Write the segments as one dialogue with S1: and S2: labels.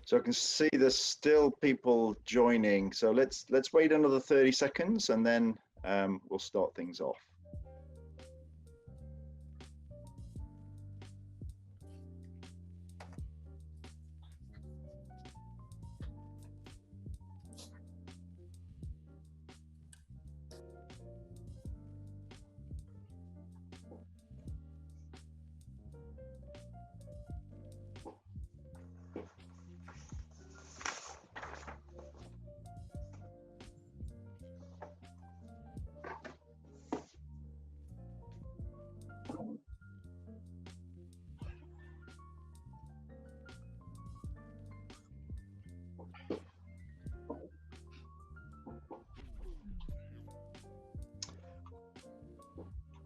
S1: So I can see there's still people joining. So let's wait another 30 seconds and then we'll start things off.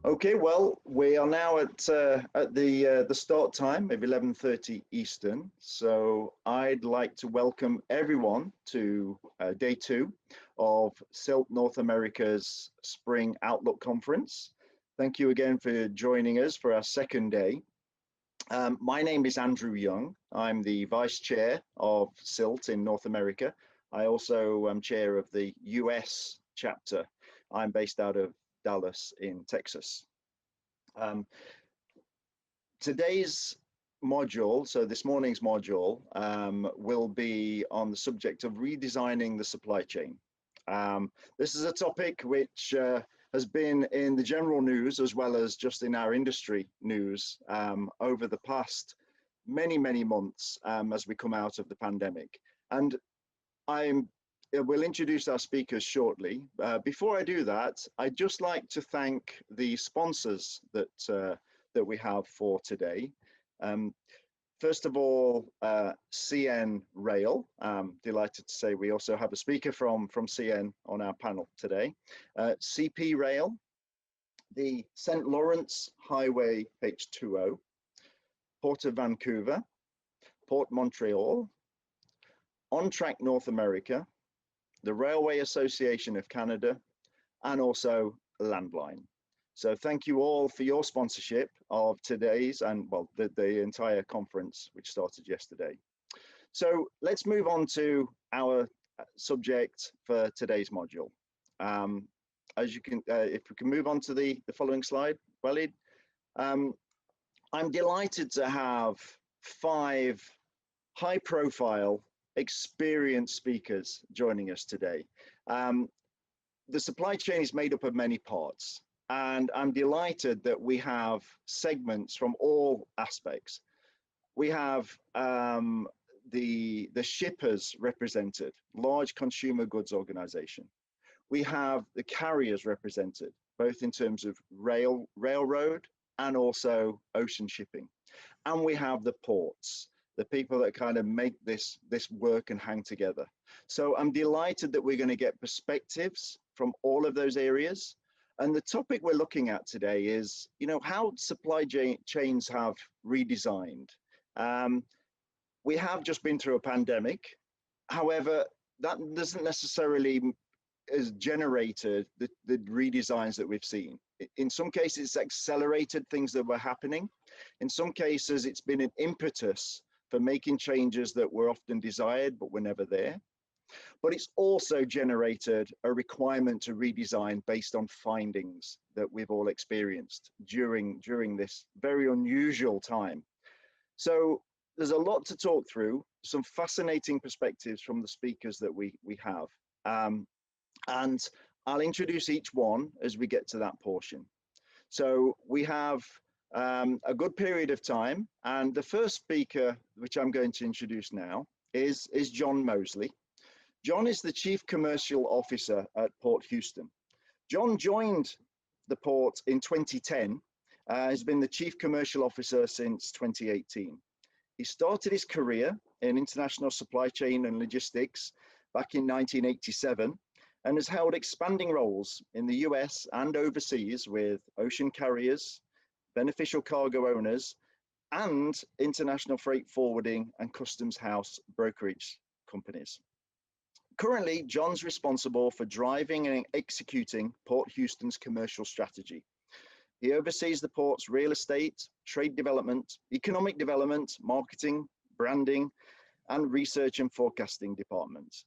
S1: Okay, well, we are now at the start time of 11:30 Eastern. So I'd like to welcome everyone to day 2 of CILT North America's Spring Outlook Conference. Thank you again for joining us for our second day. My name is Andrew Young. I'm the Vice Chair of CILT in North America. I also am Chair of the US chapter. I'm based out of Dallas in Texas. Today's module, so this morning's module, will be on the subject of redesigning the supply chain. This is a topic which has been in the general news as well as just in our industry news over the past many months as we come out of the pandemic. And we'll introduce our speakers shortly. Before I do that, I'd just like to thank the sponsors that we have for today. First of all, CN Rail. I'm delighted to say we also have a speaker from CN on our panel today. CP Rail, the St. Lawrence Highway H2O, Port of Vancouver, Port Montreal, On Track North America, the Railway Association of Canada, and also Landline. So thank you all for your sponsorship of today's and well, the entire conference, which started yesterday. So let's move on to our subject for today's module. As you can, if we can move on to the following slide, Walid. I'm delighted to have 5 high-profile, experienced speakers joining us today. The supply chain is made up of many parts, and I'm delighted that we have segments from all aspects. We have the shippers represented, large consumer goods organization. We have the carriers represented, both in terms of railroad and also ocean shipping. And we have the ports, the people that kind of make this work and hang together. So I'm delighted that we're going to get perspectives from all of those areas. And the topic we're looking at today is, you know, how supply chains have redesigned. We have just been through a pandemic. However, that doesn't necessarily has generated the redesigns that we've seen. In some cases, it's accelerated things that were happening. In some cases, it's been an impetus for making changes that were often desired, but were never there. But it's also generated a requirement to redesign based on findings that we've all experienced during this very unusual time. So there's a lot to talk through, some fascinating perspectives from the speakers that we have. And I'll introduce each one as we get to that portion. So we have a good period of time, and the first speaker, which I'm going to introduce now, is John Moseley. John is the Chief Commercial Officer at Port Houston. John joined the port in 2010, has been the Chief Commercial Officer since 2018. He started his career in international supply chain and logistics back in 1987, and has held expanding roles in the US and overseas with ocean carriers, beneficial cargo owners, and international freight forwarding and customs house brokerage companies. Currently, John's responsible for driving and executing Port Houston's commercial strategy. He oversees the port's real estate, trade development, economic development, marketing, branding, and research and forecasting departments.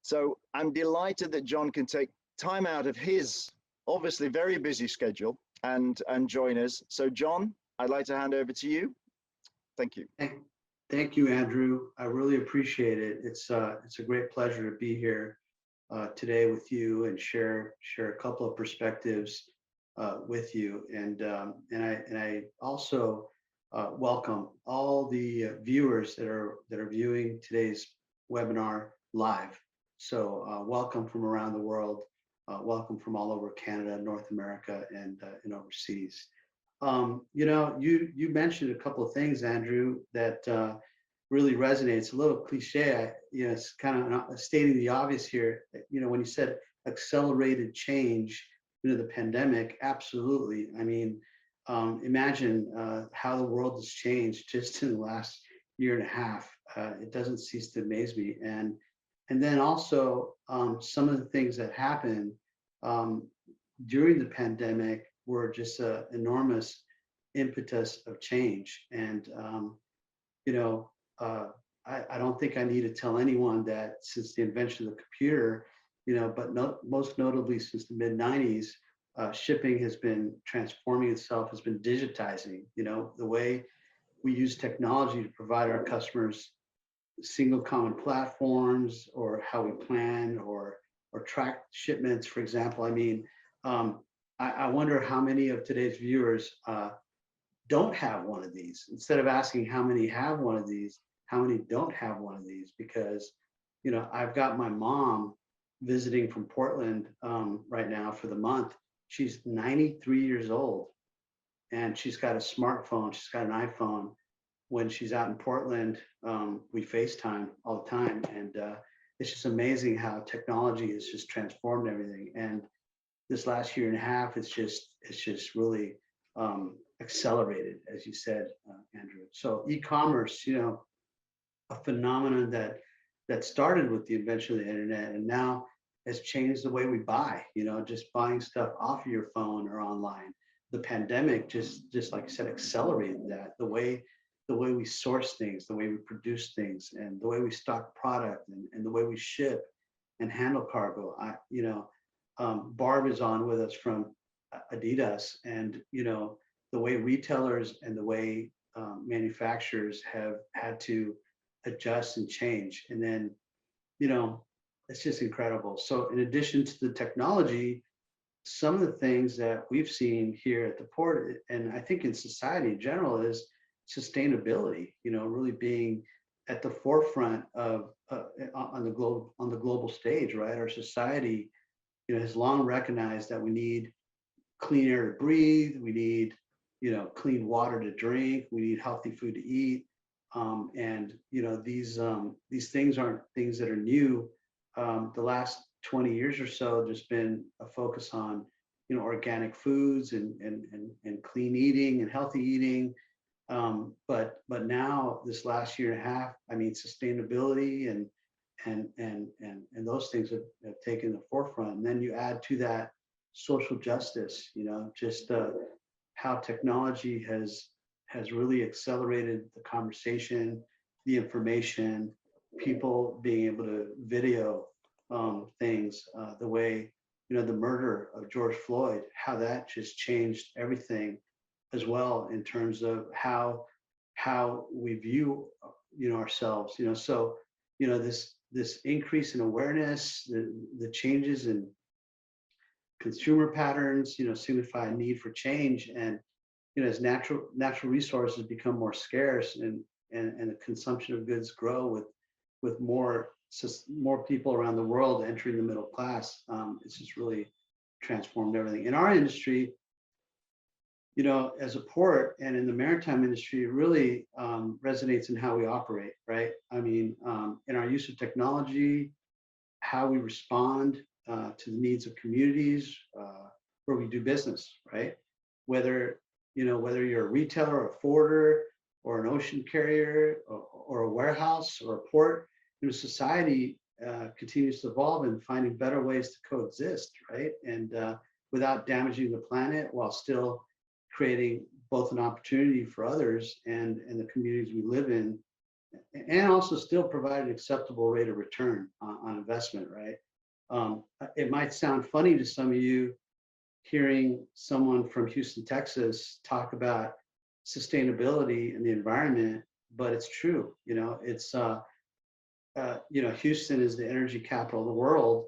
S1: So I'm delighted that John can take time out of his obviously very busy schedule and join us. So John, I'd like to hand over to you. Thank you.
S2: Thank you, Andrew. I really appreciate it. It's a great pleasure to be here today with you and share a couple of perspectives with you. And I also welcome all the viewers that are viewing today's webinar live. So welcome from around the world. Welcome from all over Canada, North America, and overseas. You know, you mentioned a couple of things, Andrew, that really resonates. A little cliche, you know, it's kind of stating the obvious here. You know, when you said accelerated change due to the pandemic, absolutely. I mean, imagine how the world has changed just in the last year and a half. It doesn't cease to amaze me. And then also some of the things that happened during the pandemic were just an enormous impetus of change. And, you know, I don't think I need to tell anyone that since the invention of the computer, you know, but most notably since the mid-90s, shipping has been transforming itself, has been digitizing. You know, the way we use technology to provide our customers single common platforms, or how we plan or track shipments, for example. I mean, I wonder how many of today's viewers don't have one of these. Instead of asking how many have one of these, how many don't have one of these? Because, you know, I've got my mom visiting from Portland right now for the month. She's 93 years old, and she's got a smartphone. She's got an iPhone. When she's out in Portland, we FaceTime all the time, and it's just amazing how technology has just transformed everything. And this last year and a half, it's just really accelerated, as you said, Andrew. So e-commerce, you know, a phenomenon that started with the invention of the internet and now has changed the way we buy. You know, just buying stuff off of your phone or online. The pandemic just like I said, accelerated that. The way we source things, the way we produce things, and the way we stock product, and the way we ship and handle cargo. You know, Barb is on with us from ADIDAS, and you know, the way retailers and the way manufacturers have had to adjust and change. And then, you know, it's just incredible. So in addition to the technology, some of the things that we've seen here at the port, and I think in society in general, is sustainability. You know, really being at the forefront of on the global stage, right? Our society, you know, has long recognized that we need clean air to breathe, we need, you know, clean water to drink, we need healthy food to eat, and you know, these things aren't things that are new. The last 20 years or so, there's been a focus on, you know, organic foods and clean eating and healthy eating. But now this last year and a half, I mean, sustainability and those things have taken the forefront. And then you add to that social justice, you know, just how technology has really accelerated the conversation, the information, people being able to video things, the way, you know, the murder of George Floyd, how that just changed everything as well in terms of how we view, you know, ourselves, you know. So, you know, this increase in awareness, the changes in consumer patterns, you know, signify a need for change. And, you know, as natural resources become more scarce and the consumption of goods grow with more people around the world entering the middle class, it's just really transformed everything. In our industry, you know, as a port and in the maritime industry, it really resonates in how we operate, right? I mean, in our use of technology, how we respond to the needs of communities where we do business, right? Whether you're a retailer or a forwarder or an ocean carrier or a warehouse or a port, you know, society continues to evolve and finding better ways to coexist, right? And without damaging the planet, while still creating both an opportunity for others and the communities we live in and also still provide an acceptable rate of return on investment, right? It might sound funny to some of you hearing someone from Houston, Texas talk about sustainability and the environment, but it's true. It's Houston is the energy capital of the world.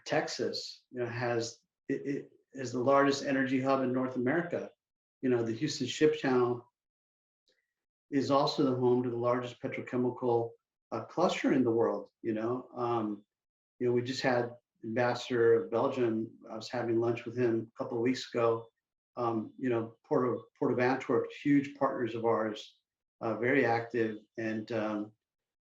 S2: Texas, has it is the largest energy hub in North America. The Houston Ship Channel is also the home to the largest petrochemical cluster in the world. We just had Ambassador of Belgium. I was having lunch with him a couple of weeks ago. Port of Antwerp, huge partners of ours, very active, and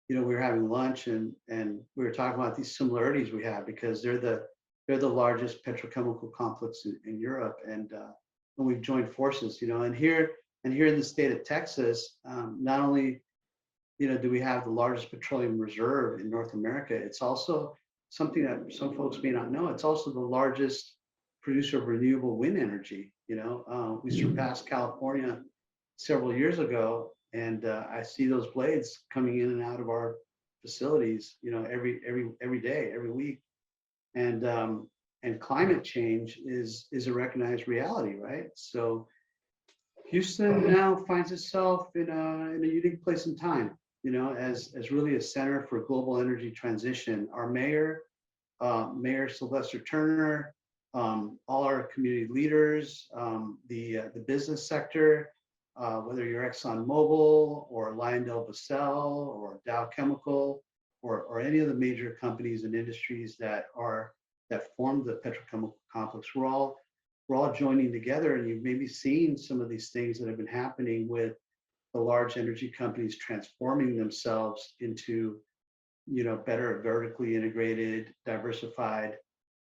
S2: we were having lunch and we were talking about these similarities we have because they're the largest petrochemical complex in Europe, and we've joined forces. And here in the state of Texas, not only do we have the largest petroleum reserve in North America, it's also something that some folks may not know. It's also the largest producer of renewable wind energy. We surpassed California several years ago, and I see those blades coming in and out of our facilities, every day, every week. And climate change is a recognized reality, right? So Houston now finds itself in a unique place in time, as really a center for global energy transition. Our mayor, Mayor Sylvester Turner, all our community leaders, the business sector, whether you're ExxonMobil or LyondellBasell or Dow Chemical or any of the major companies and industries that form the petrochemical complex, we're all joining together. And you've maybe seen some of these things that have been happening with the large energy companies transforming themselves into better vertically integrated, diversified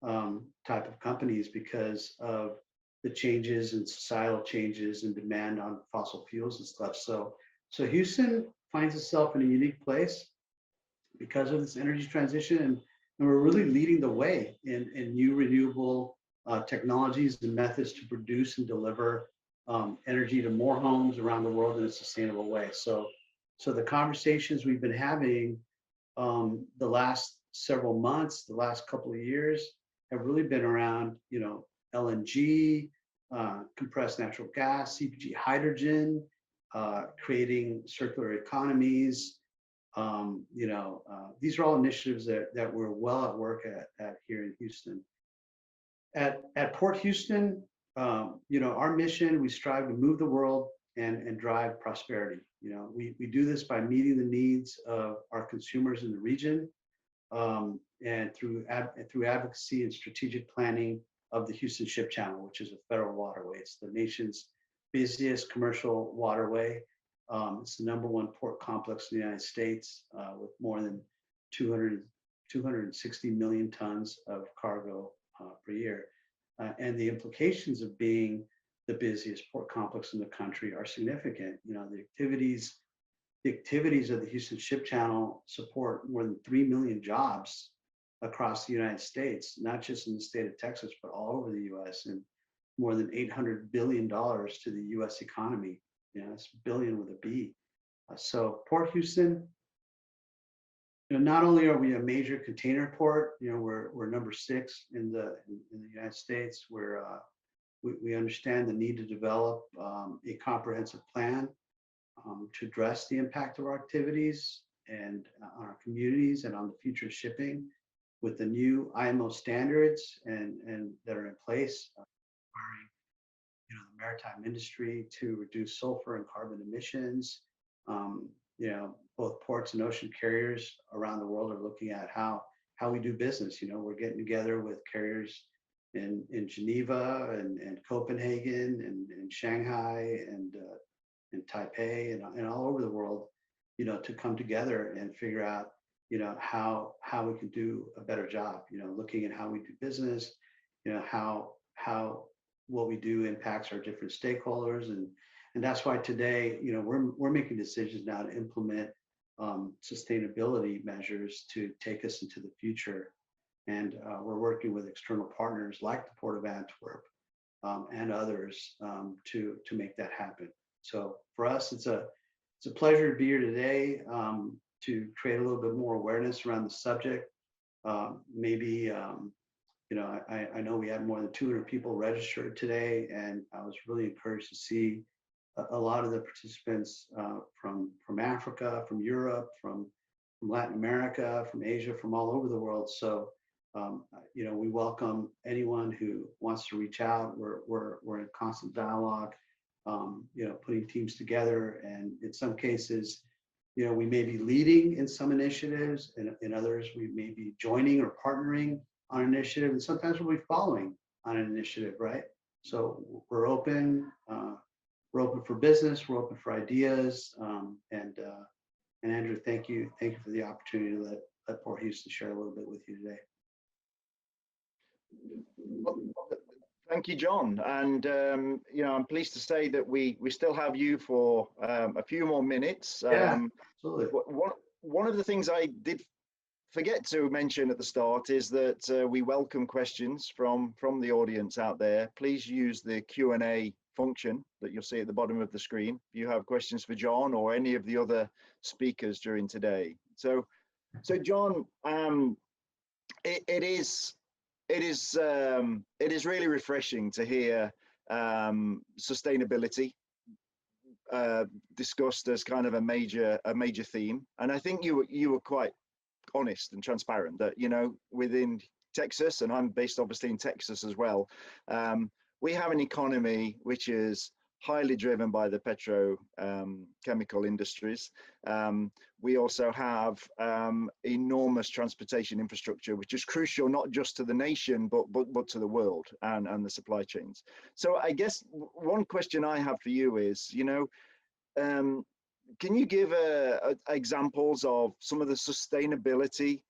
S2: type of companies because of the changes and societal changes and demand on fossil fuels and stuff. So Houston finds itself in a unique place because of this energy transition, and we're really leading the way in new renewable technologies and methods to produce and deliver energy to more homes around the world in a sustainable way. So the conversations we've been having the last several months, the last couple of years, have really been around, LNG, compressed natural gas, CPG, hydrogen, creating circular economies. These are all initiatives that we're well at work at here in Houston. At Port Houston, our mission, we strive to move the world and drive prosperity. We do this by meeting the needs of our consumers in the region, and through advocacy and strategic planning of the Houston Ship Channel, which is a federal waterway. It's the nation's busiest commercial waterway. It's the #1 port complex in the United States, with more than 260 million tons of cargo per year. And the implications of being the busiest port complex in the country are significant. The activities of the Houston Ship Channel support more than 3 million jobs across the United States, not just in the state of Texas, but all over the US, and more than $800 billion to the US economy. It's billion with a B. So Port Houston, not only are we a major container port, we're #6 in the United States, where we understand the need to develop a comprehensive plan to address the impact of our activities and on our communities and on the future of shipping, with the new IMO standards and that are in place, requiring the maritime industry to reduce sulfur and carbon emissions. Both ports and ocean carriers around the world are looking at how we do business. We're getting together with carriers in Geneva and Copenhagen and Shanghai and Taipei and all over the world, to come together and figure out, how we can do a better job, looking at how we do business, how what we do impacts our different stakeholders. And that's why today, we're making decisions now to implement sustainability measures to take us into the future. And we're working with external partners like the Port of Antwerp and others to make that happen. So for us, It's a pleasure to be here today to create a little bit more awareness around the subject. Maybe, I know we had more than 200 people registered today, and I was really encouraged to see a lot of the participants from Africa, from Europe, from Latin America, from Asia, from all over the world. So, we welcome anyone who wants to reach out. We're in constant dialogue, putting teams together, and in some cases, we may be leading in some initiatives, and in others, we may be joining or partnering on an initiative, and sometimes we'll be following on an initiative, right? So we're open for business, we're open for ideas, and Andrew, thank you for the opportunity to let Port Houston share a little bit with you today.
S1: Thank you, John. And, I'm pleased to say that we still have you for a few more minutes.
S2: Yeah, absolutely.
S1: One of the things I did forget to mention at the start is that we welcome questions from the audience out there. Please use the Q&A function that you'll see at the bottom of the screen if you have questions for John or any of the other speakers during today. So John, it is really refreshing to hear sustainability discussed as kind of a major theme, and I think you were quite honest and transparent that within Texas, and I'm based obviously in Texas as well, we have an economy which is highly driven by the petrochemical industries. We also have enormous transportation infrastructure, which is crucial not just to the nation, but to the world and the supply chains. So I guess one question I have for you is, can you give examples of some of the sustainability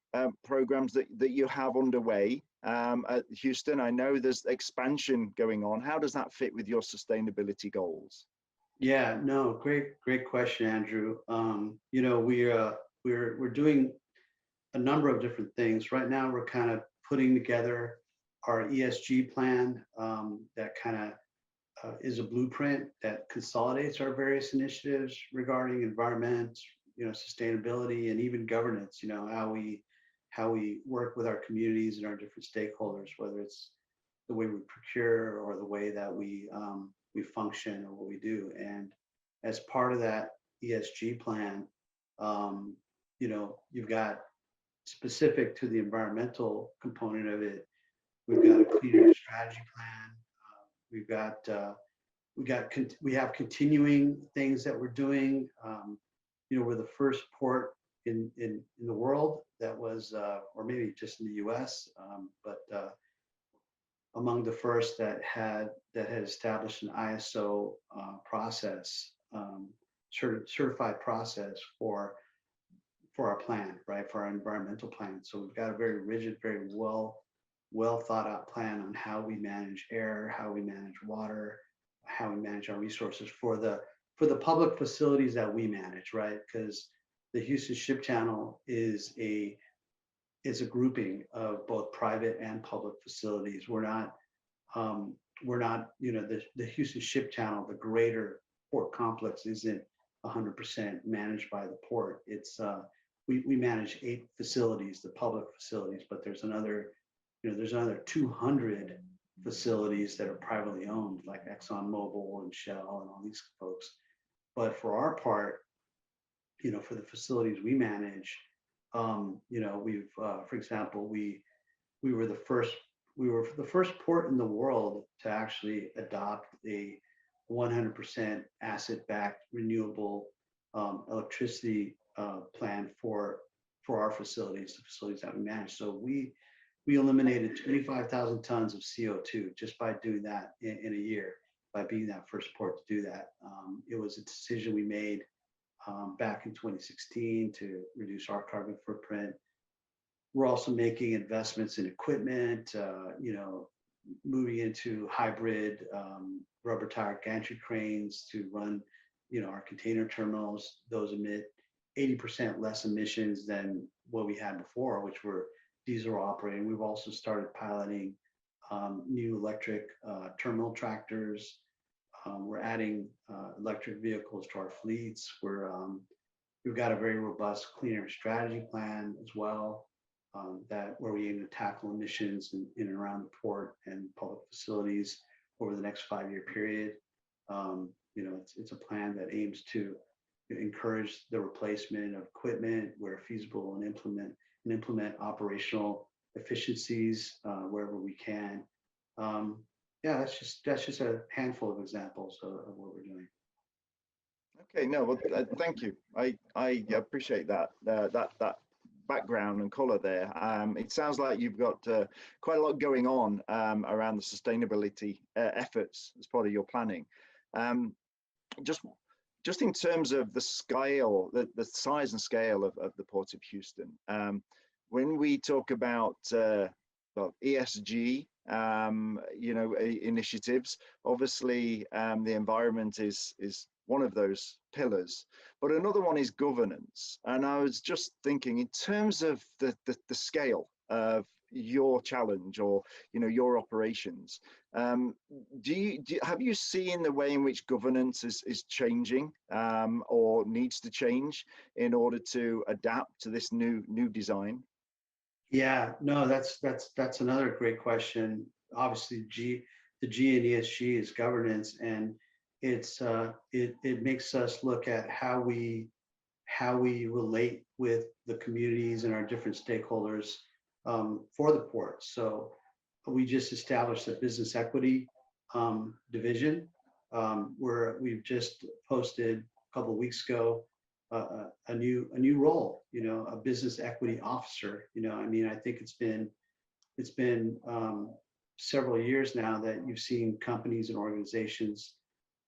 S1: programs that you have underway at Houston? I know there's expansion going on. How does that fit with your sustainability goals?
S2: Yeah, no, great question, Andrew. We're doing a number of different things. Right now, we're kind of putting together our ESG plan that kind of is a blueprint that consolidates our various initiatives regarding environment, sustainability, and even governance. How we work with our communities and our different stakeholders, whether it's the way we procure or the way that we function or what we do. And as part of that ESG plan, you've got, specific to the environmental component of it, we've got a clean air strategy plan. We have continuing things that we're doing. We're the first port in the world that was, or maybe just in the U.S., but among the first that had established an ISO process, certified process for our plan, right, for our environmental plan. So we've got a very rigid, very well thought out plan on how we manage air, how we manage water, how we manage our resources for the public facilities that we manage, right? Because the Houston Ship Channel is a grouping of both private and public facilities. We're not the Houston Ship Channel, the greater port complex, isn't 100% managed by the port. It's we manage 8 facilities, the public facilities, but there's another 200 facilities that are privately owned, like ExxonMobil and Shell and all these folks. But for our part, for the facilities we manage, we've, for example, we were the first port in the world to actually adopt a 100% asset-backed renewable electricity plan for our facilities, the facilities that we manage. So we eliminated 25,000 tons of CO2 just by doing that in a year, by being that first port to do that. It was a decision we made back in 2016 to reduce our carbon footprint. We're also making investments in equipment, moving into hybrid rubber tire gantry cranes to run, our container terminals. Those emit 80% less emissions than what we had before, which were diesel operating. We've also started piloting new electric terminal tractors. We're adding electric vehicles to our fleets. We've got a very robust clean air strategy plan as well, that where we aim to tackle emissions in and around the port and public facilities over the next 5-year period. It's a plan that aims to encourage the replacement of equipment where feasible and implement operational efficiencies wherever we can. That's just a handful of examples of what we're doing.
S1: Okay, no, well, thank you. I appreciate that that background and color there. It sounds like you've got quite a lot going on around the sustainability efforts as part of your planning. Just in terms of the scale, the size and scale of the Port of Houston, when we talk about ESG, initiatives, obviously the environment is one of those pillars, but another one is governance. And I was just thinking, in terms of the scale of your challenge or your operations, have you seen the way in which governance is changing or needs to change in order to adapt to this new design?
S2: Yeah, no, that's another great question. Obviously, the G in ESG is governance, and it makes us look at how we relate with the communities and our different stakeholders for the port. So we just established a business equity division where we've just posted a couple of weeks ago a new role, a business equity officer. I think it's been several years now that you've seen companies and organizations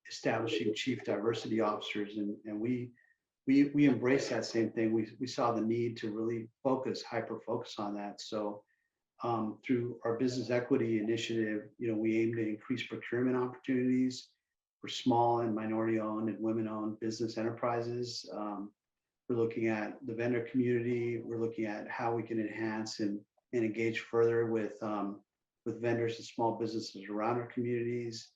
S2: establishing chief diversity officers, and we embrace that same thing. We saw the need to really hyper focus on that. So through our business equity initiative, we aim to increase procurement opportunities for small and minority-owned and women-owned business enterprises. We're looking at the vendor community. We're looking at how we can enhance and engage further with vendors and small businesses around our communities.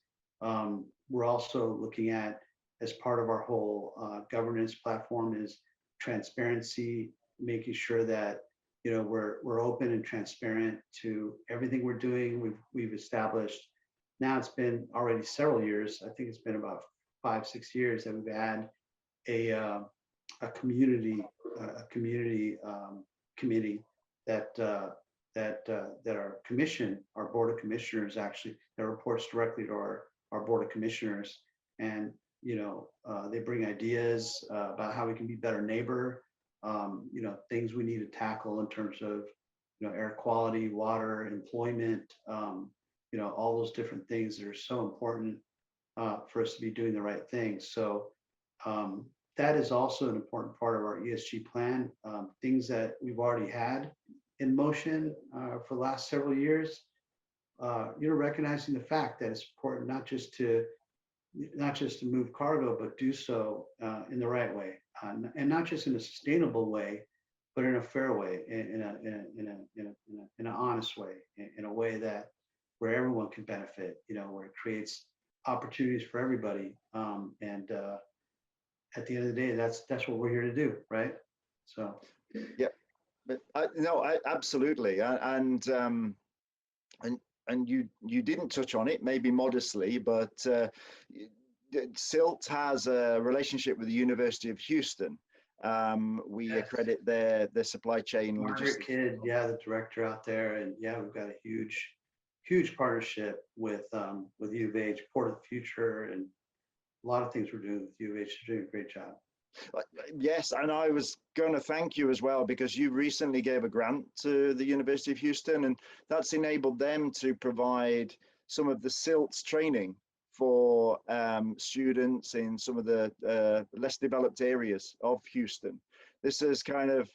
S2: We're also looking at, as part of our whole governance platform, is transparency, making sure that we're open and transparent to everything we're doing. We've established, now it's been already several years, I think it's been about 5-6 years, that we've had a community committee that our board of commissioners, actually, that reports directly to our board of commissioners. And they bring ideas about how we can be a better neighbor, things we need to tackle in terms of air quality, water, employment, all those different things that are so important for us to be doing the right thing. So that is also an important part of our ESG plan. Things that we've already had in motion for the last several years, recognizing the fact that it's important not just to move cargo, but do so in the right way, and not just in a sustainable way, but in a fair way, in an honest way, in a way that where everyone can benefit, where it creates opportunities for everybody. And at the end of the day, that's what we're here to do, right? So
S1: yeah, but absolutely, and you didn't touch on it, maybe modestly, but CILT has a relationship with the University of Houston. We
S2: Yes.
S1: accredit their supply chain
S2: Margaret
S1: logistics.
S2: Kidd, the director out there, and we've got a huge partnership with U of H, Port of the Future, and a lot of things we're doing with U of H. They're doing a great job.
S1: Yes, and I was going to thank you as well, because you recently gave a grant to the University of Houston, and that's enabled them to provide some of the CILT's training for students in some of the less developed areas of Houston. This is kind of,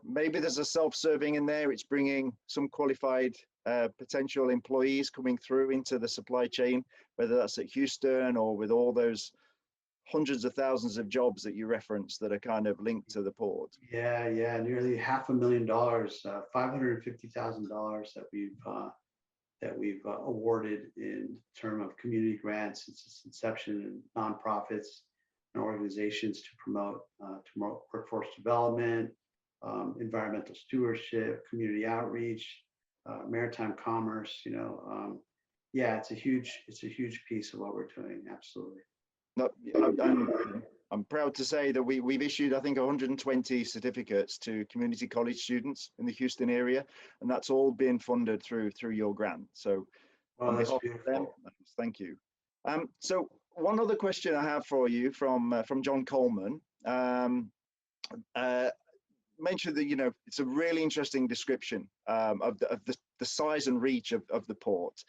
S1: maybe there's a self-serving in there. It's bringing some qualified potential employees coming through into the supply chain, whether that's at Houston or with all those hundreds of thousands of jobs that you referenced that are kind of linked to the port.
S2: Nearly $500,000, $550,000 that that we've awarded in terms of community grants since its inception, and nonprofits and organizations to promote workforce development, environmental stewardship, community outreach, maritime commerce. Yeah, it's a huge piece of what we're doing. Absolutely.
S1: No, I'm proud to say that we've issued, I think, 120 certificates to community college students in the Houston area, and that's all been funded through your grant. So, on behalf of them, thank you. So, one other question I have for you from John Coleman. Mentioned that it's a really interesting description of the size and reach of the port.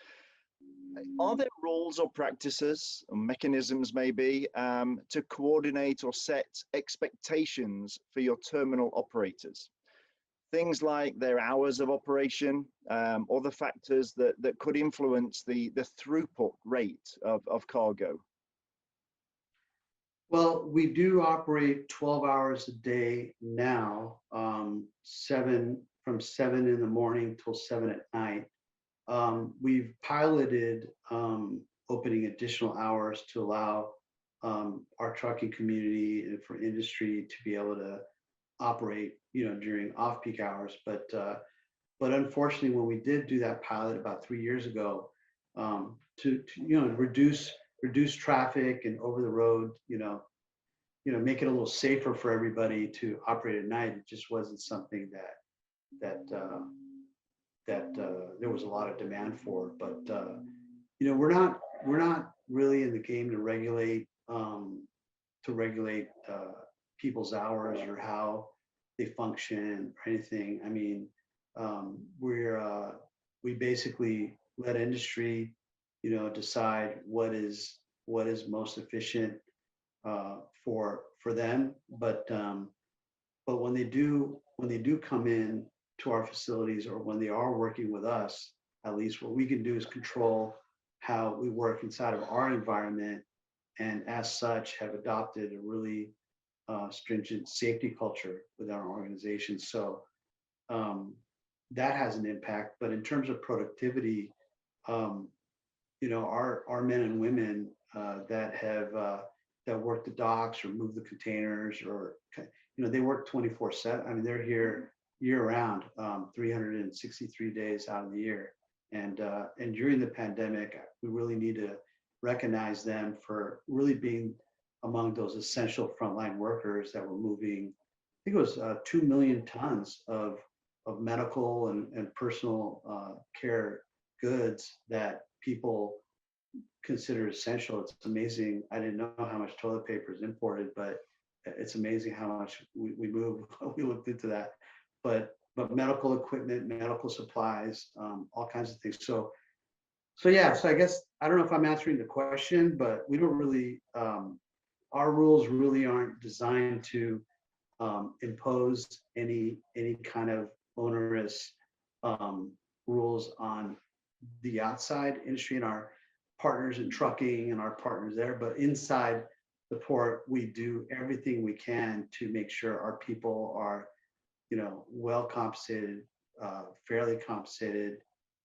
S1: Are there rules or practices or mechanisms maybe to coordinate or set expectations for your terminal operators? Things like their hours of operation or the factors that could influence the throughput rate of cargo?
S2: Well, we do operate 12 hours a day now, from 7 in the morning till 7 at night. We've piloted opening additional hours to allow our trucking community and for industry to be able to operate, during off-peak hours. But unfortunately, when we did do that pilot about 3 years ago, to reduce traffic and over the road, make it a little safer for everybody to operate at night, it just wasn't something that there was a lot of demand for. But we're not really in the game to regulate people's hours or how they function or anything. I mean, we basically let industry decide what is most efficient for them. But when they do come in to our facilities, or when they are working with us, at least what we can do is control how we work inside of our environment, and as such have adopted a really stringent safety culture with our organization. So that has an impact. But in terms of productivity, our men and women that work the docks or move the containers, or they work 24/7. I mean, they're here year round, 363 days out of the year. And during the pandemic, we really need to recognize them for really being among those essential frontline workers that were moving, I think it was 2 million tons of medical and personal care goods that people consider essential. It's amazing. I didn't know how much toilet paper is imported, but it's amazing how much we move. We looked into that. But medical equipment, medical supplies, all kinds of things. So yeah, so I guess, I don't know if I'm answering the question, but we don't really, our rules really aren't designed to impose any kind of onerous rules on the outside industry and our partners in trucking and our partners there. But inside the port, we do everything we can to make sure our people are well compensated, fairly compensated,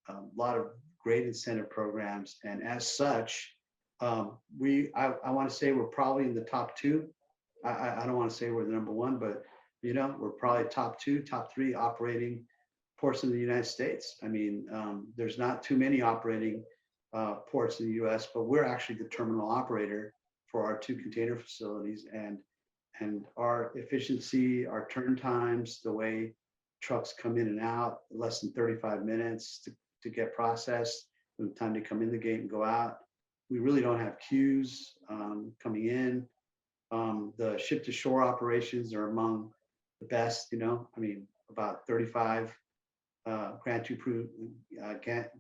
S2: a lot of great incentive programs. And as such, I want to say we're probably in the top 2. I don't want to say we're the number 1, but we're probably top 2, top 3 operating ports in the United States. I mean, there's not too many operating ports in the US, but we're actually the terminal operator for our 2 container facilities. And our efficiency, our turn times, the way trucks come in and out, less than 35 minutes to get processed, from the time they come in the gate and go out. We really don't have queues coming in. The ship to shore operations are among the best, I mean, about 35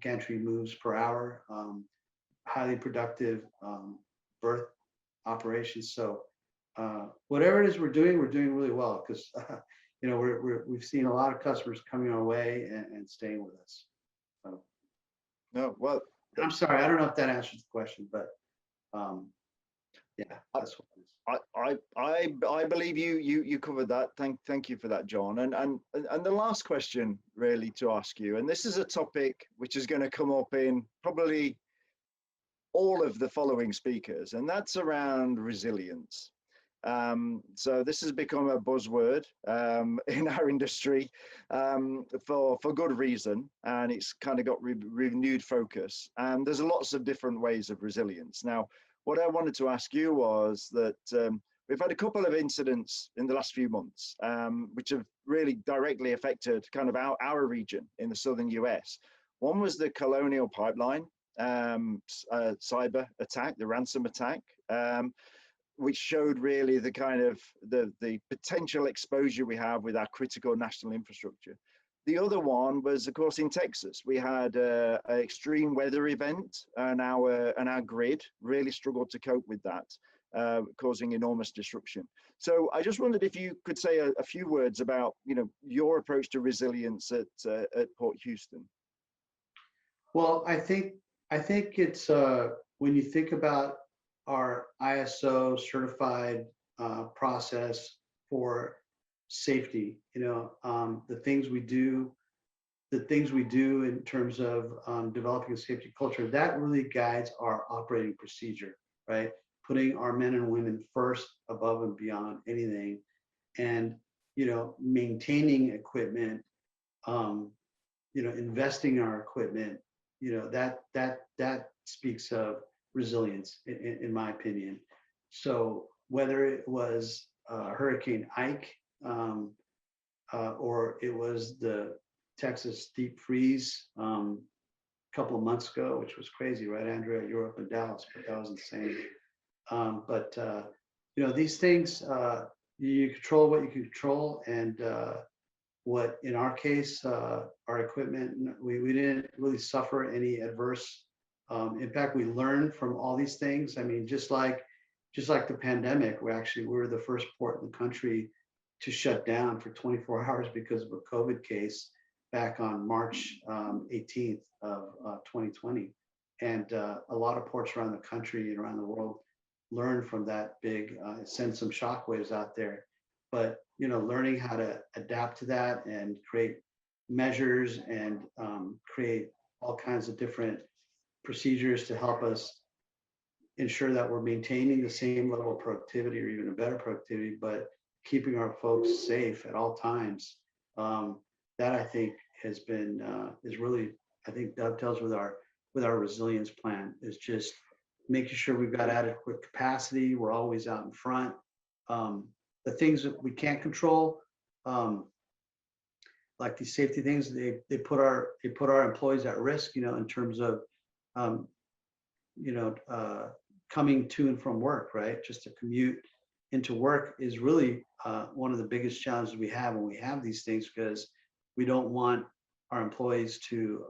S2: gantry moves per hour, highly productive berth operations. So whatever it is we're doing really well, because we've seen a lot of customers coming our way and staying with us. So,
S1: no, well,
S2: I'm sorry, I don't know if that answers the question, but Yeah, that's what it is.
S1: I believe you covered that. Thank you for that, John. And the last question really to ask you, and this is a topic which is going to come up in probably all of the following speakers, and that's around resilience. So this has become a buzzword in our industry for good reason, and it's kind of got renewed focus. And there's lots of different ways of resilience. Now, what I wanted to ask you was that we've had a couple of incidents in the last few months, which have really directly affected kind of our region in the southern US. One was the Colonial Pipeline cyber attack, the ransom attack, which showed really the kind of the potential exposure we have with our critical national infrastructure. The other one was, of course, in Texas. We had an extreme weather event, and our grid really struggled to cope with that, causing enormous disruption. So I just wondered if you could say a few words about, your approach to resilience at Port Houston.
S2: Well, I think it's when you think about our ISO certified process for safety, the things we do in terms of developing a safety culture, that really guides our operating procedure, right? Putting our men and women first, above and beyond anything, and maintaining equipment, investing in our equipment, that speaks of resilience, in my opinion. So whether it was Hurricane Ike, or it was the Texas deep freeze a couple of months ago, which was crazy, right, Andrea? You were up in Dallas, but that was insane. These things, you control what you can control, and what in our case, our equipment, we didn't really suffer any adverse. In fact, we learned from all these things. I mean, just like the pandemic, we were the first port in the country to shut down for 24 hours because of a COVID case back on March 18th of 2020. And a lot of ports around the country and around the world learned from that big, send some shockwaves out there. But, learning how to adapt to that and create measures and create all kinds of different procedures to help us ensure that we're maintaining the same level of productivity or even a better productivity, but keeping our folks safe at all times. That I think has been is really, I think, dovetails with our resilience plan, is just making sure we've got adequate capacity. We're always out in front. The things that we can't control, like these safety things, they put our employees at risk, in terms of coming to and from work, right? Just to commute into work is really one of the biggest challenges we have when we have these things, because we don't want our employees to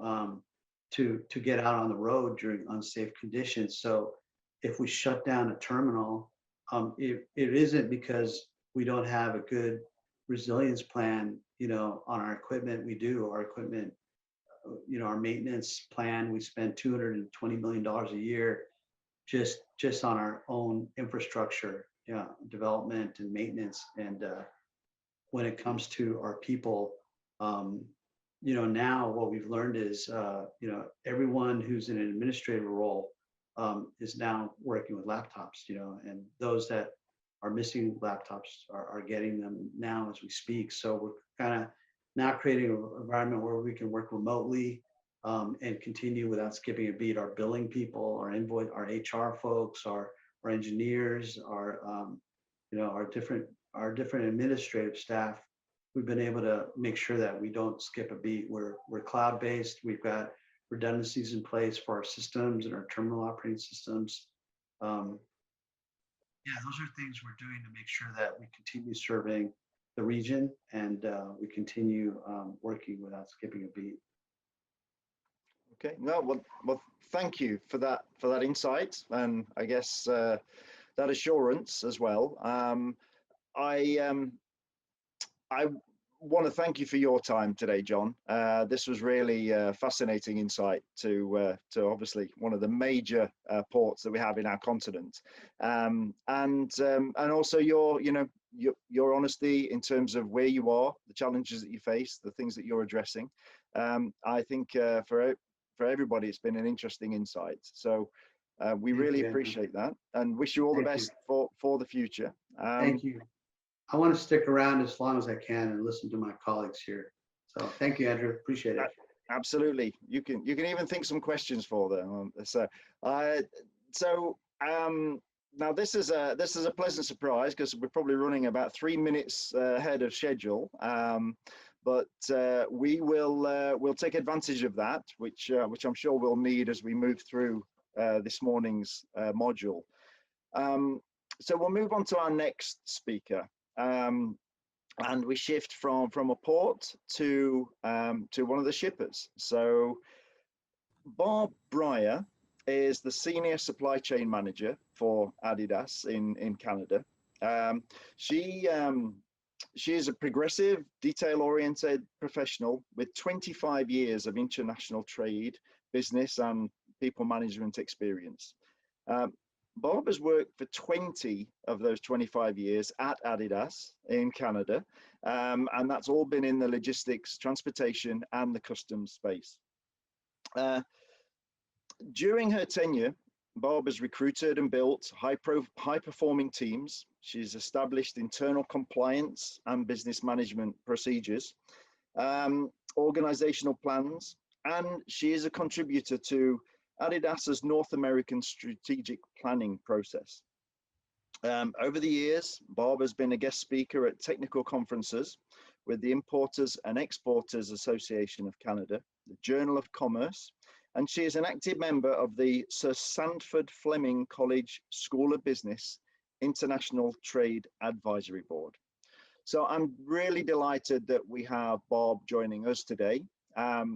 S2: get out on the road during unsafe conditions. So if we shut down a terminal, it isn't because we don't have a good resilience plan, on our equipment. We do. Our equipment, our maintenance plan, we spend $220 million a year just on our own infrastructure, development and maintenance. And when it comes to our people, now what we've learned is, everyone who's in an administrative role is now working with laptops, and those that are missing laptops are getting them now as we speak. So we're kind of now creating an environment where we can work remotely and continue without skipping a beat. Our billing people, our invoice, our HR folks, our engineers, our different administrative staff. We've been able to make sure that we don't skip a beat. We're cloud-based. We've got redundancies in place for our systems and our terminal operating systems. Those are things we're doing to make sure that we continue serving the region, and we continue working without skipping a beat.
S1: Okay, no, well, thank you for that insight, and I guess that assurance as well. I want to thank you for your time today, John. This was really fascinating insight to obviously one of the major ports that we have in our continent, and also your honesty in terms of where you are, the challenges that you face, the things that you're addressing. I think for everybody, it's been an interesting insight. So we really appreciate that, and wish you all the best for the future.
S2: Thank you. I want to stick around as long as I can and listen to my colleagues here. So thank you, Andrew. Appreciate it.
S1: Absolutely. You can even think some questions for them. Now this is a pleasant surprise because we're probably running about 3 minutes ahead of schedule. But we'll take advantage of that, which I'm sure we'll need as we move through this morning's module. So we'll move on to our next speaker. And we shift from a port to one of the shippers. So Bob Bryer is the Senior Supply Chain Manager for ADIDAS in Canada. She is a progressive, detail-oriented professional with 25 years of international trade, business, and people management experience. Bob has worked for 20 of those 25 years at ADIDAS in Canada, and that's all been in the logistics, transportation, and the customs space. During her tenure, Bob has recruited and built high-performing teams. She's established internal compliance and business management procedures, organizational plans, and she is a contributor to ADIDAS's North American strategic planning process. Over the years, Bob has been a guest speaker at technical conferences with the Importers and Exporters Association of Canada, the Journal of Commerce, and she is an active member of the Sir Sandford Fleming College School of Business International Trade Advisory Board. So I'm really delighted that we have Bob joining us today.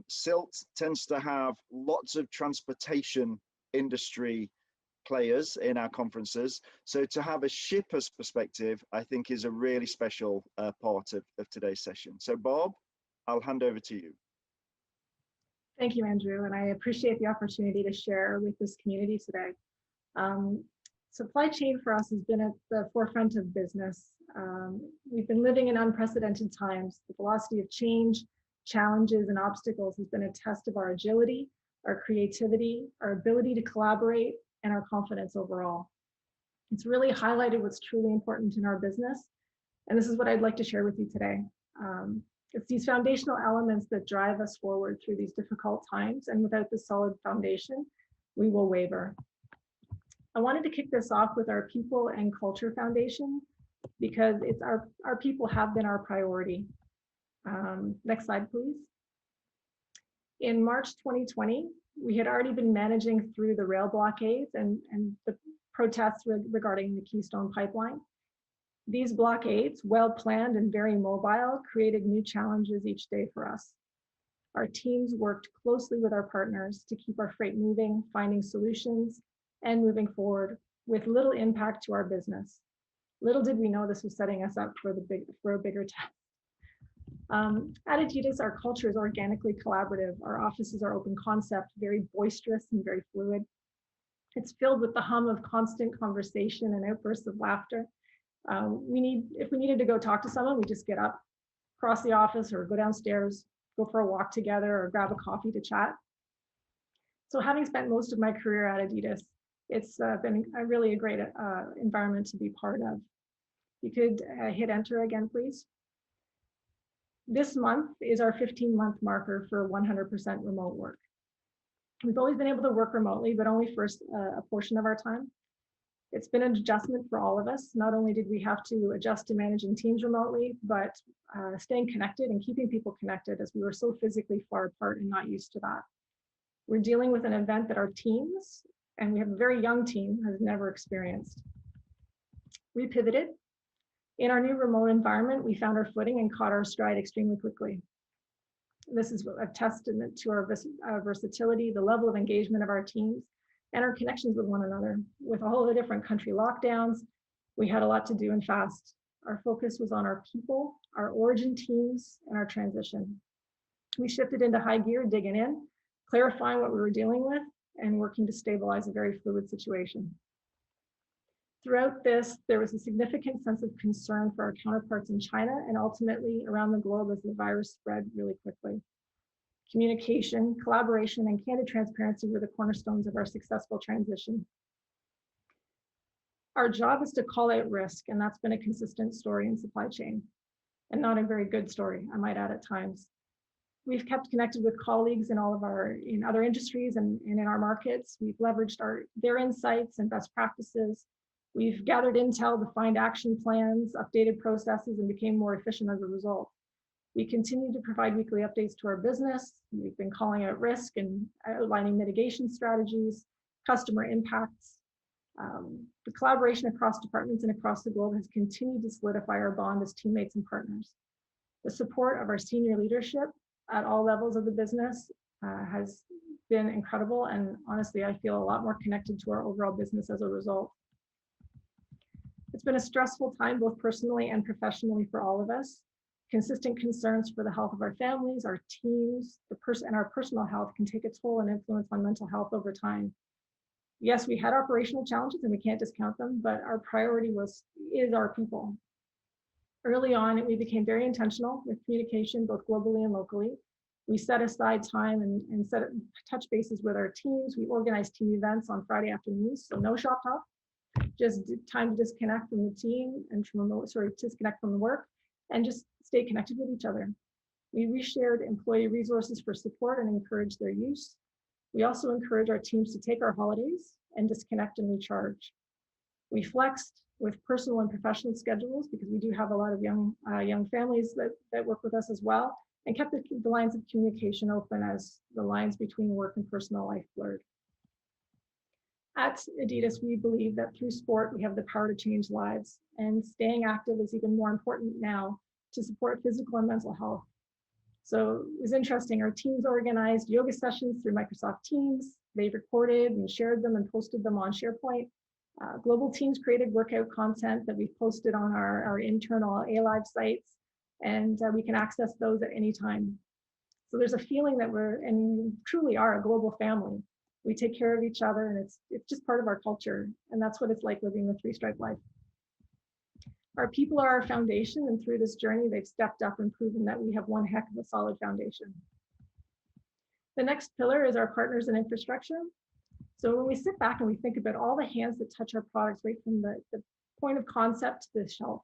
S1: CILT tends to have lots of transportation industry players in our conferences. So to have a shipper's perspective, I think is a really special part of today's session. So Bob, I'll hand over to you.
S3: Thank you, Andrew, and I appreciate the opportunity to share with this community today. Supply chain for us has been at the forefront of business. We've been living in unprecedented times. The velocity of change, challenges, and obstacles has been a test of our agility, our creativity, our ability to collaborate, and our confidence overall. It's really highlighted what's truly important in our business, and this is what I'd like to share with you today. It's these foundational elements that drive us forward through these difficult times, and without this solid foundation, we will waver. I wanted to kick this off with our people and culture foundation because it's our people have been our priority. Next slide, please. In March 2020, we had already been managing through the rail blockades and the protests regarding the Keystone Pipeline. These blockades, well planned and very mobile, created new challenges each day for us. Our teams worked closely with our partners to keep our freight moving, finding solutions, and moving forward with little impact to our business. Little did we know this was setting us up for a bigger test. At ADIDAS, our culture is organically collaborative. Our offices are open concept, very boisterous and very fluid. It's filled with the hum of constant conversation and outbursts of laughter. If we needed to go talk to someone, we just get up, cross the office, or go downstairs, go for a walk together, or grab a coffee to chat. So having spent most of my career at ADIDAS, it's been really a great environment to be part of. You could hit enter again, please. This month is our 15-month marker for 100% remote work. We've always been able to work remotely, but only for a portion of our time. It's been an adjustment for all of us. Not only did we have to adjust to managing teams remotely, but staying connected and keeping people connected as we were so physically far apart and not used to that. We're dealing with an event that our teams, and we have a very young team, has never experienced. We pivoted. In our new remote environment, we found our footing and caught our stride extremely quickly. This is a testament to our versatility, the level of engagement of our teams, and our connections with one another. With all the different country lockdowns, we had a lot to do and fast. Our focus was on our people our origin teams, and our transition. We shifted into high gear, digging in, clarifying what we were dealing with, and working to stabilize a very fluid situation. Throughout this, there was a significant sense of concern for our counterparts in China and ultimately around the globe as the virus spread really quickly. Communication, collaboration, and candid transparency were the cornerstones of our successful transition. Our job is to call out risk, and that's been a consistent story in supply chain, and not a very good story, I might add at times. We've kept connected with colleagues in other industries and in our markets. We've leveraged their insights and best practices. We've gathered intel, defined action plans, updated processes, and became more efficient as a result. We continue to provide weekly updates to our business. We've been calling out risk and outlining mitigation strategies, customer impacts. The collaboration across departments and across the globe has continued to solidify our bond as teammates and partners. The support of our senior leadership at all levels of the business has been incredible, and honestly, I feel a lot more connected to our overall business as a result. It's been a stressful time, both personally and professionally for all of us. Consistent concerns for the health of our families, our teams, and our personal health can take a toll and influence on mental health over time. Yes, we had operational challenges and we can't discount them, but our priority is our people. Early on, we became very intentional with communication, both globally and locally. We set aside time and touch bases with our teams. We organized team events on Friday afternoons, so no shop talk, just time to disconnect from the team and disconnect from the work and just stay connected with each other. We reshared employee resources for support and encouraged their use. We also encourage our teams to take our holidays and disconnect and recharge. We flexed with personal and professional schedules because we do have a lot of young families that work with us as well, and kept the lines of communication open as the lines between work and personal life blurred. At ADIDAS, we believe that through sport, we have the power to change lives, and staying active is even more important now to support physical and mental health. So it was interesting. Our teams organized yoga sessions through Microsoft Teams. They recorded and shared them and posted them on SharePoint. Global teams created workout content that we've posted on our internal ALive sites, and we can access those at any time. So there's a feeling that we truly are a global family. We take care of each other, and it's just part of our culture, and that's what it's like living the three-stripe life. Our people are our foundation, and through this journey, they've stepped up and proven that we have one heck of a solid foundation. The next pillar is our partners and infrastructure. So when we sit back and we think about all the hands that touch our products right from the point of concept to the shelf,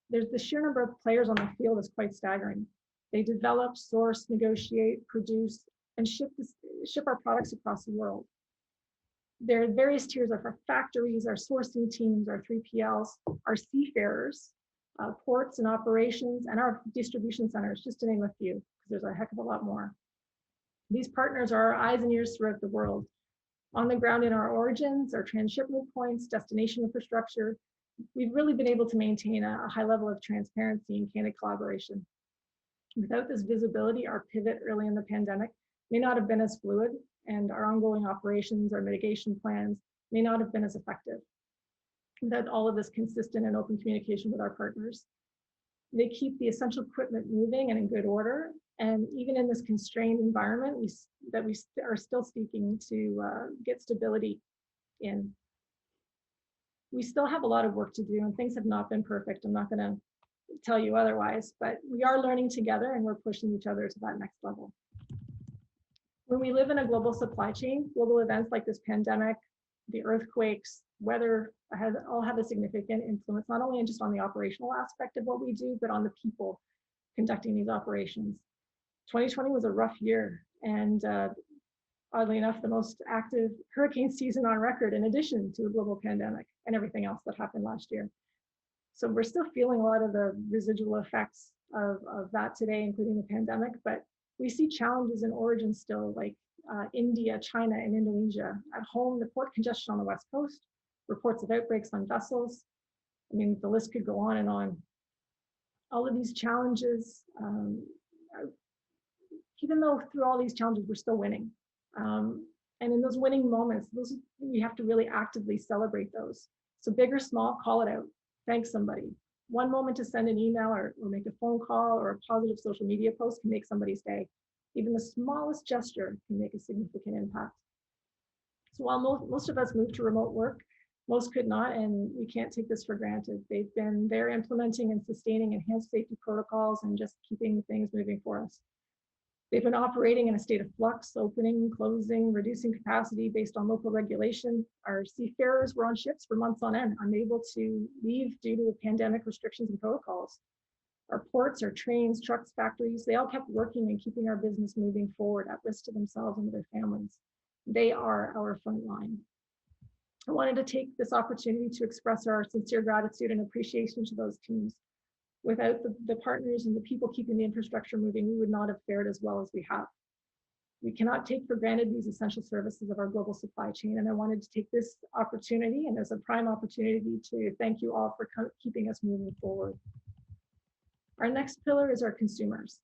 S3: there's the sheer number of players on the field is quite staggering. They develop, source, negotiate, produce, and ship our products across the world. There are various tiers of our factories, our sourcing teams, our 3PLs, our seafarers, ports and operations, and our distribution centers, just to name a few, because there's a heck of a lot more. These partners are our eyes and ears throughout the world. On the ground in our origins, our transshipment points, destination infrastructure, we've really been able to maintain a high level of transparency and candid collaboration. Without this visibility, our pivot early in the pandemic may not have been as fluid, and our ongoing operations, our mitigation plans may not have been as effective. Without all of this consistent and open communication with our partners, they keep the essential equipment moving and in good order. And even in this constrained environment, we are still seeking to get stability in. We still have a lot of work to do, and things have not been perfect. I'm not going to tell you otherwise, but we are learning together, and we're pushing each other to that next level. When we live in a global supply chain, global events like this pandemic, the earthquakes, weather all have a significant influence, not only just on the operational aspect of what we do, but on the people conducting these operations. 2020 was a rough year, and oddly enough, the most active hurricane season on record, in addition to a global pandemic and everything else that happened last year. So we're still feeling a lot of the residual effects of that today, including the pandemic, but we see challenges in origin still, like India, China, and Indonesia. At home, the port congestion on the West Coast, reports of outbreaks on vessels. I mean, the list could go on and on. All of these challenges, even though through all these challenges, we're still winning. And in those winning moments, we have to really actively celebrate those. So big or small, call it out, thank somebody, One moment to send an email or make a phone call or a positive social media post can make somebody's day. Even the smallest gesture can make a significant impact. So while most of us moved to remote work, most could not, and we can't take this for granted. They've been there implementing and sustaining enhanced safety protocols and just keeping things moving for us. They've been operating in a state of flux, opening, closing, reducing capacity based on local regulation. Our seafarers were on ships for months on end, unable to leave due to pandemic restrictions and protocols. Our ports, our trains, trucks, factories, they all kept working and keeping our business moving forward at risk to themselves and to their families. They are our front line. I wanted to take this opportunity to express our sincere gratitude and appreciation to those teams. Without the partners and the people keeping the infrastructure moving, we would not have fared as well as we have. We cannot take for granted these essential services of our global supply chain, and I wanted to take this opportunity and as a prime opportunity to thank you all for keeping us moving forward. Our next pillar is our consumers.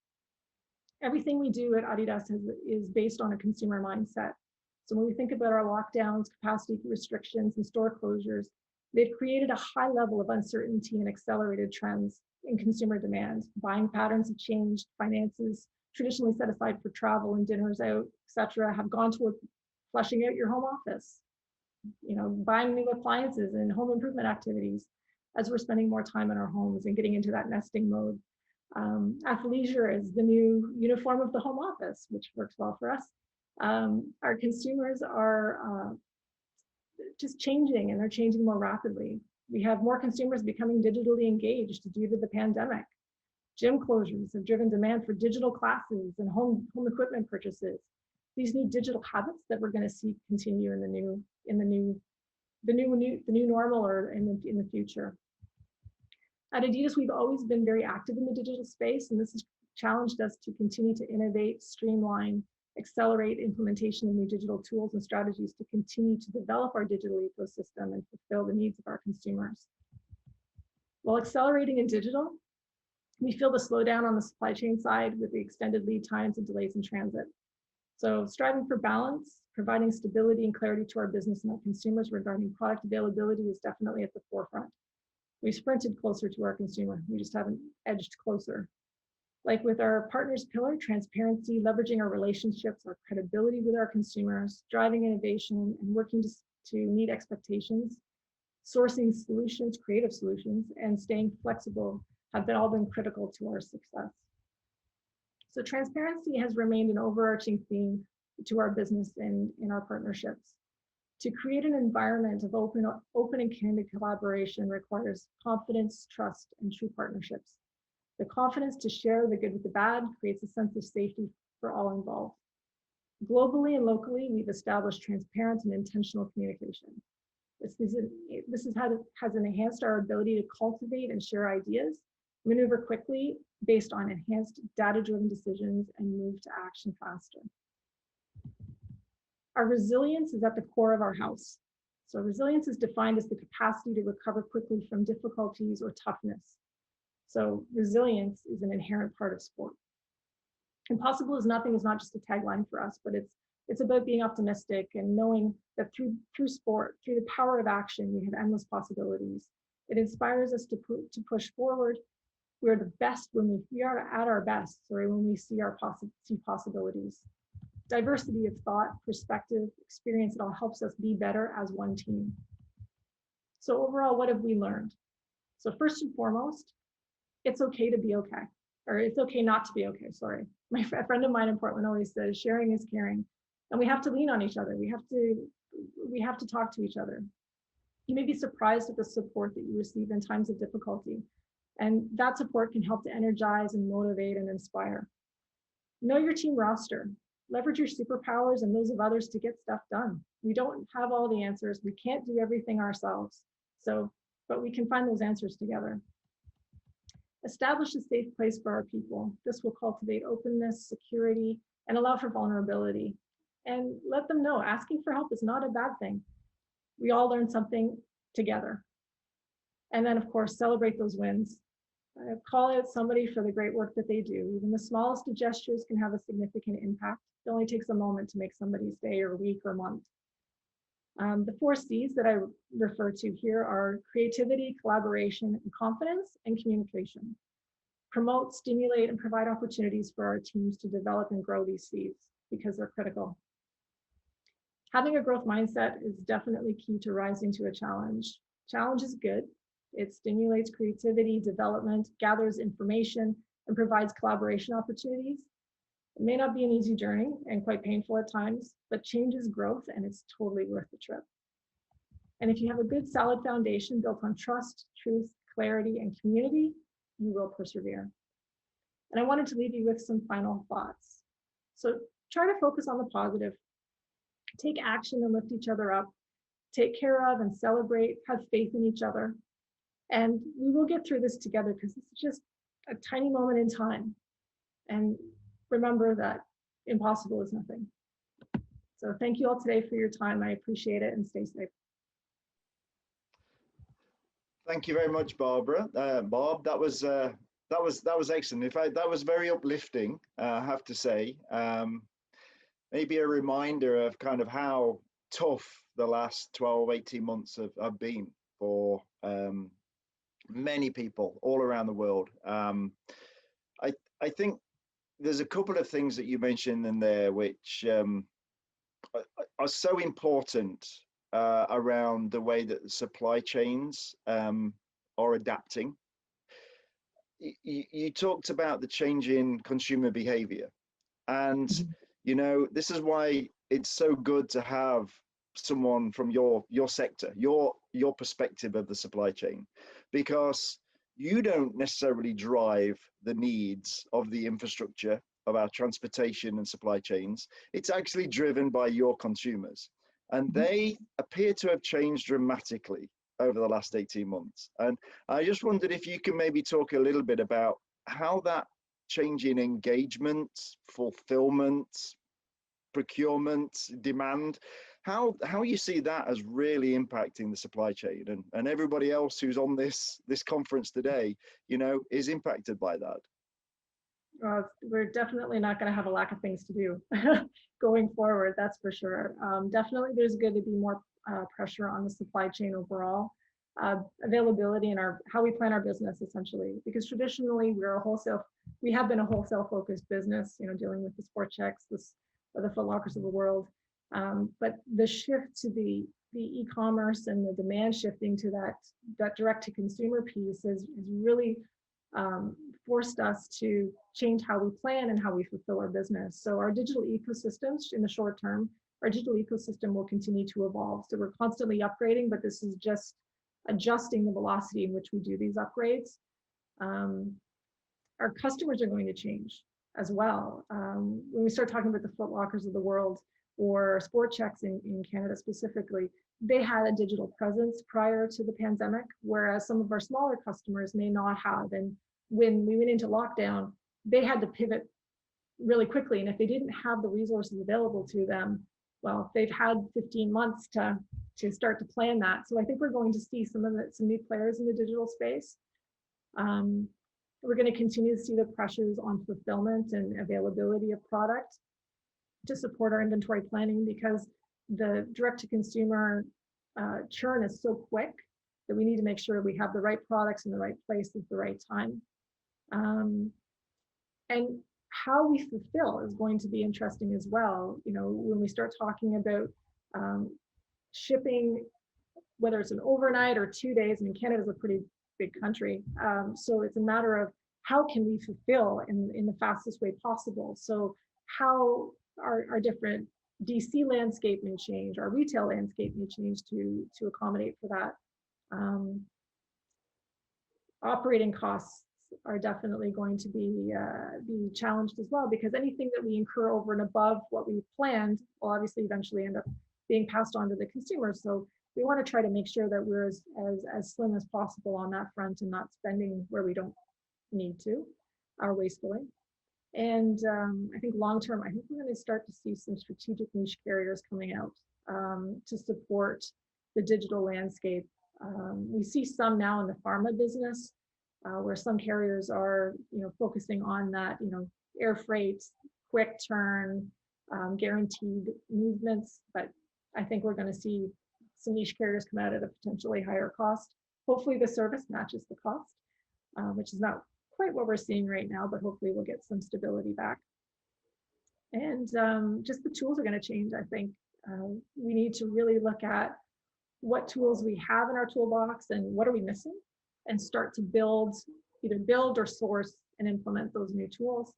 S3: Everything we do at ADIDAS is based on a consumer mindset. So when we think about our lockdowns, capacity restrictions, and store closures, they've created a high level of uncertainty and accelerated trends in consumer demand. Buying patterns have changed, finances traditionally set aside for travel and dinners out, etc., have gone toward flushing out your home office, buying new appliances and home improvement activities as we're spending more time in our homes and getting into that nesting mode. Athleisure is the new uniform of the home office, which works well for us. Our consumers are just changing, and they're changing more rapidly. We have more consumers becoming digitally engaged due to the pandemic. Gym closures have driven demand for digital classes and home equipment purchases. These new digital habits that we're going to see continue in the new normal or in the future. At ADIDAS, we've always been very active in the digital space, and this has challenged us to continue to innovate, streamline, accelerate implementation of new digital tools and strategies to continue to develop our digital ecosystem and fulfill the needs of our consumers. While accelerating in digital, we feel the slowdown on the supply chain side with the extended lead times and delays in transit. So striving for balance, providing stability and clarity to our business and our consumers regarding product availability is definitely at the forefront. We sprinted closer to our consumer. We just haven't edged closer. Like with our partners pillar, transparency, leveraging our relationships, our credibility with our consumers, driving innovation and working to meet expectations, sourcing solutions, creative solutions, and staying flexible have all been critical to our success. So transparency has remained an overarching theme to our business and in our partnerships. To create an environment of open and candid collaboration requires confidence, trust, and true partnerships. The confidence to share the good with the bad creates a sense of safety for all involved. Globally and locally, we've established transparent and intentional communication. This has enhanced our ability to cultivate and share ideas, maneuver quickly based on enhanced data-driven decisions, and move to action faster. Our resilience is at the core of our house. So resilience is defined as the capacity to recover quickly from difficulties or toughness. So resilience is an inherent part of sport. Impossible is nothing is not just a tagline for us, but it's about being optimistic and knowing that through sport, through the power of action, we have endless possibilities. It inspires us to push forward. We are the best when we are at our best, when we see possibilities. Diversity of thought, perspective, experience, it all helps us be better as one team. So overall, what have we learned? So first and foremost, it's okay to be okay, or it's okay not to be okay, sorry. A friend of mine in Portland always says, sharing is caring. And we have to lean on each other. We have to talk to each other. You may be surprised at the support that you receive in times of difficulty. And that support can help to energize and motivate and inspire. Know your team roster. Leverage your superpowers and those of others to get stuff done. We don't have all the answers. We can't do everything ourselves. But we can find those answers together. Establish a safe place for our people. This will cultivate openness, security, and allow for vulnerability. And let them know asking for help is not a bad thing. We all learn something together. And then, of course, celebrate those wins. Call out somebody for the great work that they do. Even the smallest of gestures can have a significant impact. It only takes a moment to make somebody's day or week or month. The 4 C's that I refer to here are creativity, collaboration, and confidence, and communication. Promote, stimulate, and provide opportunities for our teams to develop and grow these C's because they're critical. Having a growth mindset is definitely key to rising to a challenge. Challenge is good. It stimulates creativity, development, gathers information, and provides collaboration opportunities. It may not be an easy journey and quite painful at times, but change is growth and it's totally worth the trip. And if you have a good solid foundation built on trust, truth, clarity, and community, you will persevere. And I wanted to leave you with some final thoughts. So try to focus on the positive. Take action and lift each other up. Take care of and celebrate, have faith in each other. And we will get through this together because it's just a tiny moment in time. And remember that impossible is nothing. So thank you all today for your time. I appreciate it, and stay safe.
S1: Thank you very much, Barbara. Bob, that was excellent. In fact, that was very uplifting, I have to say. Maybe a reminder of kind of how tough the last 12, 18 months have been for many people all around the world. I think there's a couple of things that you mentioned in there which are so important around the way that the supply chains are adapting. You talked about the change in consumer behavior, and you know, this is why it's so good to have someone from your sector, your perspective of the supply chain, because you don't necessarily drive the needs of the infrastructure of our transportation and supply chains. It's actually driven by your consumers, and they appear to have changed dramatically over the last 18 months. And I just wondered if you can maybe talk a little bit about how that change in engagement, fulfillment, procurement, demand, how you see that as really impacting the supply chain, and everybody else who's on this conference today, you know, is impacted by that.
S3: We're definitely not going to have a lack of things to do going forward, that's for sure. Definitely there's going to be more pressure on the supply chain overall. Availability and how we plan our business, essentially, because traditionally we have been a wholesale focused business, you know, dealing with the sport checks, the Foot Lockers of the world. But the shift to the e-commerce and the demand shifting to that direct to consumer piece has really forced us to change how we plan and how we fulfill our business. So our digital ecosystems in the short term, our digital ecosystem will continue to evolve. So we're constantly upgrading, but this is just adjusting the velocity in which we do these upgrades. Our customers are going to change as well. When we start talking about the Foot Lockers of the world or sport checks in Canada specifically, they had a digital presence prior to the pandemic, whereas some of our smaller customers may not have. And when we went into lockdown, they had to pivot really quickly. And if they didn't have the resources available to them, well, they've had 15 months to start to plan that. So I think we're going to see some new players in the digital space. We're going to continue to see the pressures on fulfillment and availability of product to support our inventory planning, because the direct-to-consumer churn is so quick that we need to make sure we have the right products in the right place at the right time. And how we fulfill is going to be interesting as well. You know, when we start talking about shipping, whether it's an overnight or 2 days, I mean, Canada's a pretty big country. So it's a matter of how can we fulfill in the fastest way possible. So how our different DC landscape may change, our retail landscape may change to accommodate for that. Operating costs are definitely going to be challenged as well, because anything that we incur over and above what we planned will obviously eventually end up being passed on to the consumer. So we want to try to make sure that we're as slim as possible on that front and not spending where we don't need to, or wastefully. And I think long term, I think we're going to start to see some strategic niche carriers coming out to support the digital landscape. We see some now in the pharma business, where some carriers are, you know, focusing on that, you know, air freight, quick turn, guaranteed movements. But I think we're going to see some niche carriers come out at a potentially higher cost. Hopefully the service matches the cost, which is not quite what we're seeing right now, but hopefully we'll get some stability back. And just the tools are going to change, I think. We need to really look at what tools we have in our toolbox and what are we missing, and start to either build or source and implement those new tools.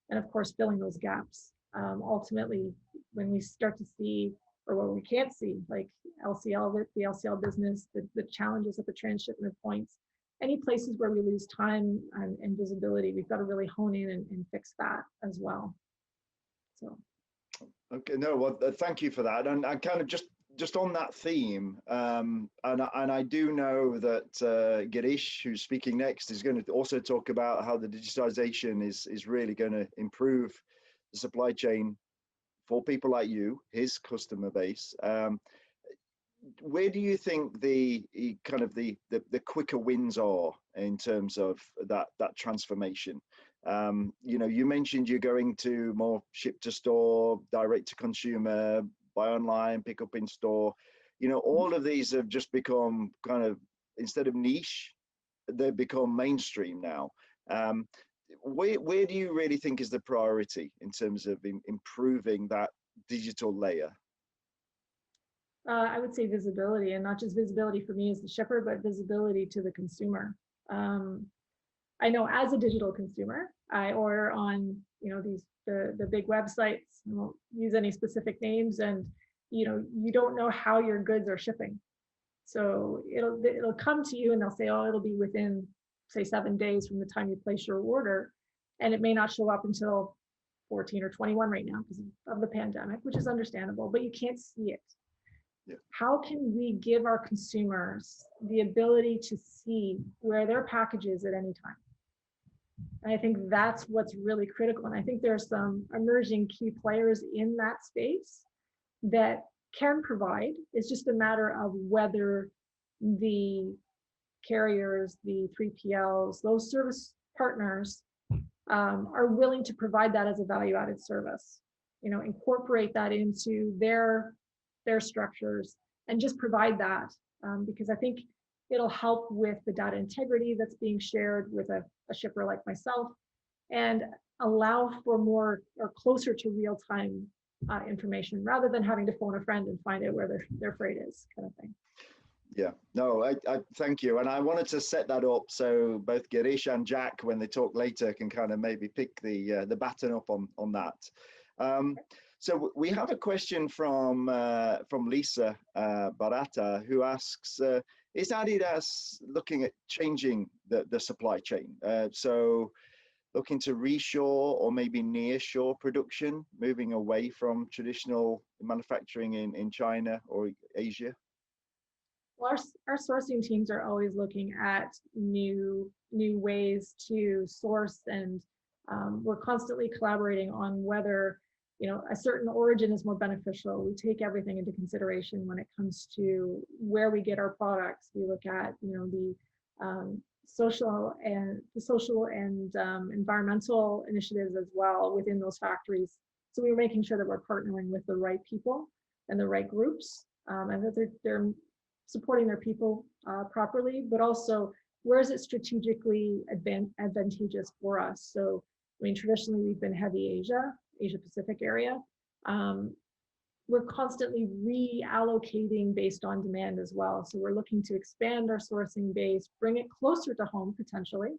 S3: And of course, filling those gaps. Ultimately, when we start to see, or what we can't see, like LCL, the LCL business, the challenges at the transshipment points, any places where we lose time and visibility, we've got to really hone in and fix that as well. So.
S1: Okay, no, well, thank you for that. And kind of just on that theme, and I do know that Girish, who's speaking next, is going to also talk about how the digitization is really going to improve the supply chain for people like you, his customer base. Where do you think the kind of the quicker wins are in terms of that transformation? You know, you mentioned you're going to more ship to store, direct to consumer, buy online, pick up in store. You know, all of these have just become kind of, instead of niche, they've become mainstream now. Where do you really think is the priority in terms of improving that digital layer?
S3: I would say visibility, and not just visibility for me as the shipper, but visibility to the consumer. I know as a digital consumer, I order on, you know, the big websites. I won't use any specific names, and you know, you don't know how your goods are shipping. So it'll come to you and they'll say, oh, it'll be within, say, 7 days from the time you place your order, and it may not show up until 14 or 21 right now because of the pandemic, which is understandable, but you can't see it. Yeah. How can we give our consumers the ability to see where their package is at any time? And I think that's what's really critical. And I think there's some emerging key players in that space that can provide. It's just a matter of whether the carriers, the 3PLs, those service partners are willing to provide that as a value-added service. You know, incorporate that into their structures and just provide that, because I think it'll help with the data integrity that's being shared with a shipper like myself, and allow for more or closer to real-time information rather than having to phone a friend and find out where their freight is, kind of thing.
S1: Yeah, no, I thank you. And I wanted to set that up so both Girish and Jack, when they talk later, can kind of maybe pick the baton up on that. So we have a question from Lisa Barata, who asks, is ADIDAS looking at changing the supply chain? So looking to reshore or maybe nearshore production, moving away from traditional manufacturing in China or Asia?
S3: Well, our sourcing teams are always looking at new ways to source, and we're constantly collaborating on whether, you know, a certain origin is more beneficial. We take everything into consideration when it comes to where we get our products. We look at, you know, the social and environmental initiatives as well within those factories. So we're making sure that we're partnering with the right people and the right groups, and that they're supporting their people properly, but also where is it strategically advantageous for us? So, I mean, traditionally we've been heavy Asia Pacific area. We're constantly reallocating based on demand as well. So we're looking to expand our sourcing base, bring it closer to home potentially,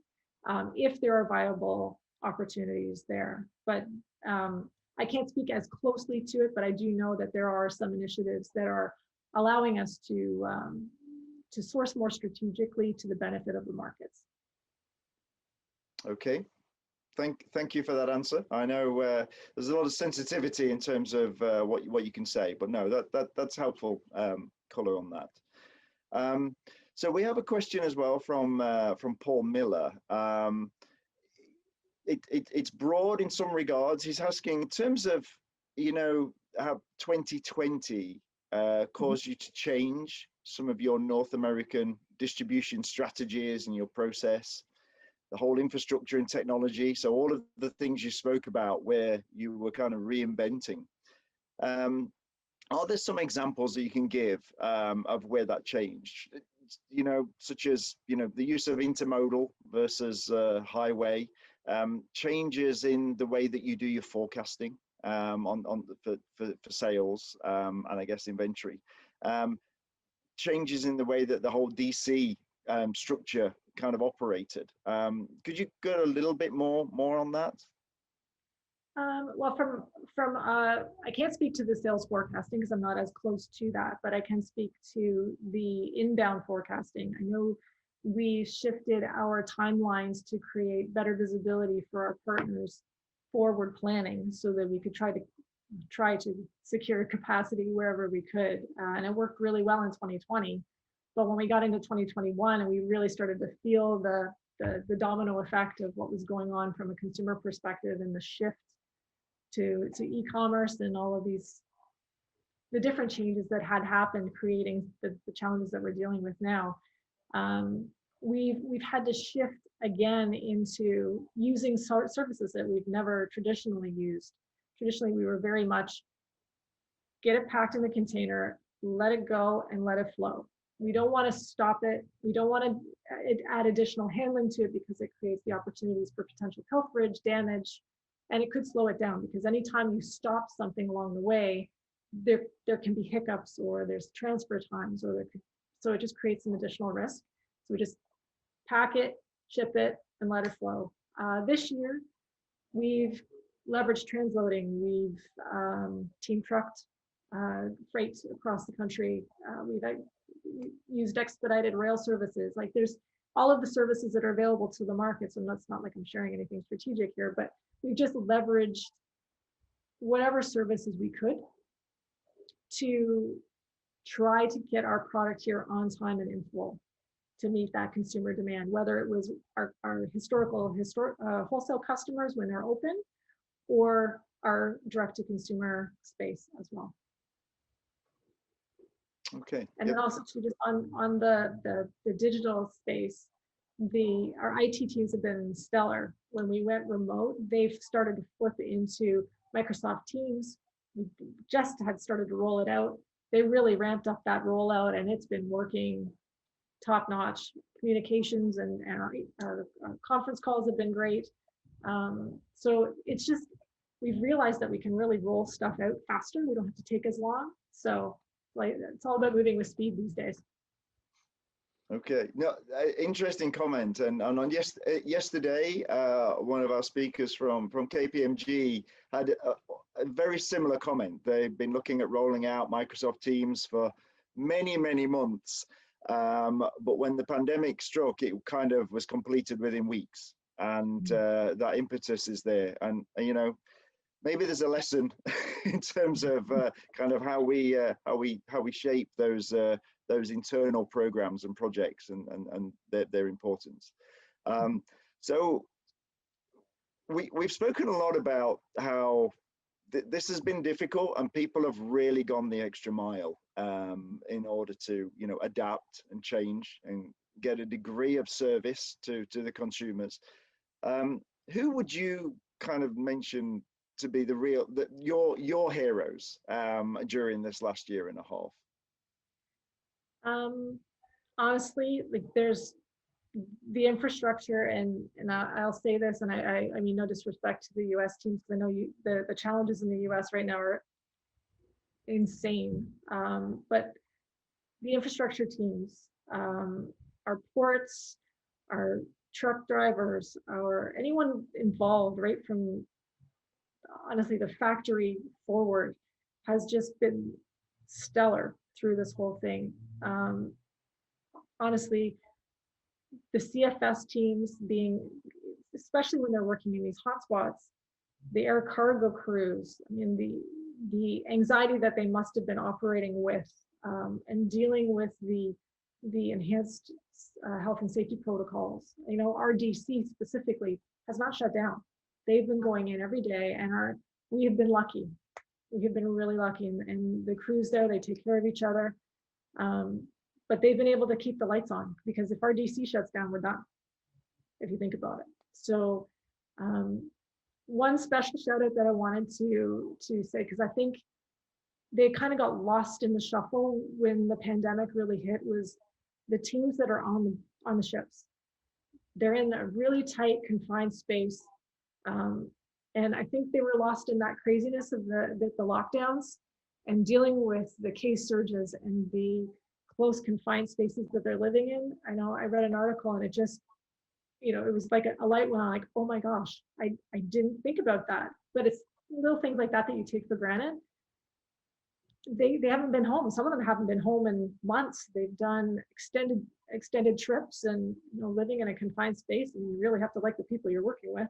S3: if there are viable opportunities there. But I can't speak as closely to it, but I do know that there are some initiatives that are allowing us to source more strategically to the benefit of the markets.
S1: Okay. Thank you for that answer. I know there's a lot of sensitivity in terms of what you can say, but no, that's helpful color on that. So we have a question as well from Paul Miller. It's broad in some regards. He's asking, in terms of, you know, how 2020 caused you to change some of your North American distribution strategies and your process, the whole infrastructure and technology. So all of the things you spoke about where you were kind of reinventing. are there some examples that you can give of where that changed? You know, such as, you know, the use of intermodal versus highway, changes in the way that you do your forecasting for sales, and I guess inventory, changes in the way that the whole DC structure kind of operated. Could you go a little bit more on that?
S3: Well, I can't speak to the sales forecasting because I'm not as close to that, but I can speak to the inbound forecasting. I know we shifted our timelines to create better visibility for our partners forward planning so that we could try to secure capacity wherever we could. And it worked really well in 2020. But when we got into 2021 and we really started to feel the domino effect of what was going on from a consumer perspective and the shift to e-commerce and all of the different changes that had happened, creating the challenges that we're dealing with now. We've had to shift again into using services that we've never traditionally used. Traditionally, we were very much get it packed in the container, let it go and let it flow. We don't want to stop it. We don't want to add additional handling to it because it creates the opportunities for potential pilferage, damage, and it could slow it down because anytime you stop something along the way, there can be hiccups or there's transfer times so it just creates some additional risk. So we just pack it, ship it, and let it flow. This year, we've leveraged transloading. We've team trucked freight across the country. We've used expedited rail services. Like there's all of the services that are available to the market. So that's not like I'm sharing anything strategic here, but we've just leveraged whatever services we could to try to get our product here on time and in full to meet that consumer demand, whether it was our historical wholesale customers when they're open or our direct-to-consumer space as well.
S1: Okay.
S3: And then also to just on the digital space, our IT teams have been stellar. When we went remote, they've started to flip into Microsoft Teams. We just had started to roll it out. They really ramped up that rollout and it's been working top notch. Communications and our conference calls have been great. So it's just, we've realized that we can really roll stuff out faster. We don't have to take as long. So like, it's all about moving with speed these days.
S1: Okay, no, interesting comment. And on yesterday, one of our speakers from KPMG had a very similar comment. They've been looking at rolling out Microsoft Teams for many months, but when the pandemic struck, it kind of was completed within weeks, and that impetus is there. And you know, maybe there's a lesson in terms of kind of how we shape those internal programs and projects and their importance. So we've spoken a lot about how this has been difficult and people have really gone the extra mile in order to, you know, adapt and change and get a degree of service to the consumers. Who would you kind of mention to be your heroes during this last year and a half?
S3: Honestly, like there's the infrastructure, and I'll say this, and I mean no disrespect to the U.S. teams, because I know the challenges in the U.S. right now are insane. But the infrastructure teams, our ports, our truck drivers, or anyone involved, right from honestly the factory forward, has just been stellar through this whole thing. Honestly, the CFS teams especially when they're working in these hotspots, the air cargo crews, I mean, the anxiety that they must have been operating with and dealing with the enhanced health and safety protocols. You know, our DC specifically has not shut down. They've been going in every day, and we have been lucky. We have been really lucky, and the crews there, they take care of each other. But they've been able to keep the lights on, because if our DC shuts down, we're done, if you think about it. So one special shout out that I wanted to say, because I think they kind of got lost in the shuffle when the pandemic really hit was the teams that are on the ships. They're in a really tight, confined space. And I think they were lost in that craziness of the lockdowns and dealing with the case surges and the close confined spaces that they're living in. I know I read an article and it just, it was like a light went on, like, oh my gosh, I didn't think about that. But it's little things like that that you take for granted. They haven't been home. Some of them haven't been home in months. They've done extended trips and living in a confined space, and you really have to like the people you're working with.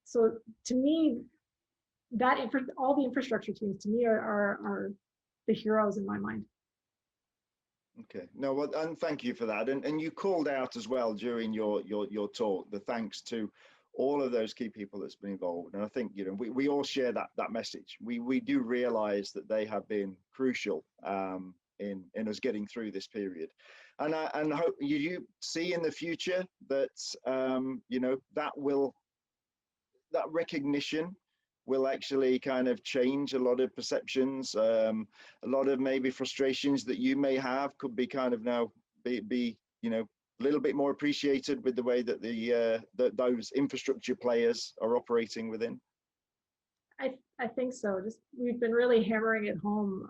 S3: So to me, all the infrastructure teams to me are the heroes in my mind.
S1: Okay, no, well, and thank you for that. And you called out as well during your talk the thanks to all of those key people that's been involved. And I think we all share that message. We do realize that they have been crucial in us getting through this period. And I hope you see in the future that that recognition will actually kind of change a lot of perceptions. A lot of maybe frustrations that you may have could be kind of now be a little bit more appreciated with the way that those infrastructure players are operating within.
S3: I think so. We've been really hammering it home.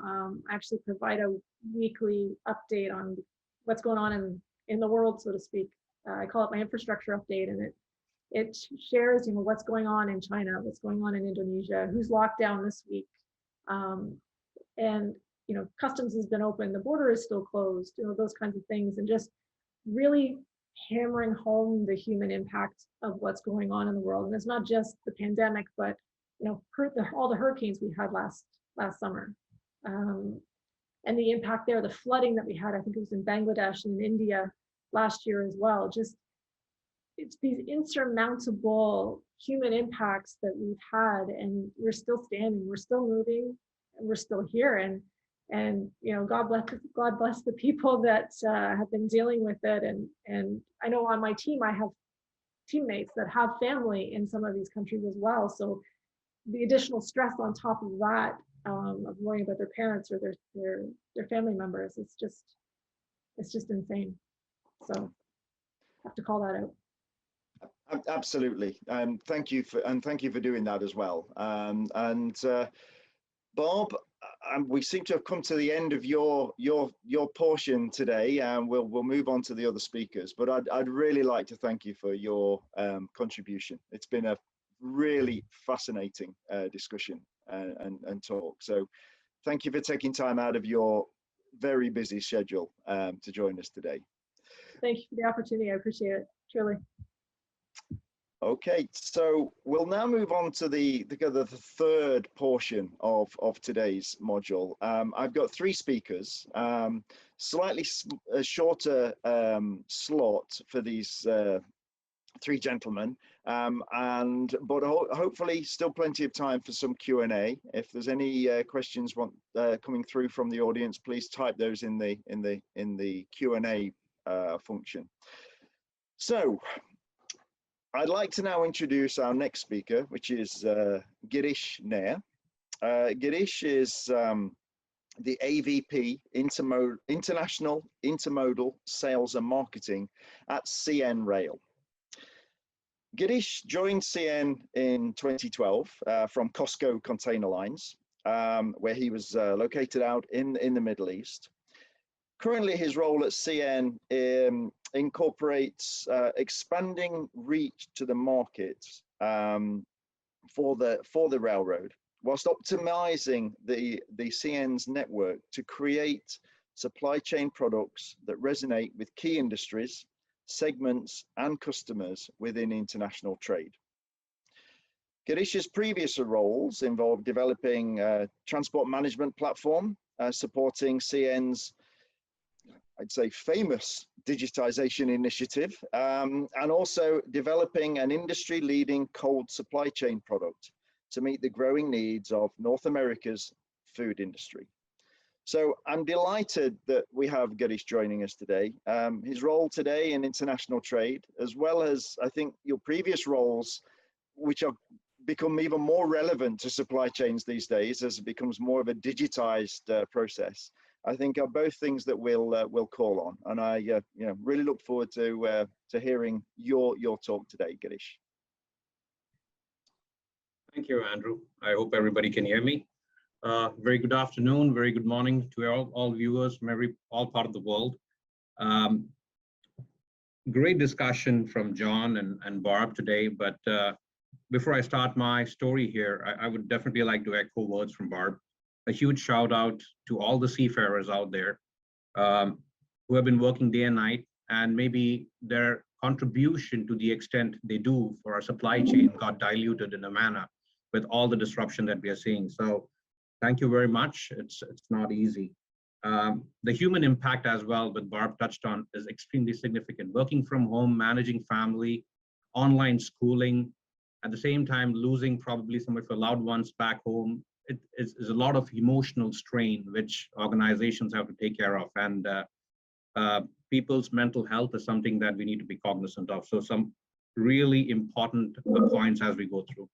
S3: I actually provide a weekly update on what's going on in the world, so to speak. I call it my infrastructure update, and it shares, what's going on in China, what's going on in Indonesia, who's locked down this week. And, customs has been open, the border is still closed, those kinds of things. And just really hammering home the human impact of what's going on in the world. And it's not just the pandemic, but, all the hurricanes we had last summer. And the impact there, the flooding that we had, I think it was in Bangladesh and in India last year as well. It's these insurmountable human impacts that we've had, and we're still standing, we're still moving, and we're still here. And God bless the people that have been dealing with it. And I know on my team, I have teammates that have family in some of these countries as well. So the additional stress on top of that, of worrying about their parents or their family members, it's just insane. So I have to call that out.
S1: Absolutely. Thank you for doing that as well. Bob, we seem to have come to the end of your portion today, and we'll move on to the other speakers. But I'd really like to thank you for your contribution. It's been a really fascinating discussion and talk. So thank you for taking time out of your very busy schedule to join us today.
S3: Thank you for the opportunity. I appreciate it, truly.
S1: Okay, so we'll now move on to the third portion of today's module. I've got three speakers, slightly shorter slot for these three gentlemen, but hopefully still plenty of time for some Q&A. If there's any questions coming through from the audience, please type those in the Q&A function. So I'd like to now introduce our next speaker, which is Girish Nair. Girish is the AVP International Intermodal Sales and Marketing at CN Rail. Girish joined CN in 2012 from Costco Container Lines, where he was located out in the Middle East. Currently, his role at CN incorporates expanding reach to the market for the railroad, whilst optimizing the CN's network to create supply chain products that resonate with key industries, segments, and customers within international trade. Girish's previous roles involved developing a transport management platform, supporting CN's, I'd say, famous digitization initiative, and also developing an industry-leading cold supply chain product to meet the growing needs of North America's food industry. So I'm delighted that we have Girish joining us today. His role today in international trade, as well as I think your previous roles, which are become even more relevant to supply chains these days as it becomes more of a digitized process, I think are both things that we'll call on. And I really look forward to hearing your talk today, Girish.
S4: Thank you, Andrew. I hope everybody can hear me. Very good afternoon, very good morning to all viewers from all part of the world. Great discussion from John and Barb today, but before I start my story here, I would definitely like to echo words from Barb. A huge shout out to all the seafarers out there who have been working day and night, and maybe their contribution to the extent they do for our supply chain got diluted in a manner with all the disruption that we are seeing. So thank you very much. It's not easy. The human impact as well, that Barb touched on, is extremely significant. Working from home, managing family, online schooling, at the same time losing probably some of your loved ones back home. It is a lot of emotional strain which organizations have to take care of, and people's mental health is something that we need to be cognizant of. So some really important points as we go through.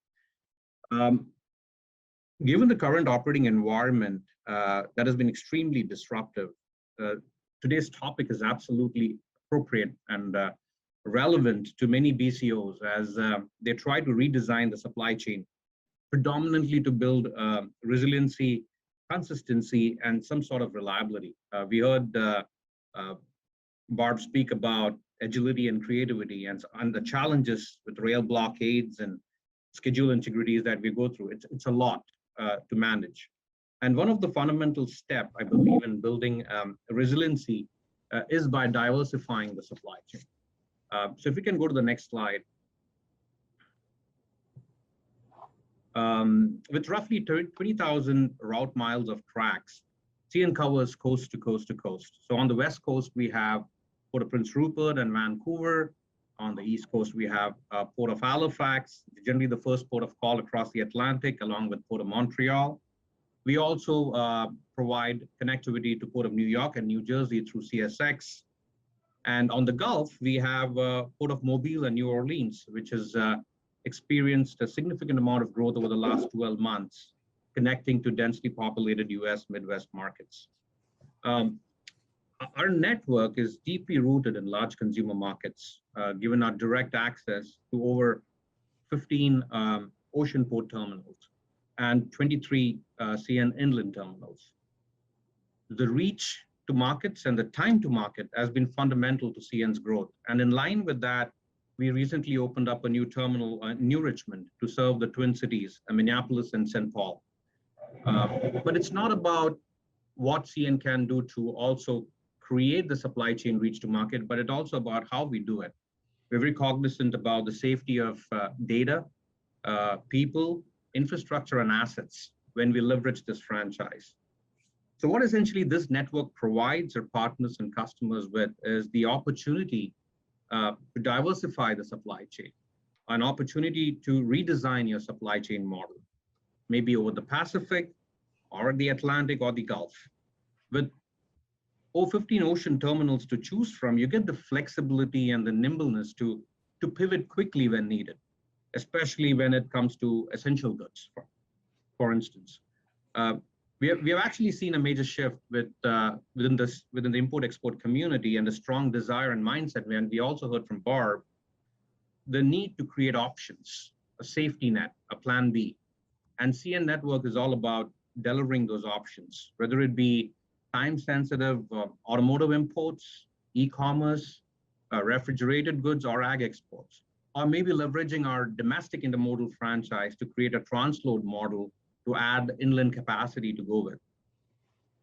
S4: Given the current operating environment that has been extremely disruptive, today's topic is absolutely appropriate and relevant to many BCOs as they try to redesign the supply chain, predominantly to build resiliency, consistency, and some sort of reliability. We heard Barb speak about agility and creativity and the challenges with rail blockades and schedule integrities that we go through. It's a lot to manage. And one of the fundamental steps, I believe, in building resiliency is by diversifying the supply chain. So if we can go to the next slide. With roughly 20,000 route miles of tracks, CN covers coast to coast to coast. So on the West Coast, we have Port of Prince Rupert and Vancouver. On the East Coast, we have Port of Halifax, generally the first port of call across the Atlantic, along with Port of Montreal. We also provide connectivity to Port of New York and New Jersey through CSX. And on the Gulf, we have Port of Mobile and New Orleans, which has experienced a significant amount of growth over the last 12 months, connecting to densely populated US Midwest markets. Our network is deeply rooted in large consumer markets, given our direct access to over 15 ocean port terminals and 23 CN inland terminals. The reach to markets and the time to market has been fundamental to CN's growth. And in line with that, we recently opened up a new terminal in New Richmond to serve the Twin Cities, Minneapolis and St. Paul. But it's not about what CN can do to also create the supply chain reach to market, but it's also about how we do it. We're very cognizant about the safety of data, people, infrastructure, and assets when we leverage this franchise. So what essentially this network provides our partners and customers with is the opportunity to diversify the supply chain, an opportunity to redesign your supply chain model, maybe over the Pacific or the Atlantic or the Gulf. With over 15 ocean terminals to choose from, you get the flexibility and the nimbleness to pivot quickly when needed, especially when it comes to essential goods, for instance. We have actually seen a major shift within the import-export community and a strong desire and mindset. And we also heard from Barb, the need to create options, a safety net, a plan B. And CN Network is all about delivering those options, whether it be time-sensitive automotive imports, e-commerce, refrigerated goods, or ag exports, or maybe leveraging our domestic intermodal franchise to create a transload model to add inland capacity to go with.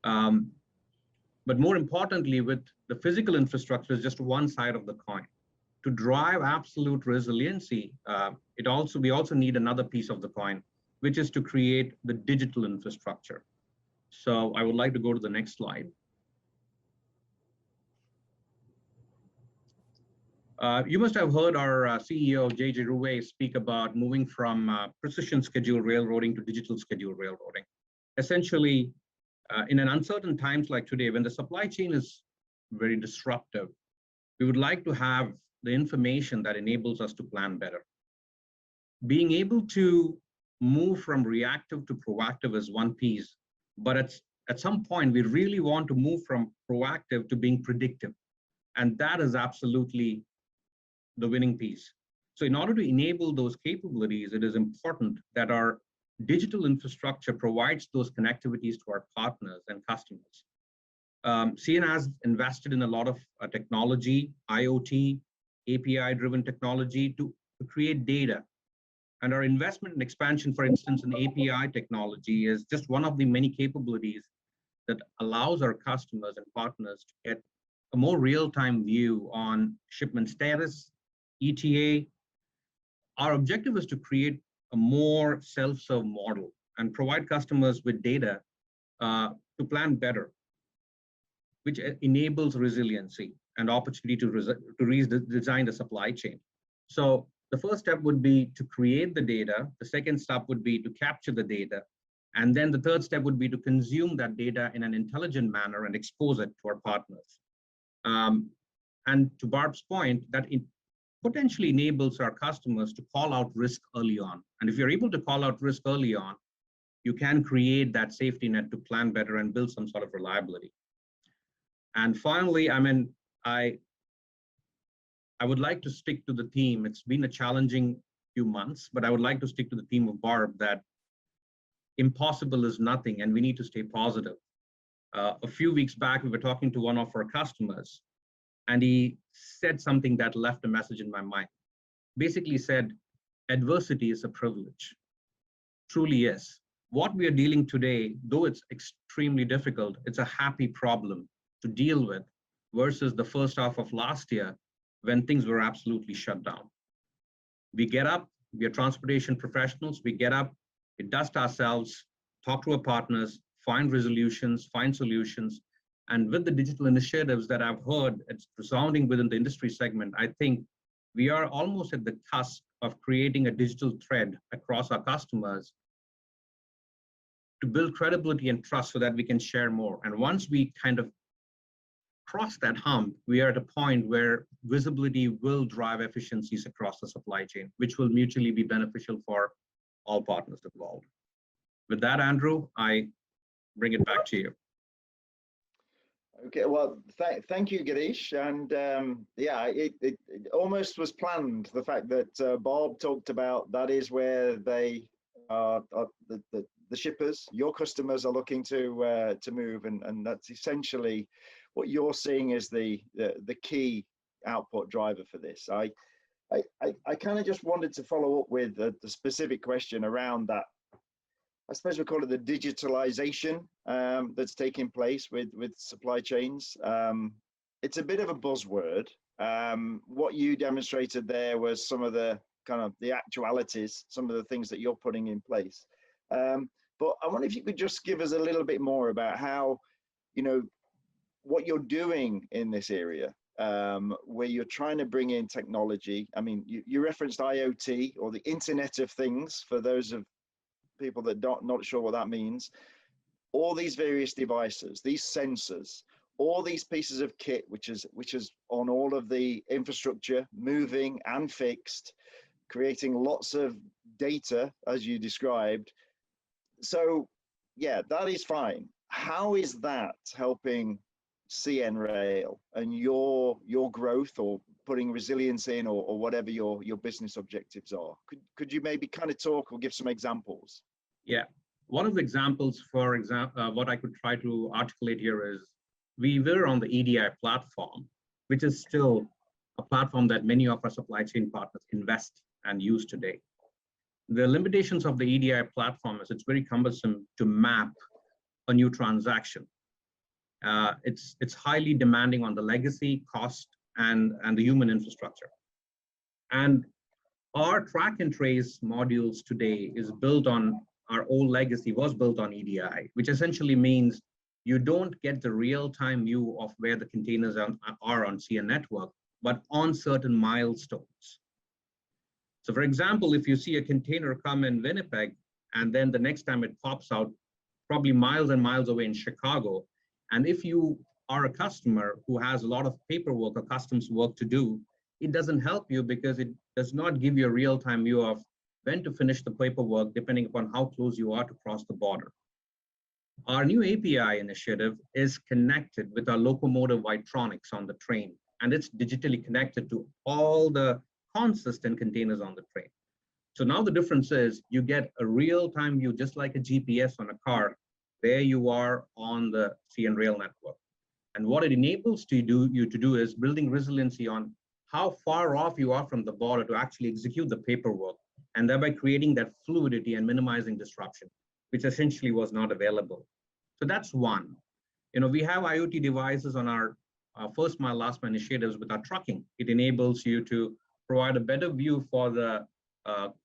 S4: But more importantly, with the physical infrastructure is just one side of the coin. To drive absolute resiliency, we also need another piece of the coin, which is to create the digital infrastructure. So I would like to go to the next slide. You must have heard our CEO, JJ Rouet, speak about moving from precision schedule railroading to digital schedule railroading. Essentially, in an uncertain times like today, when the supply chain is very disruptive, we would like to have the information that enables us to plan better. being able to move from reactive to proactive is one piece, but at some point, we really want to move from proactive to being predictive. And that is absolutely the winning piece. So in order to enable those capabilities, it is important that our digital infrastructure provides those connectivities to our partners and customers. CN has invested in a lot of technology, IoT, API-driven technology to create data. And our investment and expansion, for instance, in API technology is just one of the many capabilities that allows our customers and partners to get a more real-time view on shipment status, ETA. Our objective is to create a more self-serve model and provide customers with data to plan better, which enables resiliency and opportunity to redesign the supply chain. So the first step would be to create the data. The second step would be to capture the data. And then the third step would be to consume that data in an intelligent manner and expose it to our partners. And to Barb's point, that it potentially enables our customers to call out risk early on. And if you're able to call out risk early on, you can create that safety net to plan better and build some sort of reliability. And finally, I would like to stick to the theme. It's been a challenging few months, but I would like to stick to the theme of Barb that impossible is nothing and we need to stay positive. A few weeks back, we were talking to one of our customers and he said something that left a message in my mind. Basically said, adversity is a privilege. Truly is. What we are dealing today, though it's extremely difficult, it's a happy problem to deal with versus the first half of last year when things were absolutely shut down. We get up, we are transportation professionals, we get up, we dust ourselves, talk to our partners, find resolutions, find solutions. And with the digital initiatives that I've heard, it's resounding within the industry segment, I think we are almost at the cusp of creating a digital thread across our customers to build credibility and trust so that we can share more. And once we kind of cross that hump, we are at a point where visibility will drive efficiencies across the supply chain, which will mutually be beneficial for all partners involved. With that, Andrew, I bring it back to you.
S1: Okay, well, thank you, Girish. And yeah, it almost was planned, the fact that Bob talked about that is where they are the shippers, your customers are looking to move, and that's essentially what you're seeing as the key output driver for this. I kind of just wanted to follow up with the specific question around that. I suppose we call it the digitalization that's taking place with supply chains. It's a bit of a buzzword. What you demonstrated there was some of the kind of the actualities, some of the things that you're putting in place. But I wonder if you could just give us a little bit more about how, what you're doing in this area, where you're trying to bring in technology. I mean, you referenced IoT or the Internet of Things for those of people that not sure what that means. All these various devices, these sensors, all these pieces of kit, which is on all of the infrastructure, moving and fixed, creating lots of data, as you described. So yeah, that is fine. How is that helping CN Rail and your growth, or putting resilience in, or whatever your business objectives are? Could you maybe kind of talk or give some examples?
S4: Yeah, one of the examples, for example, what I could try to articulate here is we were on the EDI platform, which is still a platform that many of our supply chain partners invest and use today. The limitations of the EDI platform is it's very cumbersome to map a new transaction. It's highly demanding on the legacy, cost, and the human infrastructure. And our track and trace modules today is built on our old legacy, was built on EDI, which essentially means you don't get the real-time view of where the containers are on CN network, but on certain milestones. So for example, if you see a container come in Winnipeg, and then the next time it pops out probably miles and miles away in Chicago, and if you are a customer who has a lot of paperwork or customs work to do, it doesn't help you because it does not give you a real-time view of when to finish the paperwork, depending upon how close you are to cross the border. Our new API initiative is connected with our locomotive Vitronics on the train, and it's digitally connected to all the consistent containers on the train. So now the difference is you get a real-time view, just like a GPS on a car, where you are on the sea and rail network. And what it enables you to do is building resiliency on how far off you are from the border to actually execute the paperwork, and thereby creating that fluidity and minimizing disruption, which essentially was not available. So that's one. We have IoT devices on our first mile, last mile initiatives with our trucking. It enables you to provide a better view for the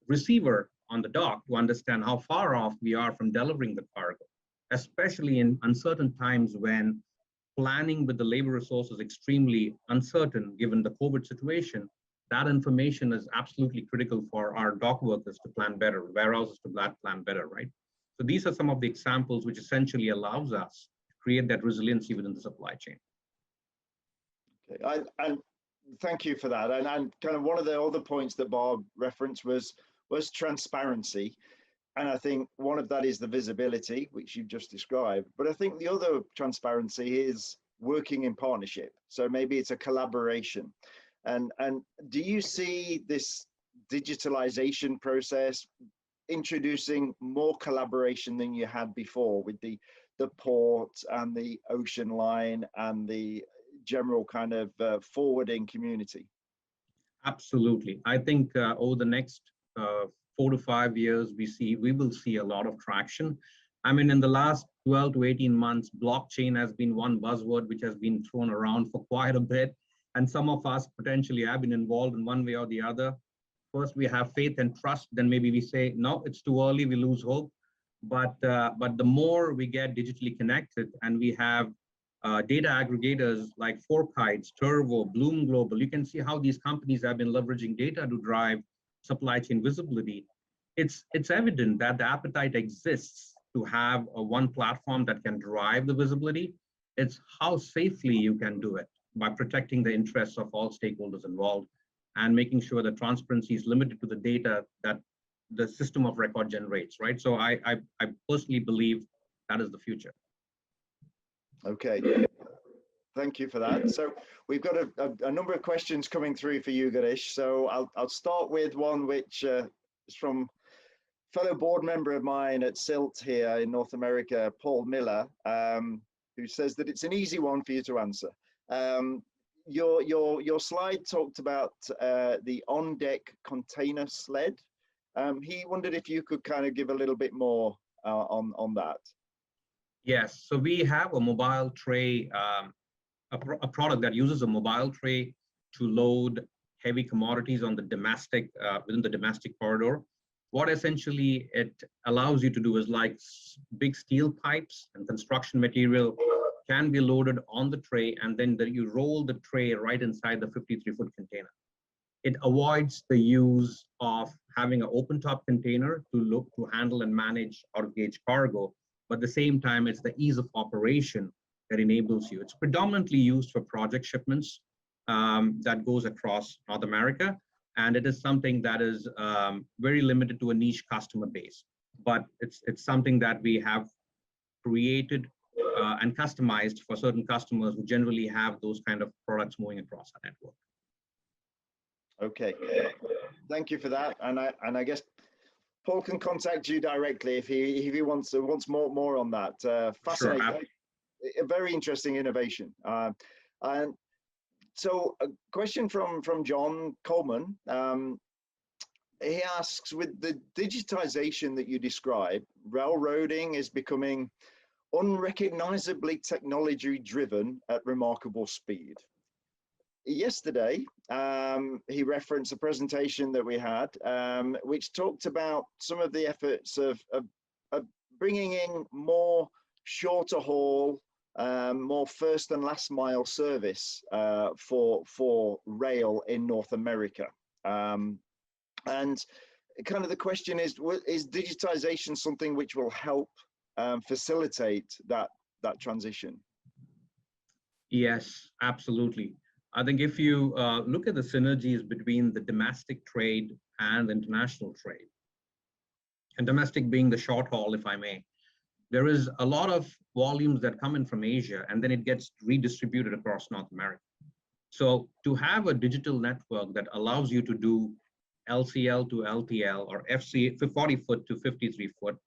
S4: receiver on the dock to understand how far off we are from delivering the cargo, especially in uncertain times when planning with the labor resource is extremely uncertain given the COVID situation. That information is absolutely critical for our dock workers to plan better, warehouses to plan better, right? So these are some of the examples which essentially allows us to create that resiliency within the supply chain.
S1: Okay, and thank you for that. And kind of one of the other points that Bob referenced was transparency. And I think one of that is the visibility, which you've just described. But I think the other transparency is working in partnership. So maybe it's a collaboration. And do you see this digitalization process introducing more collaboration than you had before with the port and the ocean line and the general kind of forwarding community?
S4: Absolutely. I think over the next 4 to 5 years, we will see a lot of traction. I mean, in the last 12 to 18 months, blockchain has been one buzzword which has been thrown around for quite a bit. And some of us potentially have been involved in one way or the other. First, we have faith and trust. Then maybe we say, no, it's too early, we lose hope. But the more we get digitally connected and we have data aggregators like Forkites, Turvo, Bloom Global, you can see how these companies have been leveraging data to drive supply chain visibility. It's evident that the appetite exists to have one platform that can drive the visibility. It's how safely you can do it by protecting the interests of all stakeholders involved and making sure that transparency is limited to the data that the system of record generates, right? So I personally believe that is the future.
S1: Okay. Thank you for that. So we've got a number of questions coming through for you, Girish. So I'll start with one which is from fellow board member of mine at CILT here in North America, Paul Miller, who says that it's an easy one for you to answer. Your slide talked about the on-deck container sled. He wondered if you could kind of give a little bit more on that.
S4: Yes, so we have a mobile tray, a product that uses a mobile tray to load heavy commodities on the domestic, within the domestic corridor. What essentially it allows you to do is like big steel pipes and construction material can be loaded on the tray, and then you roll the tray right inside the 53-foot container. It avoids the use of having an open top container to handle and manage out-of-gauge cargo, but at the same time, it's the ease of operation that enables you. It's predominantly used for project shipments that goes across North America, and it is something that is very limited to a niche customer base. But it's something that we have created and customized for certain customers who generally have those kind of products moving across our network.
S1: Okay, thank you for that. And I guess Paul can contact you directly if he wants more on that. Fascinating, sure. A very interesting innovation. And so a question from John Coleman. He asks, with the digitization that you describe, railroading is becoming unrecognizably technology driven at remarkable speed. Yesterday, he referenced a presentation that we had, which talked about some of the efforts of bringing in more shorter haul, more first and last mile service for rail in North America. And kind of the question is digitization something which will help facilitate that transition?
S4: Yes, absolutely. I think if you look at the synergies between the domestic trade and international trade, and domestic being the short haul, if I may. There is a lot of volumes that come in from Asia, and then it gets redistributed across North America. So to have a digital network that allows you to do LCL to LTL or FC 40-foot to 53-foot,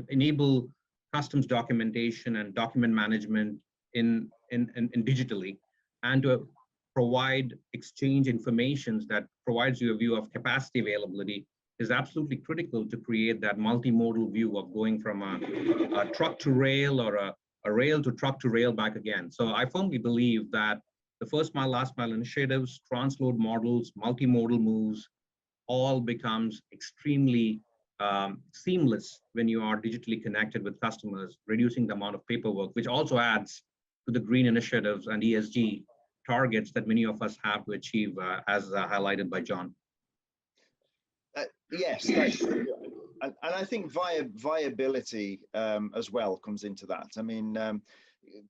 S4: enable customs documentation and document management in digitally, and to provide exchange information that provides you a view of capacity availability is absolutely critical to create that multimodal view of going from a truck to rail or a rail to truck to rail back again. So I firmly believe that the first mile, last mile initiatives, transload models, multimodal moves, all becomes extremely seamless when you are digitally connected with customers, reducing the amount of paperwork, which also adds to the green initiatives and ESG targets that many of us have to achieve, as highlighted by John.
S1: Yes, that's true. And I think viability as well comes into that. I mean,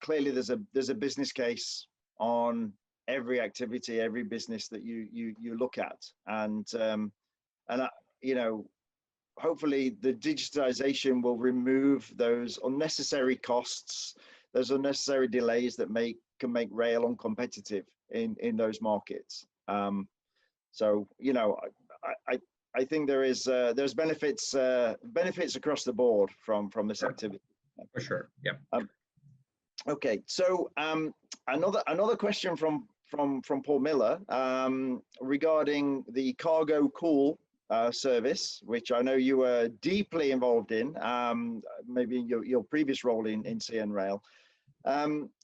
S1: clearly there's a business case on every activity, every business that you look at, and you know, hopefully the digitization will remove those unnecessary costs, those unnecessary delays that can make rail uncompetitive in those markets. So you know, I think there's benefits across the board from this activity.
S4: For sure, yeah.
S1: Okay, so another question from Paul Miller regarding the cargo cool service, which I know you were deeply involved in, maybe in your previous role in CN Rail.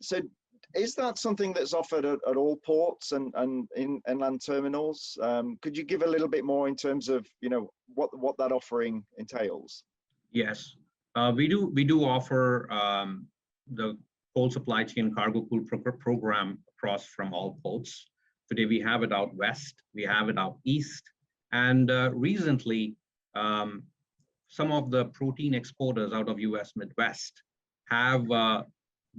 S1: So is that something that's offered at all ports and in inland terminals? Could you give a little bit more in terms of, you know, what that offering entails?
S4: Yes, we do offer the coal supply chain cargo pool program across from all ports. Today we have it out west, we have it out east, and recently some of the protein exporters out of US Midwest have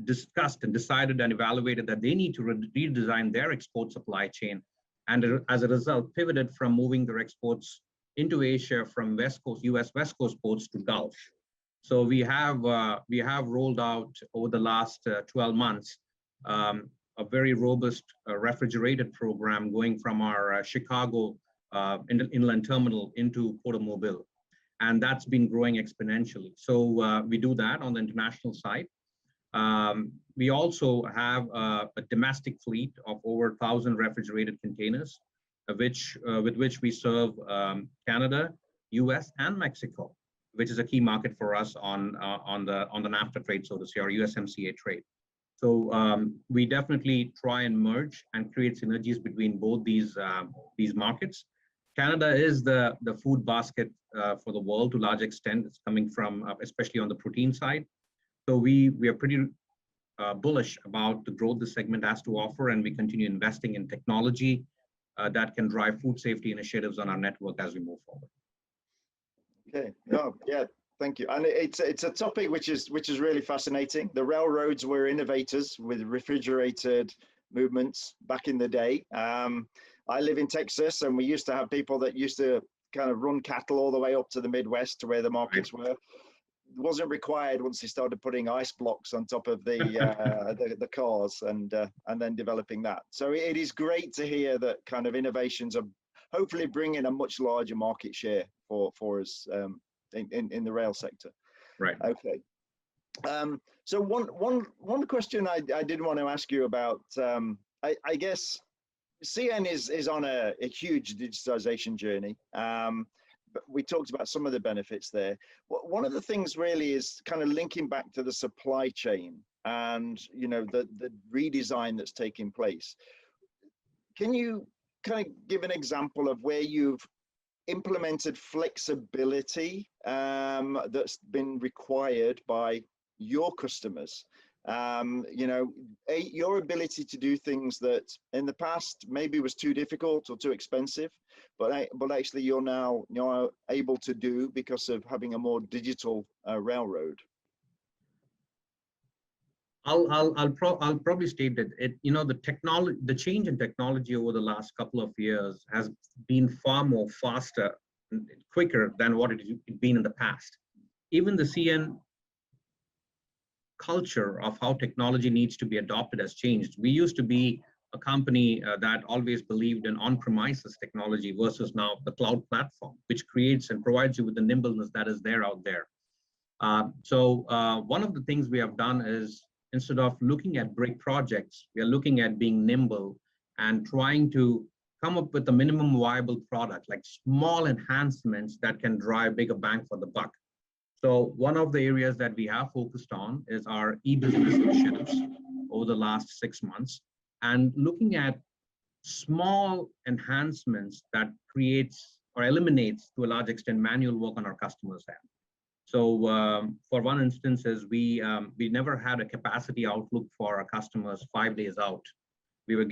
S4: discussed and decided and evaluated that they need to redesign their export supply chain, and as a result pivoted from moving their exports into Asia from West Coast, US West Coast ports to Gulf. So we have rolled out over the last 12 months a very robust refrigerated program going from our Chicago inland terminal into Port of Mobile, and that's been growing exponentially. So we do that on the international side. We also have a domestic fleet of over 1,000 refrigerated containers, with which we serve Canada, US, and Mexico, which is a key market for us on the NAFTA trade, so to say, or USMCA trade. So we definitely try and merge and create synergies between both these markets. Canada is the food basket for the world to a large extent. It's coming from, especially on the protein side. So we are pretty bullish about the growth this segment has to offer, and we continue investing in technology that can drive food safety initiatives on our network as we move forward.
S1: Okay. No, yeah, thank you. And it's a topic which is really fascinating. The railroads were innovators with refrigerated movements back in the day. I live in Texas, and we used to have people that used to kind of run cattle all the way up to the Midwest to where the markets were. It wasn't required once they started putting ice blocks on top of the cars and then developing that. So it is great to hear that kind of innovations are hopefully bringing a much larger market share for us in the rail sector.
S4: Right.
S1: Okay. So one question I did want to ask you about, I guess CN is on a huge digitization journey. But we talked about some of the benefits there. One of the things really is kind of linking back to the supply chain and, you know, the redesign that's taking place. Can you kind of give an example of where you've implemented flexibility that's been required by your customers? You know, your ability to do things that in the past maybe was too difficult or too expensive, but actually you're now able to do because of having a more digital railroad.
S4: I'll probably state that the change in technology over the last couple of years has been far more faster quicker than what it had been in the past. Even the CN culture of how technology needs to be adopted has changed. We used to be a company that always believed in on-premises technology versus now the cloud platform, which creates and provides you with the nimbleness that is there out there. So one of the things we have done is, instead of looking at big projects, we are looking at being nimble and trying to come up with a minimum viable product, like small enhancements that can drive bigger bang for the buck. So one of the areas that we have focused on is our e-business initiatives over the last 6 months, and looking at small enhancements that creates or eliminates, to a large extent, manual work on our customers' end. So for one instance is we never had a capacity outlook for our customers 5 days out. We would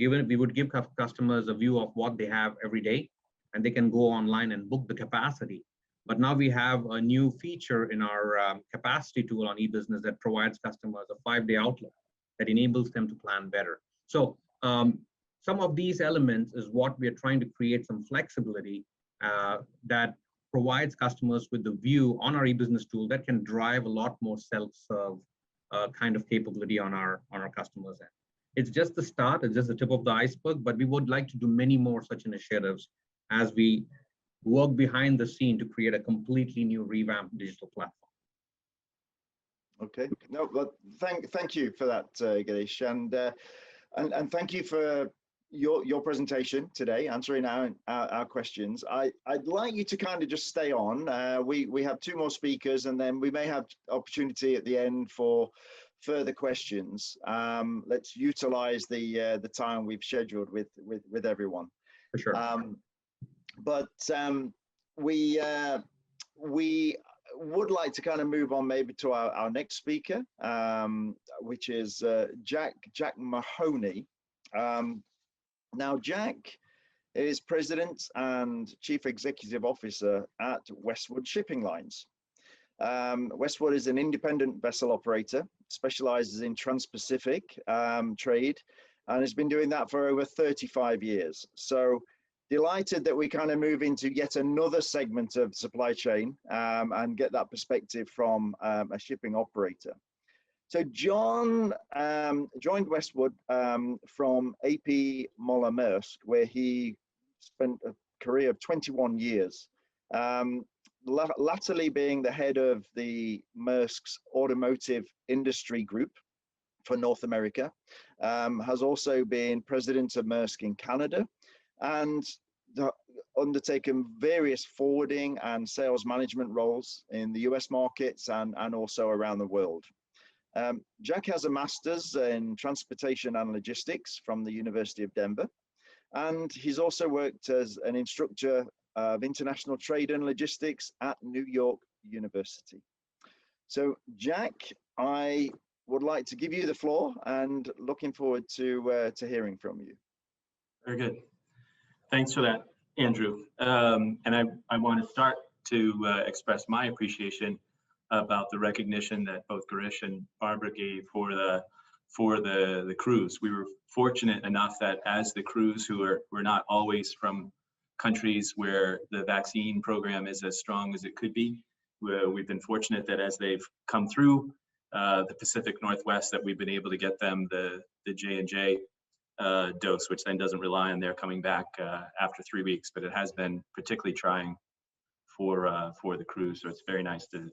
S4: give customers a view of what they have every day, and they can go online and book the capacity. But now we have a new feature in our capacity tool on e-business that provides customers a 5-day outlook that enables them to plan better. So some of these elements is what we are trying to create some flexibility that provides customers with the view on our e-business tool that can drive a lot more self-serve kind of capability on our customers' end. It's just the start, it's just the tip of the iceberg, but we would like to do many more such initiatives as we work behind the scene to create a completely new revamped digital platform.
S1: Okay, no, but thank you for that, Girish, and thank you for your presentation today, answering our questions. I'd like you to kind of just stay on. We have 2 more speakers, and then we may have opportunity at the end for further questions. Let's utilize the time we've scheduled with everyone.
S4: For sure.
S1: But we would like to kind of move on maybe to our next speaker, which is Jack Mahoney. Now, Jack is President and Chief Executive Officer at Westwood Shipping Lines. Westwood is an independent vessel operator, specializes in trans-Pacific trade, and has been doing that for over 35 years. So delighted that we kind of move into yet another segment of supply chain and get that perspective from a shipping operator. So John joined Westwood from AP Moller Maersk, where he spent a career of 21 years, latterly being the head of the Maersk's automotive industry group for North America, has also been president of Maersk in Canada, and undertaken various forwarding and sales management roles in the US markets and also around the world. Jack has a master's in transportation and logistics from the University of Denver, and he's also worked as an instructor of international trade and logistics at New York University. So Jack, I would like to give you the floor, and looking forward to hearing from you.
S5: Very good. Thanks for that, Andrew. And I want to start to express my appreciation about the recognition that both Girish and Barbara gave for the crews. We were fortunate enough that as the crews who were not always from countries where the vaccine program is as strong as it could be, we've been fortunate that as they've come through the Pacific Northwest, that we've been able to get them the J&J dose, which then doesn't rely on their coming back after 3 weeks, but it has been particularly trying for the crews. So it's very nice to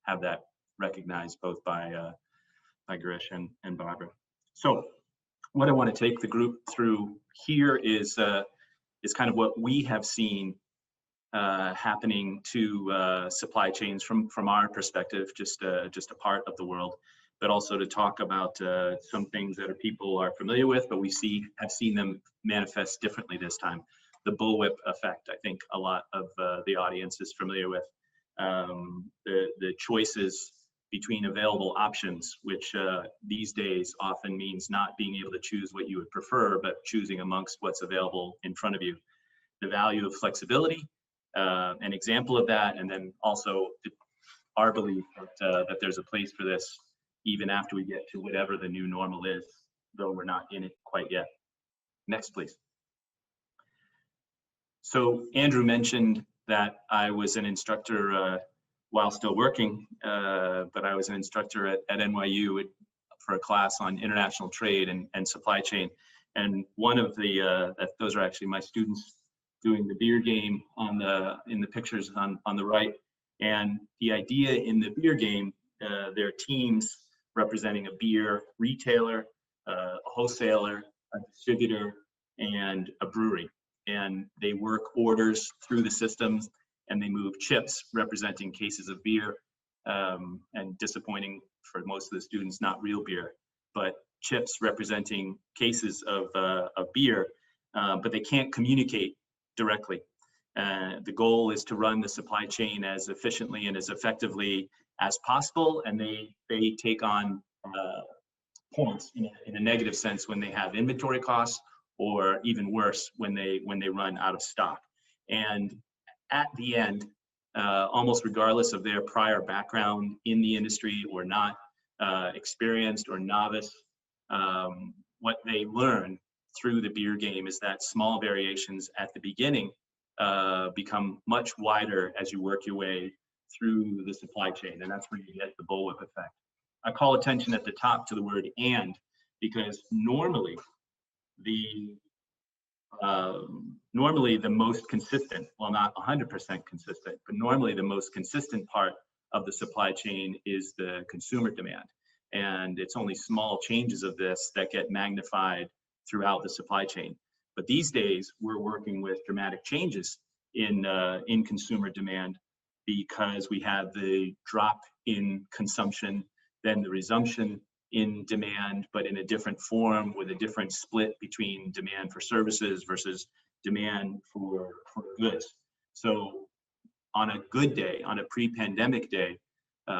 S5: have that recognized both by Girish and Barbara. So what I want to take the group through here is kind of what we have seen happening to supply chains from our perspective, just a part of the world, but also to talk about some things that people are familiar with, but have seen them manifest differently this time. The bullwhip effect, I think a lot of the audience is familiar with. The choices between available options, which these days often means not being able to choose what you would prefer, but choosing amongst what's available in front of you. The value of flexibility, an example of that, and then also our belief that there's a place for this even after we get to whatever the new normal is, though we're not in it quite yet. Next, please. So Andrew mentioned that I was an instructor while still working, but I was an instructor at NYU for a class on international trade and supply chain. And one of the, those are actually my students doing the beer game in the pictures on the right. And the idea in the beer game, there are teams representing a beer retailer, a wholesaler, a distributor, and a brewery. And they work orders through the systems, and they move chips representing cases of beer, and disappointing for most of the students, not real beer, but chips representing cases of beer, but they can't communicate directly. The goal is to run the supply chain as efficiently and as effectively as possible, and they take on points in a negative sense when they have inventory costs, or even worse when they run out of stock. And at the end, almost regardless of their prior background in the industry or not, experienced or novice, what they learn through the beer game is that small variations at the beginning become much wider as you work your way through the supply chain, and that's where you get the bullwhip effect. I call attention at the top to the word "and," because normally the most consistent, well, not 100% consistent, but normally the most consistent part of the supply chain is the consumer demand. And it's only small changes of this that get magnified throughout the supply chain. But these days, we're working with dramatic changes in consumer demand, because we have the drop in consumption, then the resumption in demand, but in a different form, with a different split between demand for services versus demand for goods. So on a good day, on a pre-pandemic day,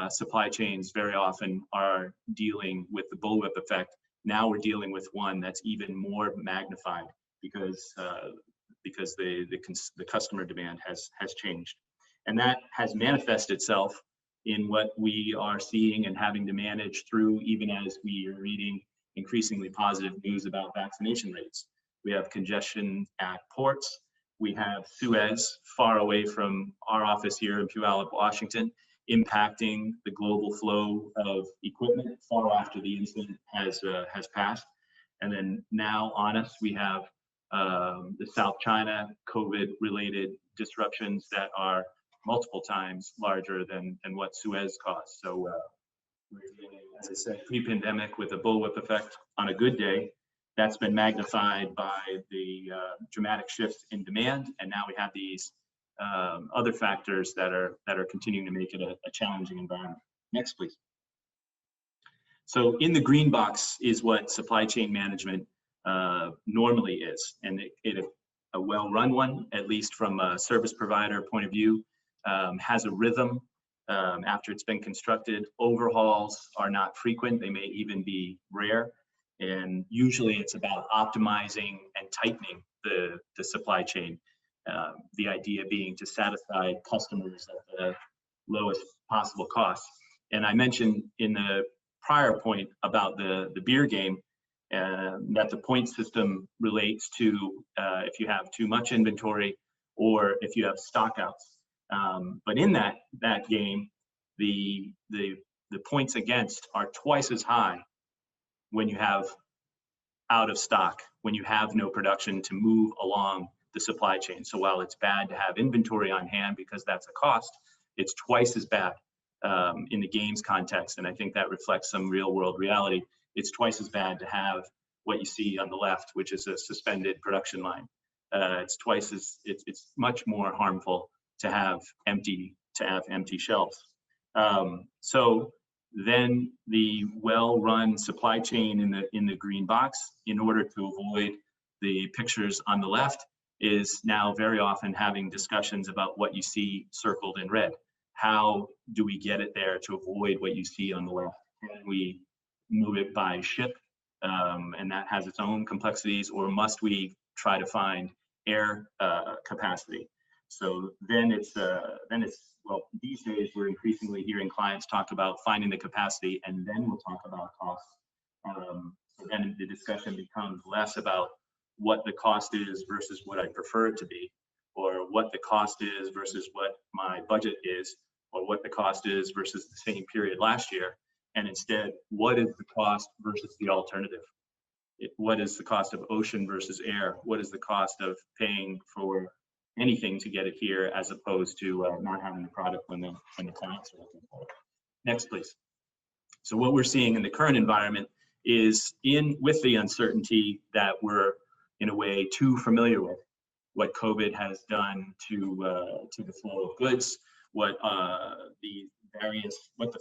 S5: supply chains very often are dealing with the bullwhip effect. Now we're dealing with one that's even more magnified, because the customer demand has changed. And that has manifested itself in what we are seeing and having to manage through, even as we are reading increasingly positive news about vaccination rates. We have congestion at ports. We have Suez, far away from our office here in Puyallup, Washington, impacting the global flow of equipment far after the incident has passed. And then now on us, we have the South China COVID-related disruptions that are multiple times larger than what Suez caused. So we're dealing, as I said, pre-pandemic with a bullwhip effect on a good day. That's been magnified by the dramatic shift in demand, and now we have these other factors that are continuing to make it a challenging environment. Next, please. So in the green box is what supply chain management normally is, and a well-run one, at least from a service provider point of view, has a rhythm after it's been constructed. Overhauls are not frequent, they may even be rare, and usually it's about optimizing and tightening the supply chain. The idea being to satisfy customers at the lowest possible cost. And I mentioned in the prior point about the beer game, that the point system relates to if you have too much inventory or if you have stockouts. But in that game, the points against are twice as high when you have out of stock, when you have no production to move along the supply chain. So while it's bad to have inventory on hand because that's a cost, it's twice as bad in the game's context. And I think that reflects some real world reality. It's twice as bad to have what you see on the left, which is a suspended production line. It's much more harmful to have empty shelves. So then the well-run supply chain in the green box, in order to avoid the pictures on the left, is now very often having discussions about what you see circled in red. How do we get it there to avoid what you see on the left? Can we move it by ship, and that has its own complexities, or must we try to find air capacity? So then it's well, these days we're increasingly hearing clients talk about finding the capacity, and then we'll talk about costs. So then the discussion becomes less about what the cost is versus what I prefer it to be, or what the cost is versus what my budget is, or what the cost is versus the same period last year, and instead, what is the cost versus the alternative? What is the cost of ocean versus air? What is the cost of paying for anything to get it here, as opposed to not having the product when the clients are looking for it? Next, please. So what we're seeing in the current environment is with the uncertainty that we're in a way too familiar with, what COVID has done to the flow of goods, what the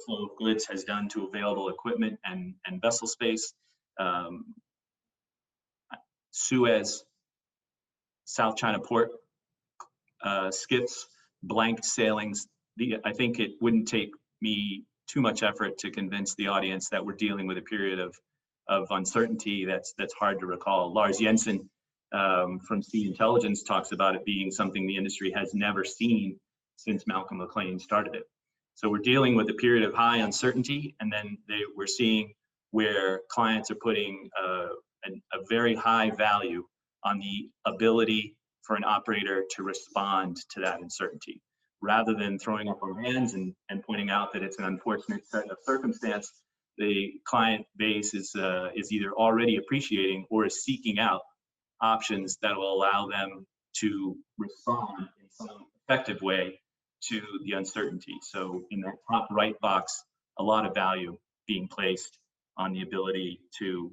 S5: flow of goods has done to available equipment and vessel space. Suez, South China Port, skips, blanked sailings. I think it wouldn't take me too much effort to convince the audience that we're dealing with a period of uncertainty that's hard to recall. Lars Jensen from Sea Intelligence talks about it being something the industry has never seen since Malcolm McLean started it. So we're dealing with a period of high uncertainty, and then we're seeing where clients are putting a very high value on the ability for an operator to respond to that uncertainty. Rather than throwing up our hands and pointing out that it's an unfortunate set of circumstance, the client base is either already appreciating or is seeking out options that will allow them to respond in some effective way to the uncertainty. So in that top right box, a lot of value being placed on the ability to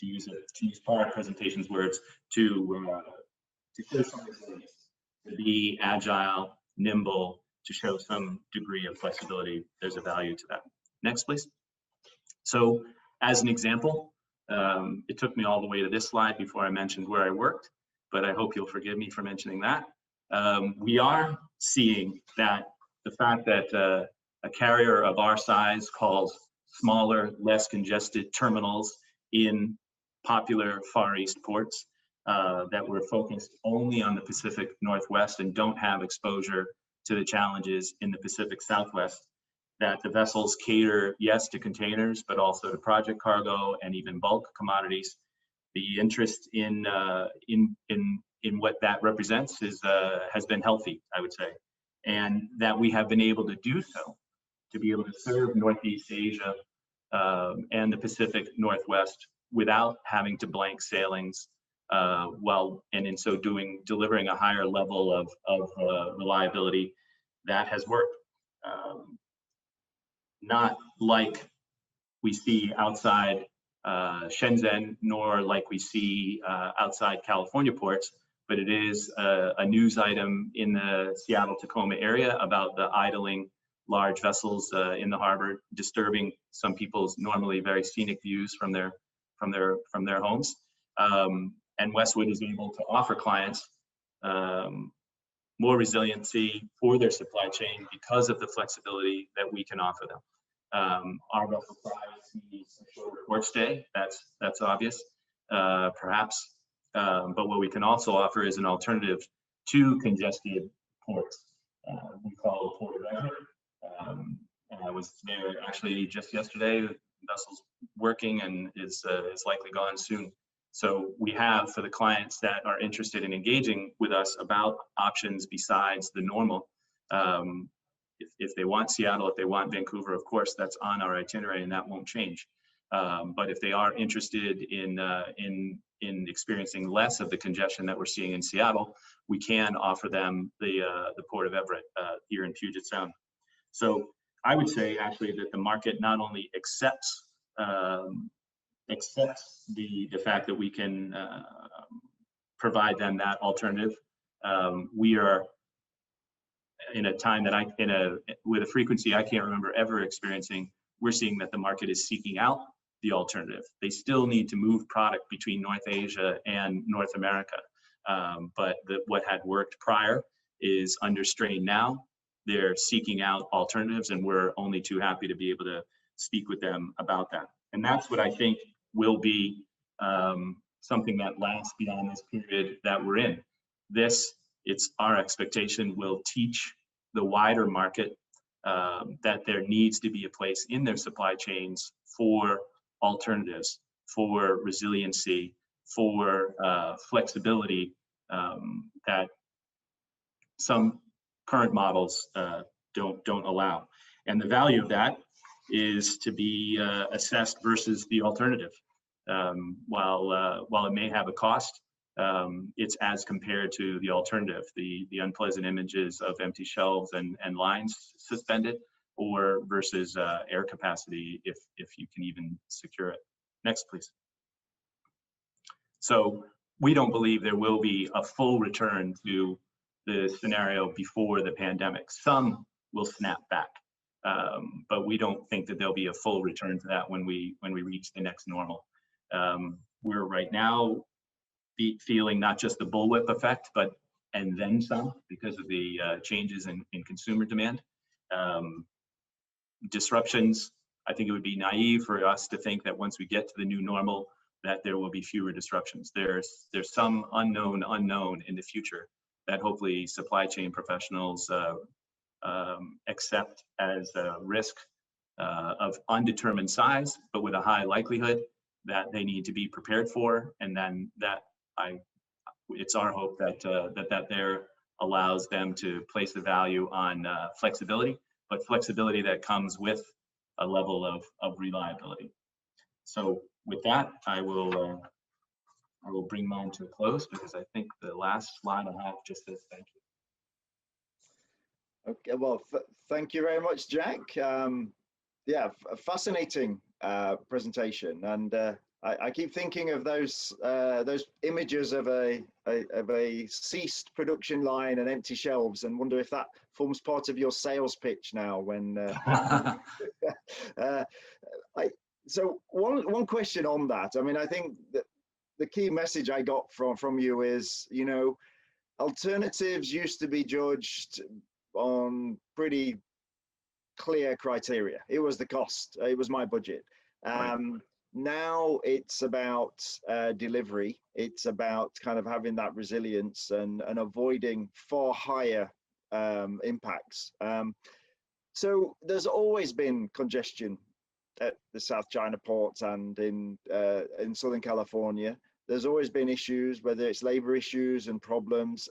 S5: use prior presentations words to show some resilience, to be agile, nimble, to show some degree of flexibility. There's a value to that. Next, please. So as an example, it took me all the way to this slide before I mentioned where I worked, but I hope you'll forgive me for mentioning that. We are seeing that the fact that a carrier of our size calls smaller, less congested terminals in popular Far East ports that we're focused only on the Pacific Northwest and don't have exposure to the challenges in the Pacific Southwest, that the vessels cater, yes, to containers, but also to project cargo and even bulk commodities. The interest in what that represents has been healthy, I would say, and that we have been able to do so, to be able to serve Northeast Asia and the Pacific Northwest without having to blank sailings, and in so doing, delivering a higher level of reliability. That has worked. Not like we see outside Shenzhen, nor like we see outside California ports, but it is a news item in the Seattle-Tacoma area about the idling large vessels in the harbor, disturbing some people's normally very scenic views from their homes. And Westwood is able to offer clients more resiliency for their supply chain because of the flexibility that we can offer them. Our vessel size needs a shorter port stay, that's obvious, perhaps, but what we can also offer is an alternative to congested ports. We call it Port of Everett. I was there actually just yesterday. The vessel's working and is likely gone soon. So we have, for the clients that are interested in engaging with us about options besides the normal, if they want Seattle, if they want Vancouver, of course, that's on our itinerary and that won't change. But if they are interested in experiencing less of the congestion that we're seeing in Seattle, we can offer them the Port of Everett here in Puget Sound. So I would say actually that the market not only accepts the fact that we can provide them that alternative. We are in a time that with a frequency I can't remember ever experiencing, we're seeing that the market is seeking out the alternative. They still need to move product between North Asia and North America. But what had worked prior is under strain now. They're seeking out alternatives, and we're only too happy to be able to speak with them about that. And that's what I think will be something that lasts beyond this period that we're in. It's our expectation, will teach the wider market that there needs to be a place in their supply chains for alternatives, for resiliency, for flexibility that some current models don't allow. And the value of that is to be assessed versus the alternative. While it may have a cost, it's as compared to the alternative, the unpleasant images of empty shelves and lines suspended, or versus air capacity if you can even secure it. Next, please. So we don't believe there will be a full return to the scenario before the pandemic. Some will snap back, but we don't think that there'll be a full return to that when we reach the next normal. We're right now feeling not just the bullwhip effect, and then some, because of the changes in consumer demand. Disruptions, I think it would be naive for us to think that once we get to the new normal, that there will be fewer disruptions. There's some unknown in the future that hopefully supply chain professionals accept as a risk of undetermined size, but with a high likelihood that they need to be prepared for. And then it's our hope that there allows them to place the value on flexibility, but flexibility that comes with a level of reliability. So with that, I will bring mine to a close, because I think the last slide I have just says thank you.
S1: Okay, well, thank you very much, Jack. Yeah, a fascinating presentation, and I keep thinking of those images of a ceased production line and empty shelves, and wonder if that forms part of your sales pitch now. When so one question on that. I mean, I think that the key message I got from you is, you know, alternatives used to be judged on pretty clear criteria. It was the cost. It was my budget.
S5: Right.
S1: Now it's about delivery. It's about kind of having that resilience and avoiding far higher impacts. So there's always been congestion at the South China ports and in Southern California. There's always been issues, whether it's labor issues and problems.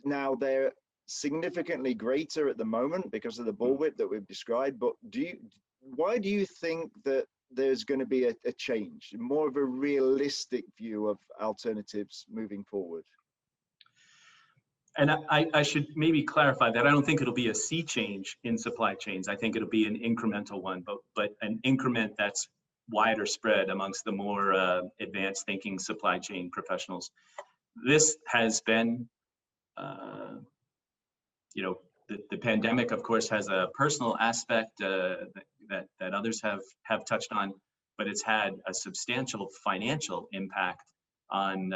S1: Now they're significantly greater at the moment because of the bullwhip that we've described. But why do you think that there's going to be a change, more of a realistic view of alternatives moving forward?
S5: And I should maybe clarify that I don't think it'll be a sea change in supply chains. I think it'll be an incremental one, but an increment that's wider spread amongst the more advanced thinking supply chain professionals. This has been, you know, the pandemic, of course, has a personal aspect that others have touched on, but it's had a substantial financial impact on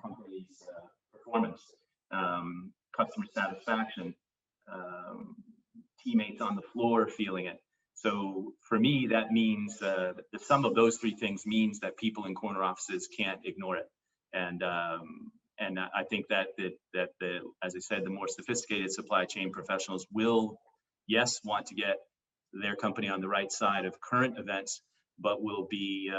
S5: companies' performance, customer satisfaction, teammates on the floor feeling it. So for me, that means the sum of those three things means that people in corner offices can't ignore it. And I think that as I said, the more sophisticated supply chain professionals will, yes, want to get their company on the right side of current events, but will be,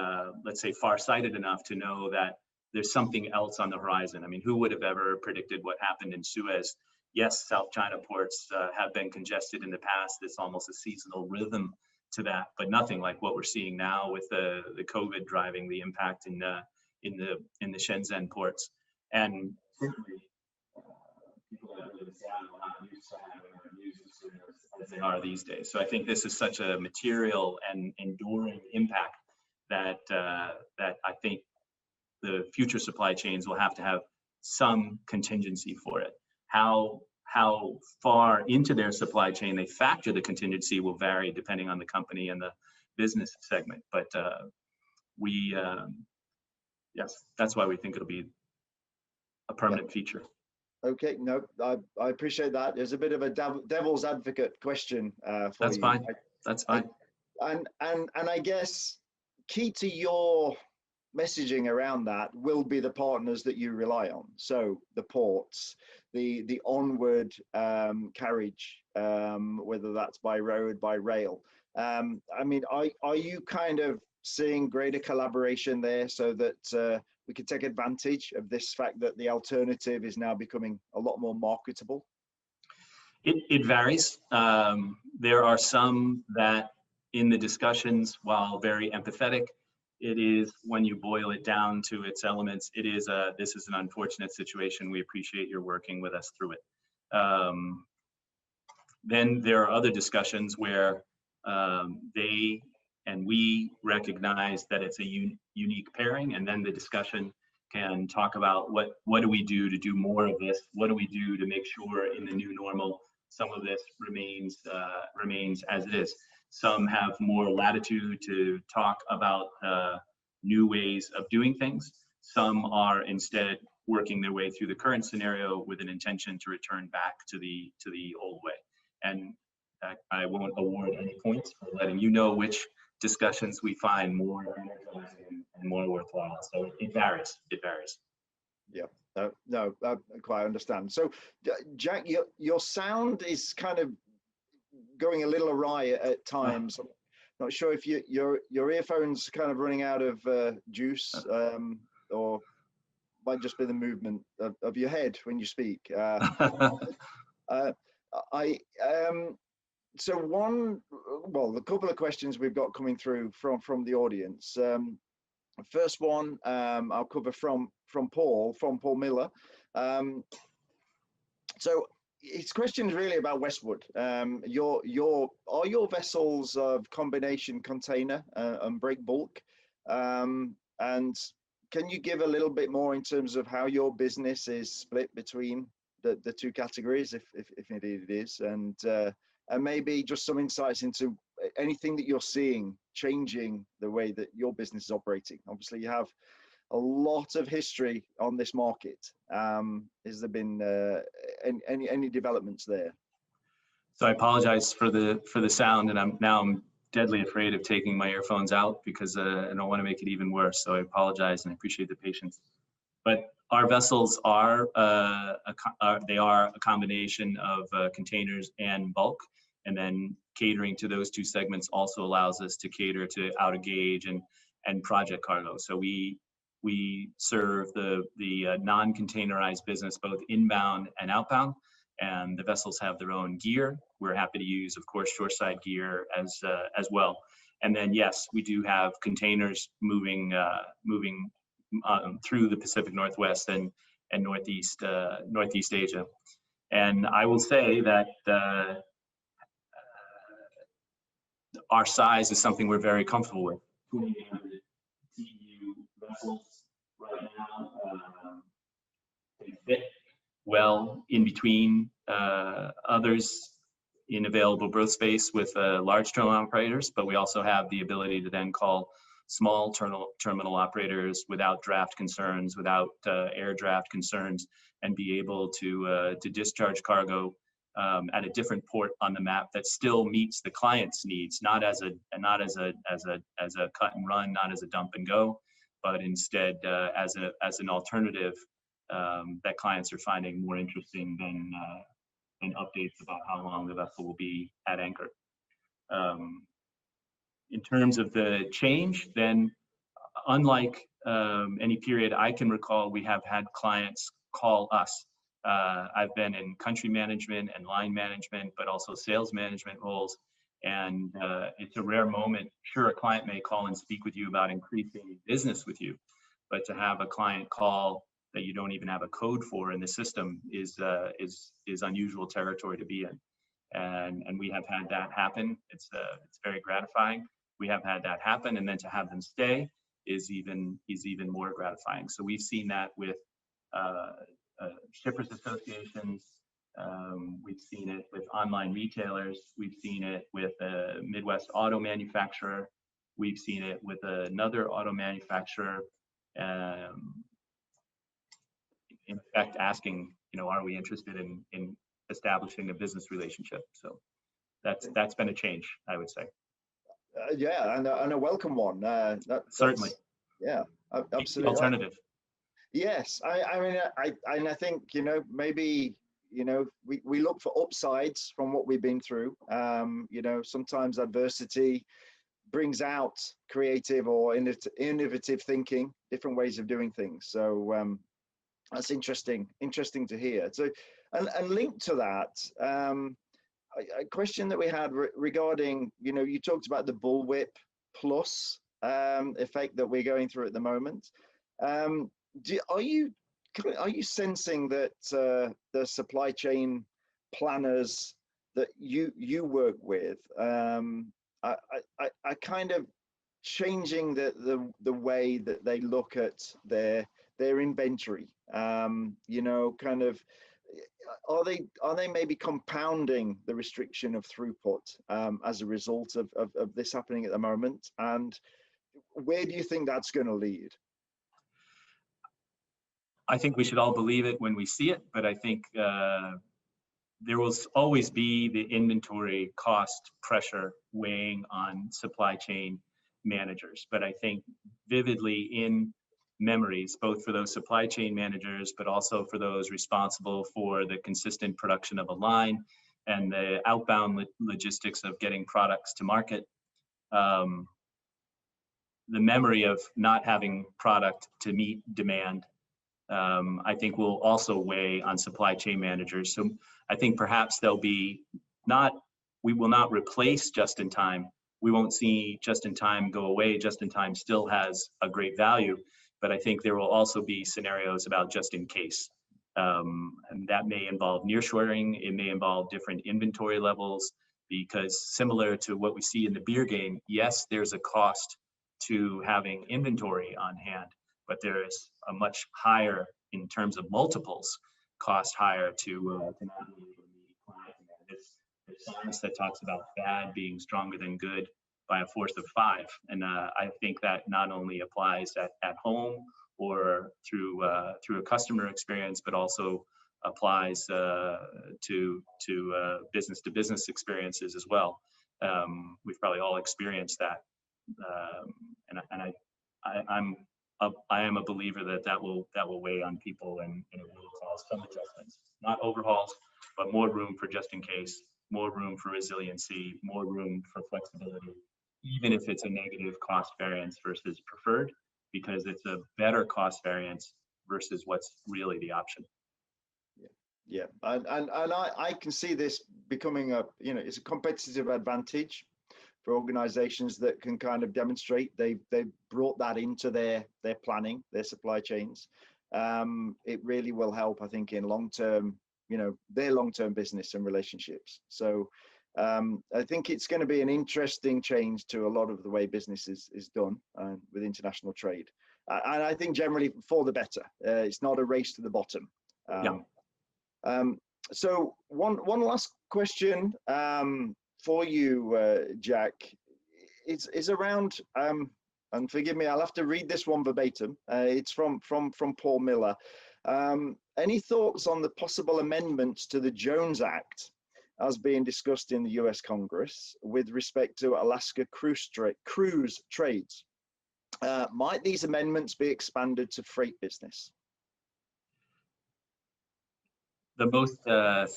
S5: let's say, farsighted enough to know that there's something else on the horizon. I mean, who would have ever predicted what happened in Suez? Yes, South China ports have been congested in the past. It's almost a seasonal rhythm to that, but nothing like what we're seeing now with the COVID driving the impact in the Shenzhen ports. And simply, people that live in Seattle are not used to having their news as they are these days. So I think this is such a material and enduring impact that I think the future supply chains will have to have some contingency for it. How far into their supply chain they factor the contingency will vary depending on the company and the business segment. But yes, that's why we think it'll be a permanent feature.
S1: Okay, no, I appreciate that. There's a bit of a devil's advocate question for
S5: That's
S1: you.
S5: fine. That's fine.
S1: And I guess key to your messaging around that will be the partners that you rely on. So the ports, the onward carriage, whether that's by road, by rail. I mean, are you kind of seeing greater collaboration there so that we can take advantage of this fact that the alternative is now becoming a lot more marketable?
S5: It varies. There are some that in the discussions, while very empathetic, it is, when you boil it down to its elements, this is an unfortunate situation. We appreciate your working with us through it. Then there are other discussions where they and we recognize that it's a unique pairing, and then the discussion can talk about what do we do to do more of this? What do we do to make sure in the new normal some of this remains as it is? Some have more latitude to talk about new ways of doing things. Some are instead working their way through the current scenario with an intention to return back to the old way. And I won't award any points for letting you know which discussions we find more energizing and more worthwhile. So it varies. It varies.
S1: Yeah. No, I quite understand. So, Jack, your sound is kind of going a little awry at times. I'm not sure if your earphones kind of running out of juice, or might just be the movement of your head when you speak. So a couple of questions we've got coming through from the audience. First one, I'll cover from Paul Miller. So his question is really about Westwood. Are your vessels of combination container and break bulk? And can you give a little bit more in terms of how your business is split between the two categories, if indeed it is, and maybe just some insights into anything that you're seeing changing the way that your business is operating? Obviously, you have a lot of history on this market. Has there been any developments there?
S5: So I apologize for the sound, and I'm deadly afraid of taking my earphones out because I don't want to make it even worse. So I apologize, and I appreciate the patience. But our vessels are a combination of containers and bulk, and then catering to those two segments also allows us to cater to out of gauge and project cargo. So we serve the non-containerized business both inbound and outbound, and the vessels have their own gear. We're happy to use, of course, shoreside gear as well. And then yes, we do have containers moving through the Pacific Northwest and Northeast Asia. And I will say that our size is something we're very comfortable with. 2,800 TEU vessels right now can fit well in between others in available berth space with large terminal operators, but we also have the ability to then call small terminal operators without draft concerns, without air draft concerns, and be able to discharge cargo at a different port on the map that still meets the client's needs, not as a cut and run, not as a dump and go, but instead as an alternative that clients are finding more interesting than updates about how long the vessel will be at anchor. In terms of the change, then unlike any period I can recall, we have had clients call us. I've been in country management and line management, but also sales management roles. And it's a rare moment. Sure, a client may call and speak with you about increasing business with you, but to have a client call that you don't even have a code for in the system is unusual territory to be in. And we have had that happen. It's very gratifying. We have had that happen, and then to have them stay is even more gratifying. So we've seen that with shippers associations. We've seen it with online retailers. We've seen it with a Midwest auto manufacturer. We've seen it with another auto manufacturer. In fact, asking, are we interested in establishing a business relationship? So that's been a change, I would say.
S1: Yeah, and a welcome one.
S5: Certainly.
S1: Yeah, absolutely.
S5: Alternative.
S1: Yes, I think maybe we look for upsides from what we've been through. Sometimes adversity brings out creative or innovative thinking, different ways of doing things. So that's interesting to hear. So, and linked to that, a question that we had regarding, you talked about the bullwhip plus effect that we're going through at the moment. Are you sensing that the supply chain planners that you work with are kind of changing the way that they look at their inventory? Kind of, are they maybe compounding the restriction of throughput as a result of this happening at the moment? And where do you think that's going to lead?
S5: I think we should all believe it when we see it, but I think there will always be the inventory cost pressure weighing on supply chain managers. But I think vividly in memories, both for those supply chain managers, but also for those responsible for the consistent production of a line and the outbound logistics of getting products to market. The memory of not having product to meet demand, I think will also weigh on supply chain managers. So I think perhaps there'll be we will not replace just-in-time. We won't see just-in-time go away. Just-in-time still has a great value, but I think there will also be scenarios about just-in-case. And that may involve nearshoring. It may involve different inventory levels, because similar to what we see in the beer game, yes, there's a cost to having inventory on hand, but there is a much higher, in terms of multiples, cost higher to not be able to meet client demand. There's science that talks about bad being stronger than good by a force of 5. And I think that not only applies at home or through a customer experience, but also applies to business-to-business experiences as well. We've probably all experienced that, I am a believer that will weigh on people, and it will cause some adjustments, not overhauls, but more room for just in case, more room for resiliency, more room for flexibility, even if it's a negative cost variance versus preferred, because it's a better cost variance versus what's really the option.
S1: Yeah, and I can see this becoming it's a competitive advantage for organizations that can kind of demonstrate they've brought that into their planning, their supply chains. It really will help, I think, in long-term, their long-term business and relationships. So I think it's going to be an interesting change to a lot of the way business is done with international trade. And I think generally for the better. It's not a race to the bottom. So one last question for you, Jack, is around, and forgive me, I'll have to read this one verbatim. It's from Paul Miller. Any thoughts on the possible amendments to the Jones Act as being discussed in the US Congress with respect to Alaska cruise trades? Might these amendments be expanded to freight business?
S5: The most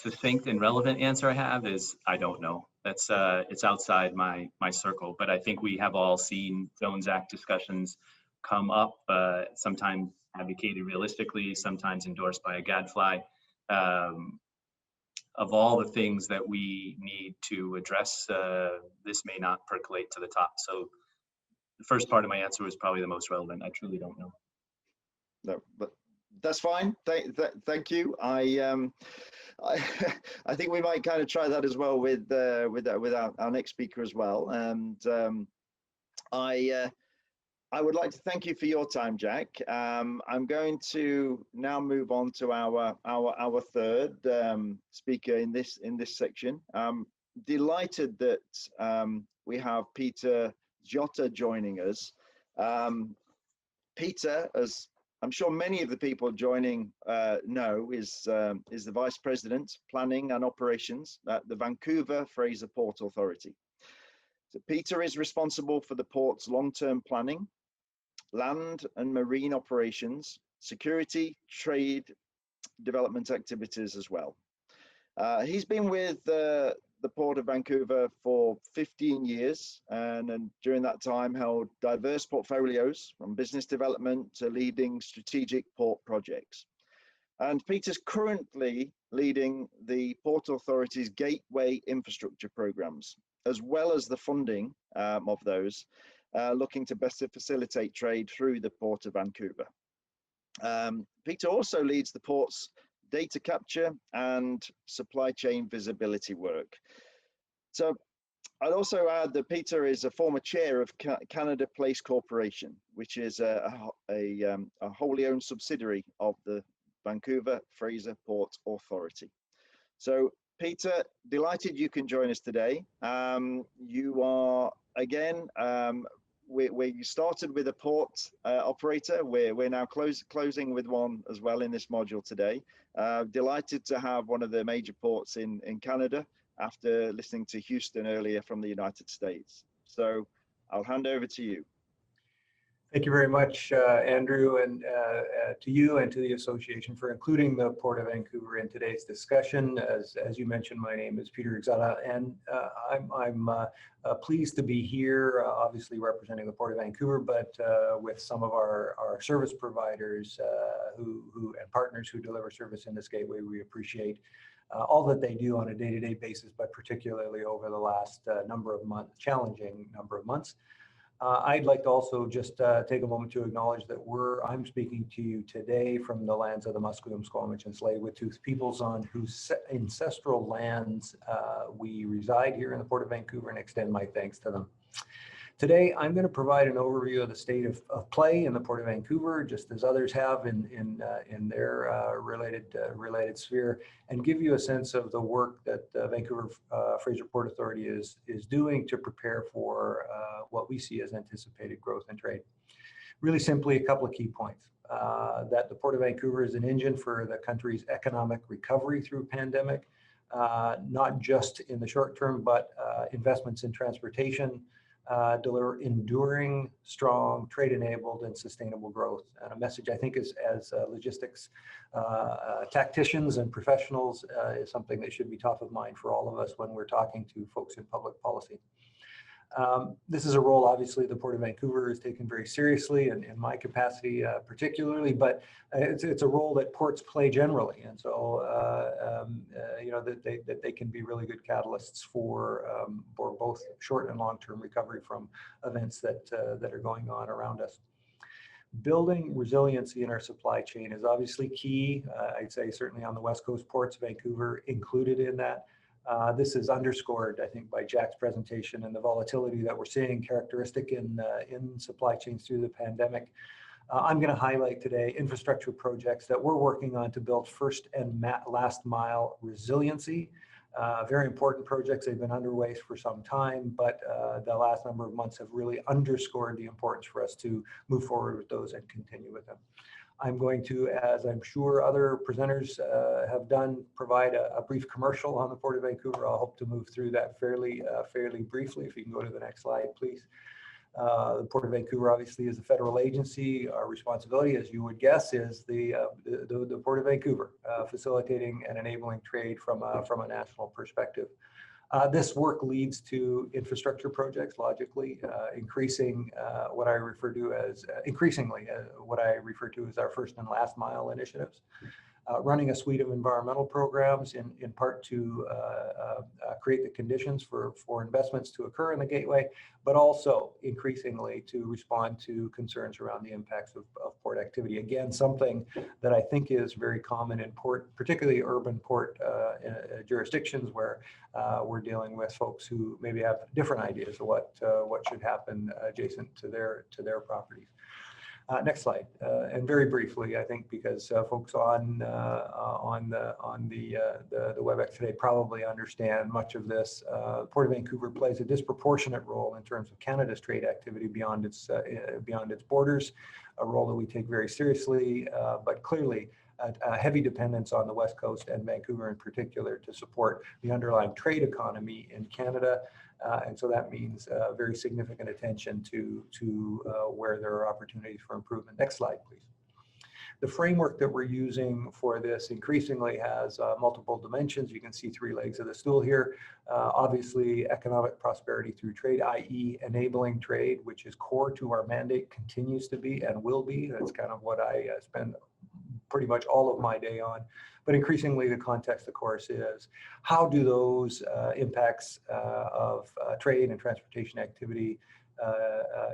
S5: succinct and relevant answer I have is I don't know. That's it's outside my circle, but I think we have all seen Jones Act discussions come up, sometimes advocated realistically, sometimes endorsed by a gadfly. Of all the things that we need to address, this may not percolate to the top. So the first part of my answer was probably the most relevant. I truly don't know.
S1: No, but that's fine. Thank you. I think we might kind of try that as well with our next speaker as well. And I would like to thank you for your time, Jack. I'm going to now move on to our third speaker in this section. Delighted that we have Peter Xotta joining us. Peter, as I'm sure many of the people joining know, is the Vice President, Planning and Operations at the Vancouver Fraser Port Authority. So Peter is responsible for the port's long-term planning, land and marine operations, security, trade, development activities as well. He's been with the the Port of Vancouver for 15 years and during that time held diverse portfolios from business development to leading strategic port projects. And Peter's currently leading the Port Authority's Gateway infrastructure programs, as well as the funding of those, looking to better facilitate trade through the Port of Vancouver. Peter also leads the port's data capture and supply chain visibility work. So I'd also add that Peter is a former chair of Canada Place Corporation, which is a wholly owned subsidiary of the Vancouver Fraser Port Authority. So Peter, delighted you can join us today. You are, again, where you started with a port operator, we're now closing with one as well in this module today. Delighted to have one of the major ports in Canada after listening to Houston earlier from the United States. So I'll hand over to you.
S6: Thank you very much, Andrew, and to you and to the association for including the Port of Vancouver in today's discussion. As you mentioned, my name is Peter Xotta, and I'm pleased to be here, obviously representing the Port of Vancouver, but with some of our service providers and partners who deliver service in this gateway. We appreciate all that they do on a day-to-day basis, but particularly over the last challenging number of months. I'd like to also just take a moment to acknowledge that I'm speaking to you today from the lands of the Musqueam, Squamish, and Tsleil-Waututh peoples on whose ancestral lands we reside here in the Port of Vancouver, and extend my thanks to them. Today, I'm going to provide an overview of the state of play in the Port of Vancouver, just as others have in their related sphere, and give you a sense of the work that Vancouver Fraser Port Authority is doing to prepare for what we see as anticipated growth and trade. Really simply, a couple of key points. That the Port of Vancouver is an engine for the country's economic recovery through pandemic, not just in the short term, but investments in transportation, deliver enduring, strong, trade-enabled, and sustainable growth. And a message I think as logistics tacticians and professionals is something that should be top of mind for all of us when we're talking to folks in public policy. This is a role, obviously, the Port of Vancouver is taken very seriously, and in my capacity particularly, but it's a role that ports play generally. And so, you know, that they can be really good catalysts for both short and long-term recovery from events that are going on around us. Building resiliency in our supply chain is obviously key. I'd say certainly on the West Coast ports, Vancouver included in that. This is underscored, I think, by Jack's presentation and the volatility that we're seeing characteristic in supply chains through the pandemic. I'm going to highlight today infrastructure projects that we're working on to build first and last mile resiliency. Very important projects. They've been underway for some time, but the last number of months have really underscored the importance for us to move forward with those and continue with them. I'm going to, as I'm sure other presenters have done, provide a brief commercial on the Port of Vancouver. I'll hope to move through that fairly briefly. If you can go to the next slide, please. The Port of Vancouver obviously is a federal agency. Our responsibility, as you would guess, is the Port of Vancouver, facilitating and enabling trade from a national perspective. This work leads to infrastructure projects, logically, increasingly what I refer to as our first and last mile initiatives. Running a suite of environmental programs in part to create the conditions for investments to occur in the gateway, but also increasingly to respond to concerns around the impacts of port activity. Again, something that I think is very common in port, particularly urban port jurisdictions where we're dealing with folks who maybe have different ideas of what should happen adjacent to their properties. Next slide, and very briefly, I think because folks on the WebEx today probably understand much of this. Port of Vancouver plays a disproportionate role in terms of Canada's trade activity beyond its borders, a role that we take very seriously, but clearly a heavy dependence on the West Coast and Vancouver in particular to support the underlying trade economy in Canada. And so that means very significant attention to where there are opportunities for improvement. Next slide, please. The framework that we're using for this increasingly has multiple dimensions. You can see three legs of the stool here. Obviously, economic prosperity through trade, i.e. enabling trade, which is core to our mandate, continues to be and will be. That's kind of what I spend pretty much all of my day on. But increasingly, the context, of course, is how do those impacts of trade and transportation activity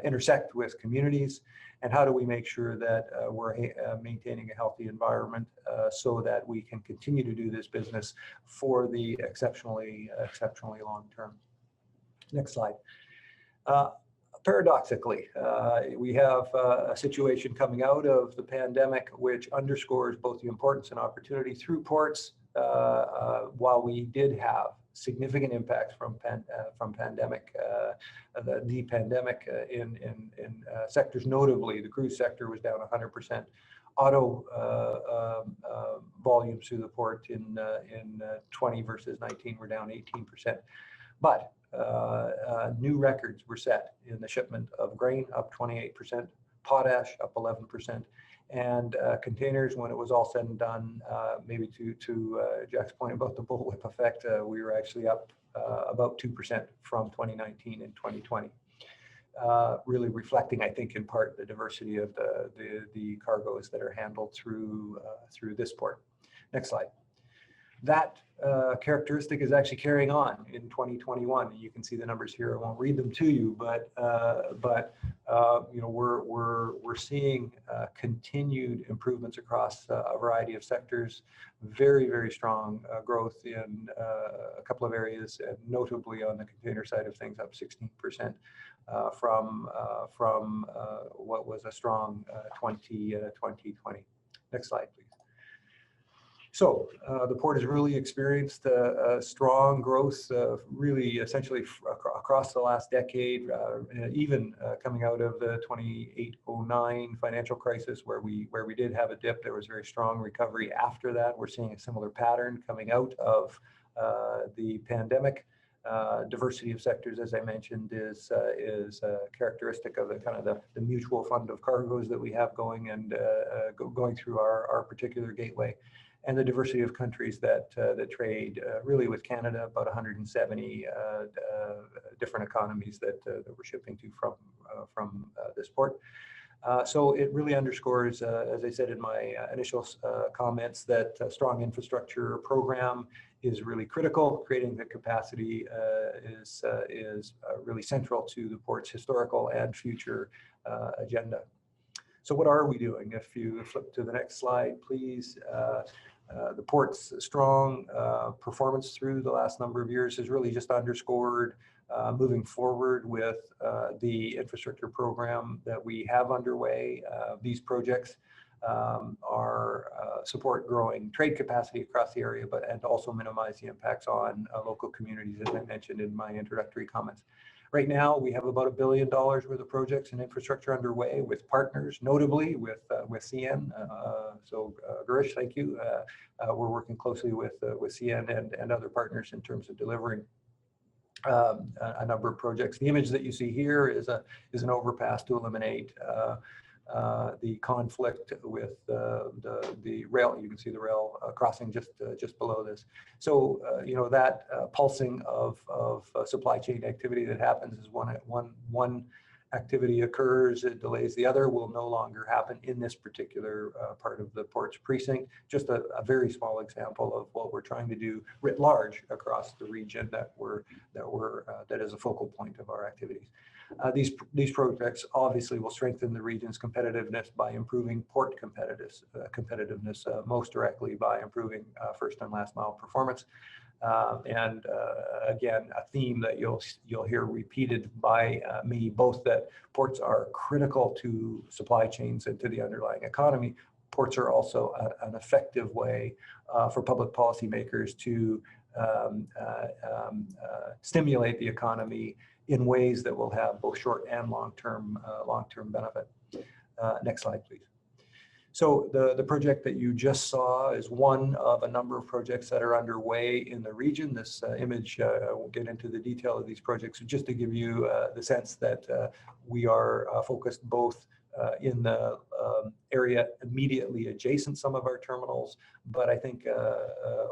S6: intersect with communities, and how do we make sure that we're maintaining a healthy environment so that we can continue to do this business for the exceptionally long term. Next slide. Paradoxically, we have a situation coming out of the pandemic which underscores both the importance and opportunity through ports. While we did have significant impacts from pandemic, the pandemic in sectors, notably the cruise sector was down 100%. Auto volumes through the port in 20 versus 19 were down 18%. But new records were set in the shipment of grain, up 28%, potash up 11%, and containers, when it was all said and done, maybe to Jack's point about the bullwhip effect, we were actually up about 2% from 2019 and 2020. Really reflecting, I think, in part the diversity of the cargoes that are handled through this port. Next slide. That characteristic is actually carrying on in 2021. You can see the numbers here. I won't read them to you, but you know, we're seeing continued improvements across a variety of sectors. Very strong growth in a couple of areas, and notably on the container side of things, up 16% from what was a strong 2020. Next slide, please. So the port has really experienced a strong growth, really essentially across the last decade, even coming out of the 2008-09 financial crisis, where we did have a dip. There was very strong recovery after that. We're seeing a similar pattern coming out of the pandemic. Diversity of sectors, as I mentioned, is characteristic of the kind of the mutual fund of cargoes that we have going and going through our particular gateway. And the diversity of countries that trade really with Canada, about 170 different economies that we're shipping to from this port. So it really underscores, as I said in my initial comments, that a strong infrastructure program is really critical. Creating the capacity is really central to the port's historical and future agenda. So what are we doing? If you flip to the next slide, please. The port's strong performance through the last number of years has really just underscored moving forward with the infrastructure program that we have underway. These projects support growing trade capacity across the area, and also minimize the impacts on local communities, as I mentioned in my introductory comments. Right now, we have about $1 billion worth of projects and infrastructure underway with partners, notably with CN. So Girish, thank you. We're working closely with CN and other partners in terms of delivering a number of projects. The image that you see here is an overpass to eliminate the conflict with the rail. You can see the rail crossing just below this. So you know, that pulsing of supply chain activity that happens is one activity occurs, it delays the other, will no longer happen in this particular part of the port's precinct. Just a very small example of what we're trying to do writ large across the region that is a focal point of our activities. These projects obviously will strengthen the region's competitiveness by improving port competitiveness most directly by improving first and last mile performance. And again, a theme that you'll hear repeated by me, both that ports are critical to supply chains and to the underlying economy. Ports are also an effective way for public policymakers to stimulate the economy in ways that will have both short and long-term benefit. Next slide, please. So the project that you just saw is one of a number of projects that are underway in the region. This image, I won't get into the detail of these projects, just to give you the sense that we are focused both in the area immediately adjacent some of our terminals. But I think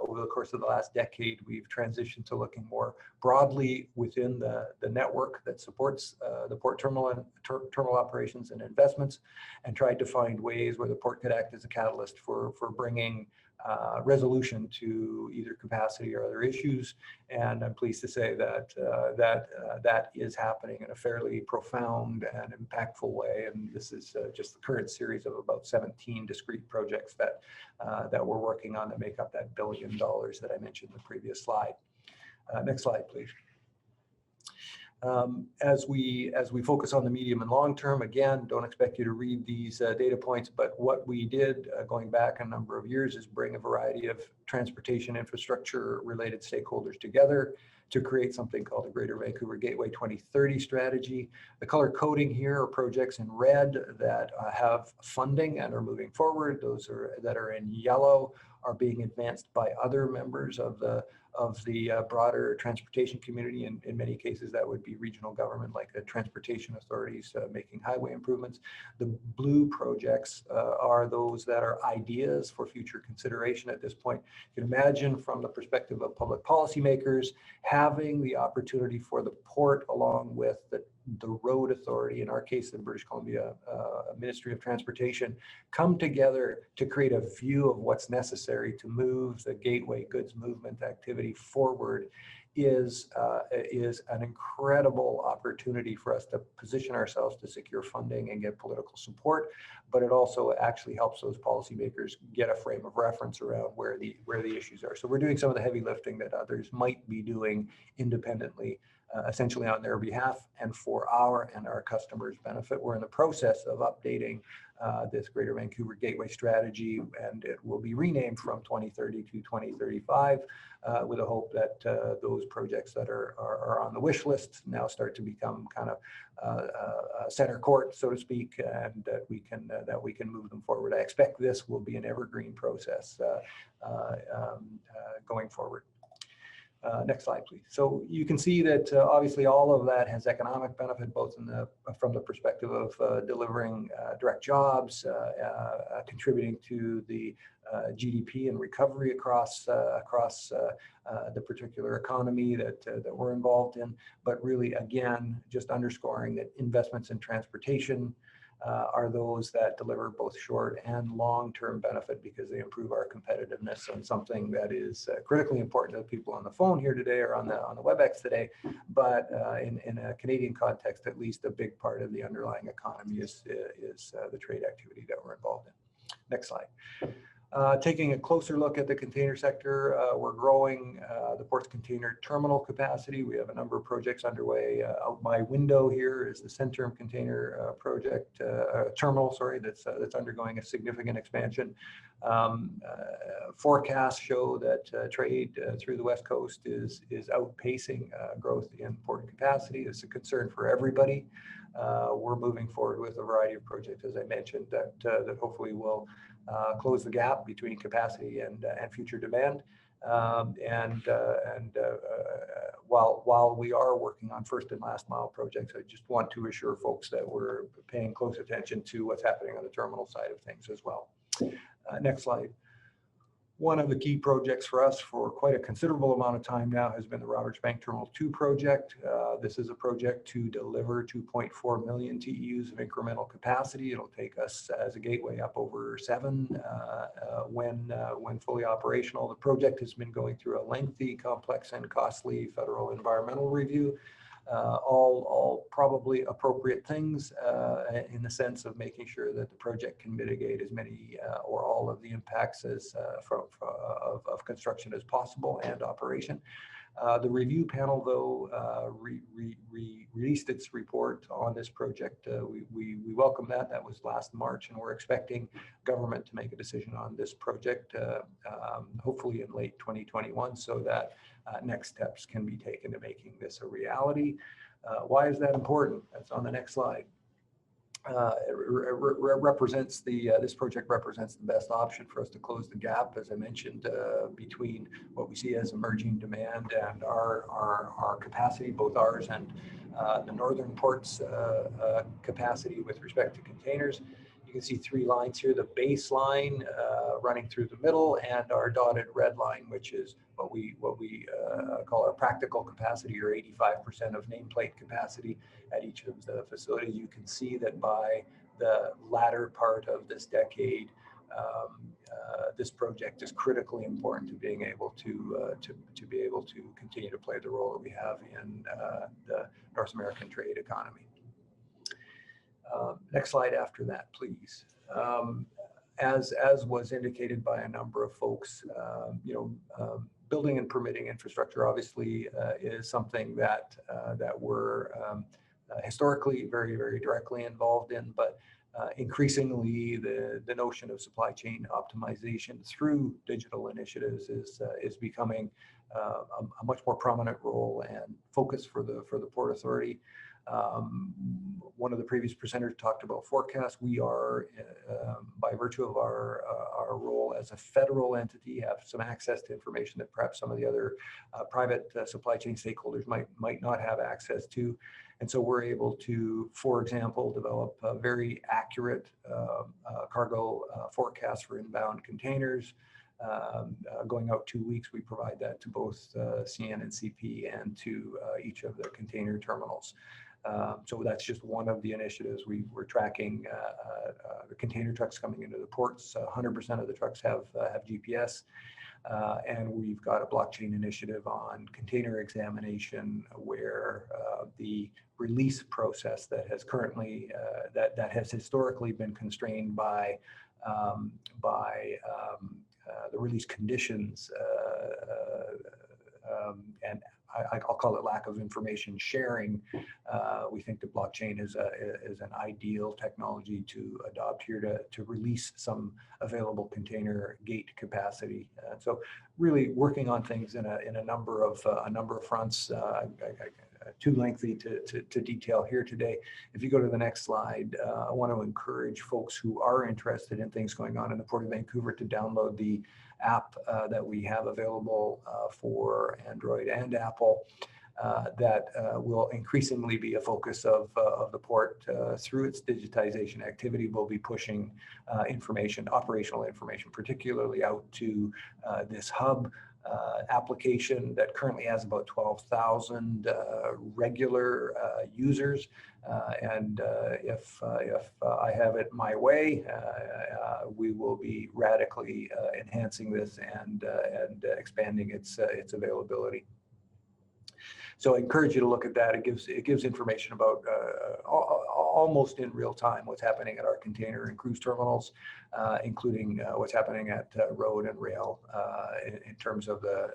S6: over the course of the last decade, we've transitioned to looking more broadly within the network that supports the port terminal and terminal operations and investments, and tried to find ways where the port could act as a catalyst for bringing resolution to either capacity or other issues. And I'm pleased to say that that is happening in a fairly profound and impactful way. And this is just the current series of about 17 discrete projects that we're working on that make up that $1 billion that I mentioned in the previous slide. Next slide, please. As we focus on the medium and long term, again, don't expect you to read these data points, but what we did going back a number of years is bring a variety of transportation infrastructure related stakeholders together to create something called the Greater Vancouver Gateway 2030 strategy. The color coding here are projects in red that have funding and are moving forward. Those that are in yellow are being advanced by other members of the broader transportation community. In many cases, that would be regional government, like the transportation authorities making highway improvements. The blue projects are those that are ideas for future consideration at this point. You can imagine from the perspective of public policymakers, having the opportunity for the port along with the road authority, in our case, the British Columbia Ministry of Transportation, come together to create a view of what's necessary to move the gateway goods movement activity forward is an incredible opportunity for us to position ourselves to secure funding and get political support. But it also actually helps those policymakers get a frame of reference around where the issues are. So we're doing some of the heavy lifting that others might be doing independently, essentially on their behalf and for our and our customers' benefit. We're in the process of updating this Greater Vancouver Gateway strategy, and it will be renamed from 2030 to 2035 with a hope that those projects that are on the wish list now start to become kind of center court, so to speak, and that we can move them forward. I expect this will be an evergreen process going forward. Next slide, please. So you can see that obviously all of that has economic benefit, both from the perspective of delivering direct jobs, contributing to the GDP and recovery across the particular economy that we're involved in. But really, again, just underscoring that investments in transportation are those that deliver both short and long-term benefit because they improve our competitiveness, and something that is critically important to the people on the phone here today or on the WebEx today. But in a Canadian context, at least, a big part of the underlying economy is the trade activity that we're involved in. Next slide. Taking a closer look at the container sector, we're growing the port's container terminal capacity. We have a number of projects underway. Out my window here is the Centerm container project terminal, sorry, that's undergoing a significant expansion. Forecasts show that trade through the West Coast is outpacing growth in port capacity. It's a concern for everybody. We're moving forward with a variety of projects, as I mentioned, that hopefully will close the gap between capacity and future demand. While we are working on first and last mile projects, I just want to assure folks that we're paying close attention to what's happening on the terminal side of things as well. Next slide. One of the key projects for us for quite a considerable amount of time now has been the Roberts Bank Terminal 2 project. This is a project to deliver 2.4 million TEUs of incremental capacity. It'll take us as a gateway up over 7 when fully operational. The project has been going through a lengthy, complex, and costly federal environmental review. All probably appropriate things in the sense of making sure that the project can mitigate as many or all of the impacts of construction as possible and operation. The review panel, though, released its report on this project. We welcome that. That was last March, and we're expecting government to make a decision on this project, hopefully in late 2021, so that next steps can be taken to making this a reality. Why is that important? That's on the next slide. This project represents the best option for us to close the gap, as I mentioned, between what we see as emerging demand and our capacity, both ours and the northern ports capacity with respect to containers. You can see 3 lines here, the baseline running through the middle, and our dotted red line, which is what we call our practical capacity, or 85% of nameplate capacity at each of the facilities. You can see that by the latter part of this decade, this project is critically important to being able to be able to continue to play the role that we have in the North American trade economy. Next slide after that, please. As was indicated by a number of folks, building and permitting infrastructure obviously is something that we're historically very, very directly involved in, but increasingly the notion of supply chain optimization through digital initiatives is becoming a much more prominent role and focus for the Port Authority. One of the previous presenters talked about forecasts. We are, by virtue of our role as a federal entity, have some access to information that perhaps some of the other private supply chain stakeholders might not have access to. And so we're able to, for example, develop a very accurate cargo forecast for inbound containers. Going out 2 weeks, we provide that to both CN and CP and to each of the container terminals. So that's just one of the initiatives. We're tracking the container trucks coming into the ports. 100% of the trucks have GPS. And we've got a blockchain initiative on container examination where the release process that has currently, that has historically been constrained by the release conditions and I'll call it lack of information sharing. We think that blockchain is an ideal technology to adopt here to release some available container gate capacity. So really working on things in a number of fronts. Too lengthy to detail here today. If you go to the next slide, I want to encourage folks who are interested in things going on in the Port of Vancouver to download the app that we have available for Android and Apple that will increasingly be a focus of the port through its digitization activity. We'll be pushing information, operational information, particularly out to this hub application that currently has about 12,000 regular users. And if I have it my way, we will be radically enhancing this and expanding its availability. So I encourage you to look at that. It gives information about almost in real time what's happening at our container and cruise terminals, including what's happening at road and rail in terms of the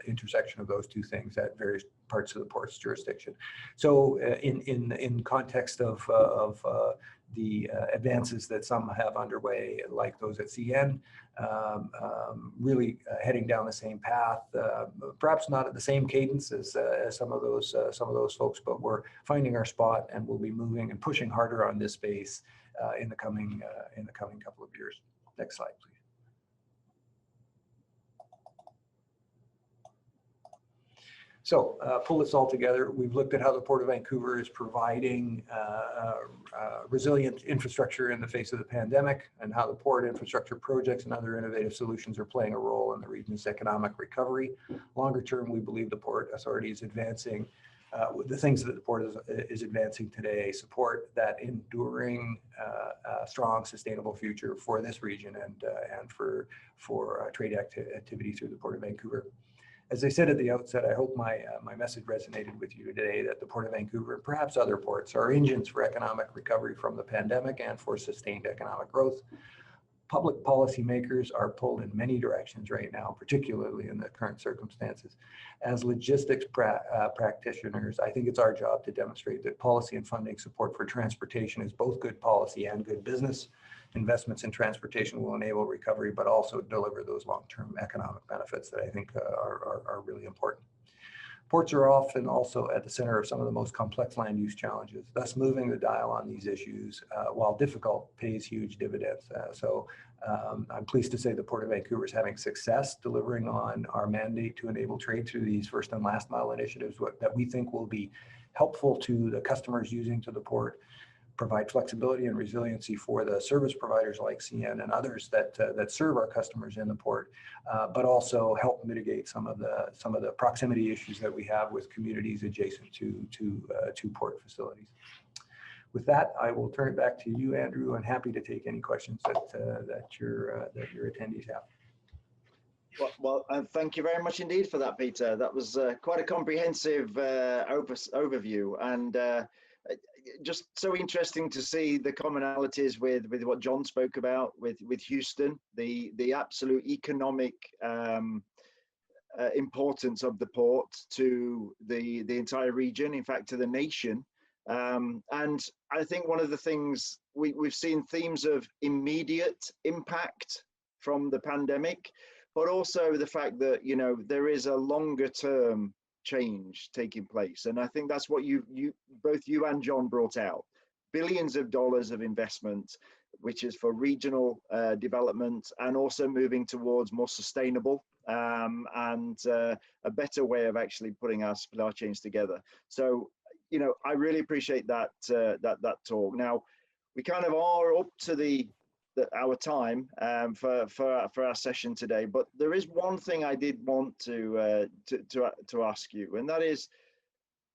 S6: intersection of those two things at various parts of the port's jurisdiction. So in context of the advances that some have underway, like those at CN, really heading down the same path, perhaps not at the same cadence as some of those folks, but we're finding our spot, and we'll be moving and pushing harder on this space in the coming couple of years. Next slide, please. So pull this all together. We've looked at how the Port of Vancouver is providing resilient infrastructure in the face of the pandemic, and how the port infrastructure projects and other innovative solutions are playing a role in the region's economic recovery. Longer term, we believe the Port Authority is advancing the things that the port is advancing today, support that enduring, strong, sustainable future for this region and for trade activity through the Port of Vancouver. As I said at the outset, I hope my message resonated with you today, that the Port of Vancouver and perhaps other ports are engines for economic recovery from the pandemic and for sustained economic growth. Public policymakers are pulled in many directions right now, particularly in the current circumstances. As logistics practitioners, I think it's our job to demonstrate that policy and funding support for transportation is both good policy and good business. Investments in transportation will enable recovery, but also deliver those long-term economic benefits that I think are really important. Ports are often also at the center of some of the most complex land use challenges. Thus, moving the dial on these issues, while difficult, pays huge dividends. So I'm pleased to say the Port of Vancouver is having success delivering on our mandate to enable trade through these first and last mile initiatives that we think will be helpful to the customers using to the port, provide flexibility and resiliency for the service providers like CN and others that serve our customers in the port, but also help mitigate some of the proximity issues that we have with communities adjacent to port facilities. With that, I will turn it back to you, Andrew, and happy to take any questions that your attendees have.
S1: Well, thank you very much indeed for that, Peter. That was quite a comprehensive overview, and just so interesting to see the commonalities with what John spoke about with Houston, the absolute economic importance of the port to the entire region, in fact, to the nation. And I think one of the things we've seen themes of immediate impact from the pandemic, but also the fact that, you know, there is a longer term change taking place. And I think that's what both you and John brought out. Billions of dollars of investment, which is for regional development, and also moving towards more sustainable and a better way of actually putting our supply chains together. So, you know, I really appreciate that that talk. Now, we kind of are up to our time for our session today, but there is one thing I did want to ask you, and that is,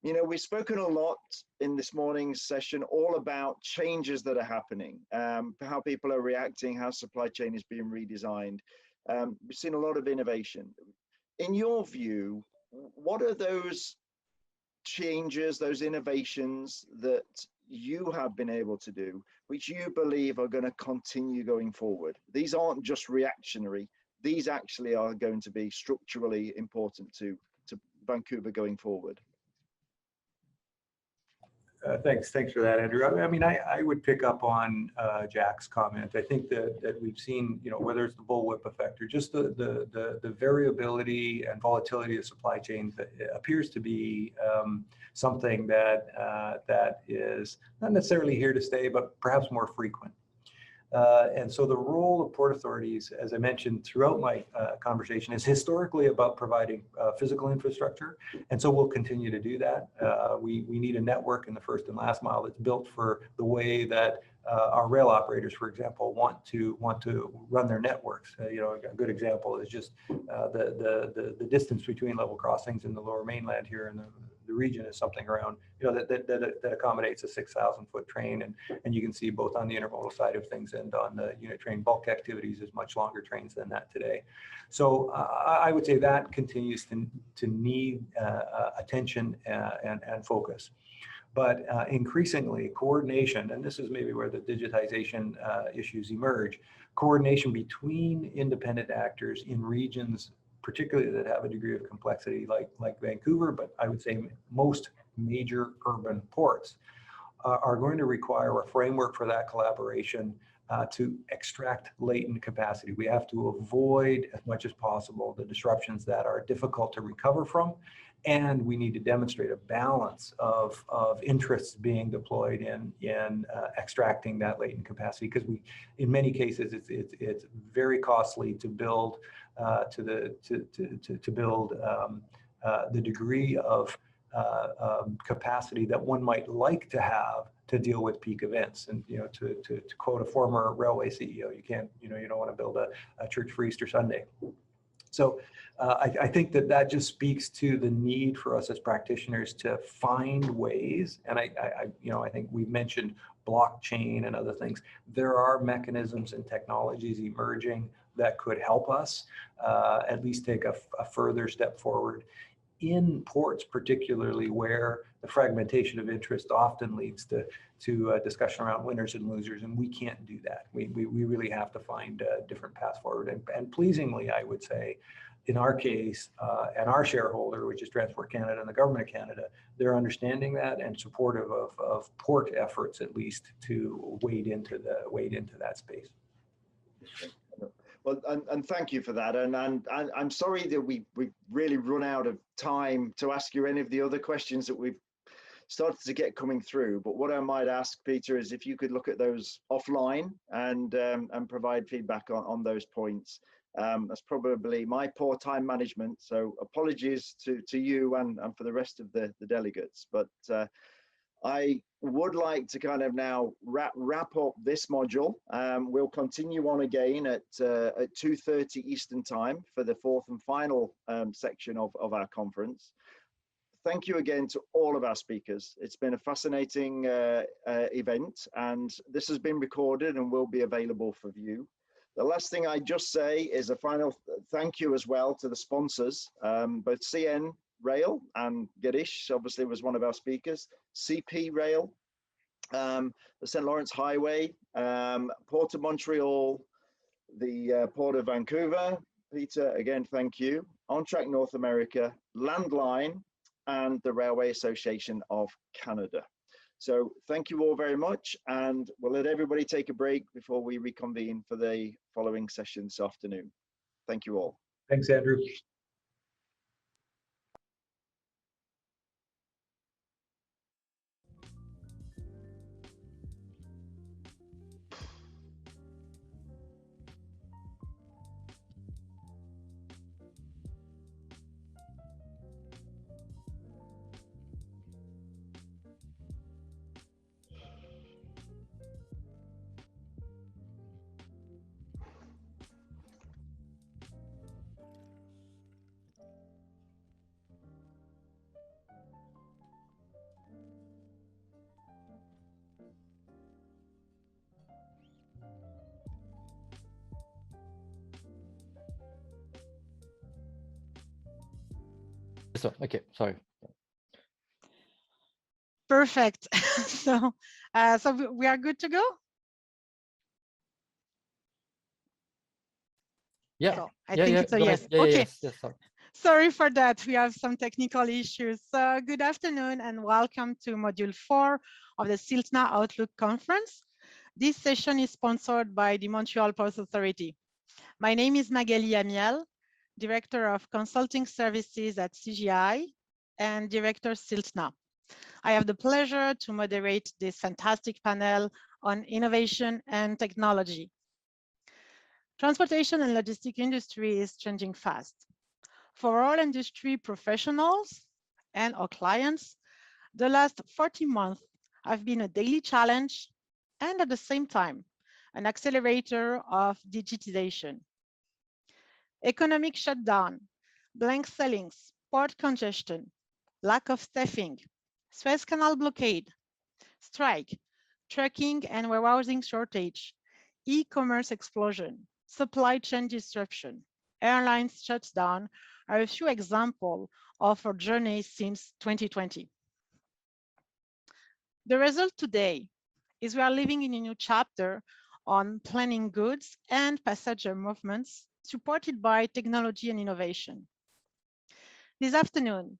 S1: you know, we've spoken a lot in this morning's session all about changes that are happening, how people are reacting, how supply chain is being redesigned. We've seen a lot of innovation. In your view, what are those changes, those innovations that you have been able to do, which you believe are going to continue going forward? These aren't just reactionary. These actually are going to be structurally important to Vancouver going forward.
S6: Thanks for that, Andrew. I mean, I would pick up on Jack's comment. I think that we've seen, you know, whether it's the bullwhip effect or just the variability and volatility of supply chains, that appears to be something that is not necessarily here to stay, but perhaps more frequent. And so the role of port authorities, as I mentioned throughout my conversation, is historically about providing physical infrastructure. And so we'll continue to do that. We need a network in the first and last mile that's built for the way that our rail operators, for example, want to run their networks. You know, a good example is just the distance between level crossings in the Lower Mainland here in the region is something around, you know, that accommodates a 6,000 foot train, and you can see both on the intermodal side of things and on the unit train bulk activities is much longer trains than that today. So I would say that continues to need attention and focus. But increasingly coordination, and this is maybe where the digitization issues emerge, coordination between independent actors in regions, particularly that have a degree of complexity like Vancouver, but I would say most major urban ports are going to require a framework for that collaboration to extract latent capacity. We have to avoid as much as possible the disruptions that are difficult to recover from, and we need to demonstrate a balance of interests being deployed in extracting that latent capacity, because in many cases it's very costly to build to build the degree of capacity that one might like to have to deal with peak events. And, you know, to quote a former railway CEO, you don't want to build a church for Easter Sunday. So I think that just speaks to the need for us as practitioners to find ways. And I think we've mentioned blockchain and other things. There are mechanisms and technologies emerging that could help us at least take a further step forward in ports, particularly where the fragmentation of interest often leads to a discussion around winners and losers, and we can't do that. We really have to find different paths forward. And pleasingly, I would say, in our case, and our shareholder, which is Transport Canada and the Government of Canada, they're understanding that and supportive of port efforts, at least, to wade into that space.
S1: Well, and thank you for that. And I'm sorry that we've really run out of time to ask you any of the other questions that we've started to get coming through. But what I might ask, Peter, is if you could look at those offline and provide feedback on those points. That's probably my poor time management. So apologies to you and for the rest of the delegates. But I would like to kind of now wrap up this module. We'll continue on again at 2:30 Eastern time for the fourth and final section of our conference. Thank you again to all of our speakers. It's been a fascinating event, and this has been recorded and will be available for view. The last thing I just say is a final thank you as well to the sponsors, both CN Rail and Girish obviously was one of our speakers, CP Rail, the St. Lawrence Highway, Port of Montreal, the Port of Vancouver. Peter, again, thank you. On Track North America, Landline, and the Railway Association of Canada. So thank you all very much, and we'll let everybody take a break before we reconvene for the following session this afternoon. Thank you all.
S6: Thanks, Andrew.
S7: So, okay, sorry.
S8: Perfect. So we are good to go?
S7: Yeah,
S8: So I think it's a
S7: go
S8: yes.
S7: ahead. Yeah,
S8: Okay.
S7: yes, sorry.
S8: Sorry for that. We have some technical issues. Good afternoon and welcome to Module 4 of the CILTNA Outlook Conference. This session is sponsored by the Montreal Port Authority. My name is Magali Amiel, Director of Consulting Services at CGI and Director CILTNA. I have the pleasure to moderate this fantastic panel on innovation and technology. Transportation and logistics industry is changing fast. For all industry professionals and our clients, the last 40 months have been a daily challenge and at the same time, an accelerator of digitization. Economic shutdown, blank sailings, port congestion, lack of staffing, Suez Canal blockade, strike, trucking and warehousing shortage, e-commerce explosion, supply chain disruption, airlines shuts down are a few examples of our journey since 2020. The result today is we are living in a new chapter on planning goods and passenger movements supported by technology and innovation. This afternoon,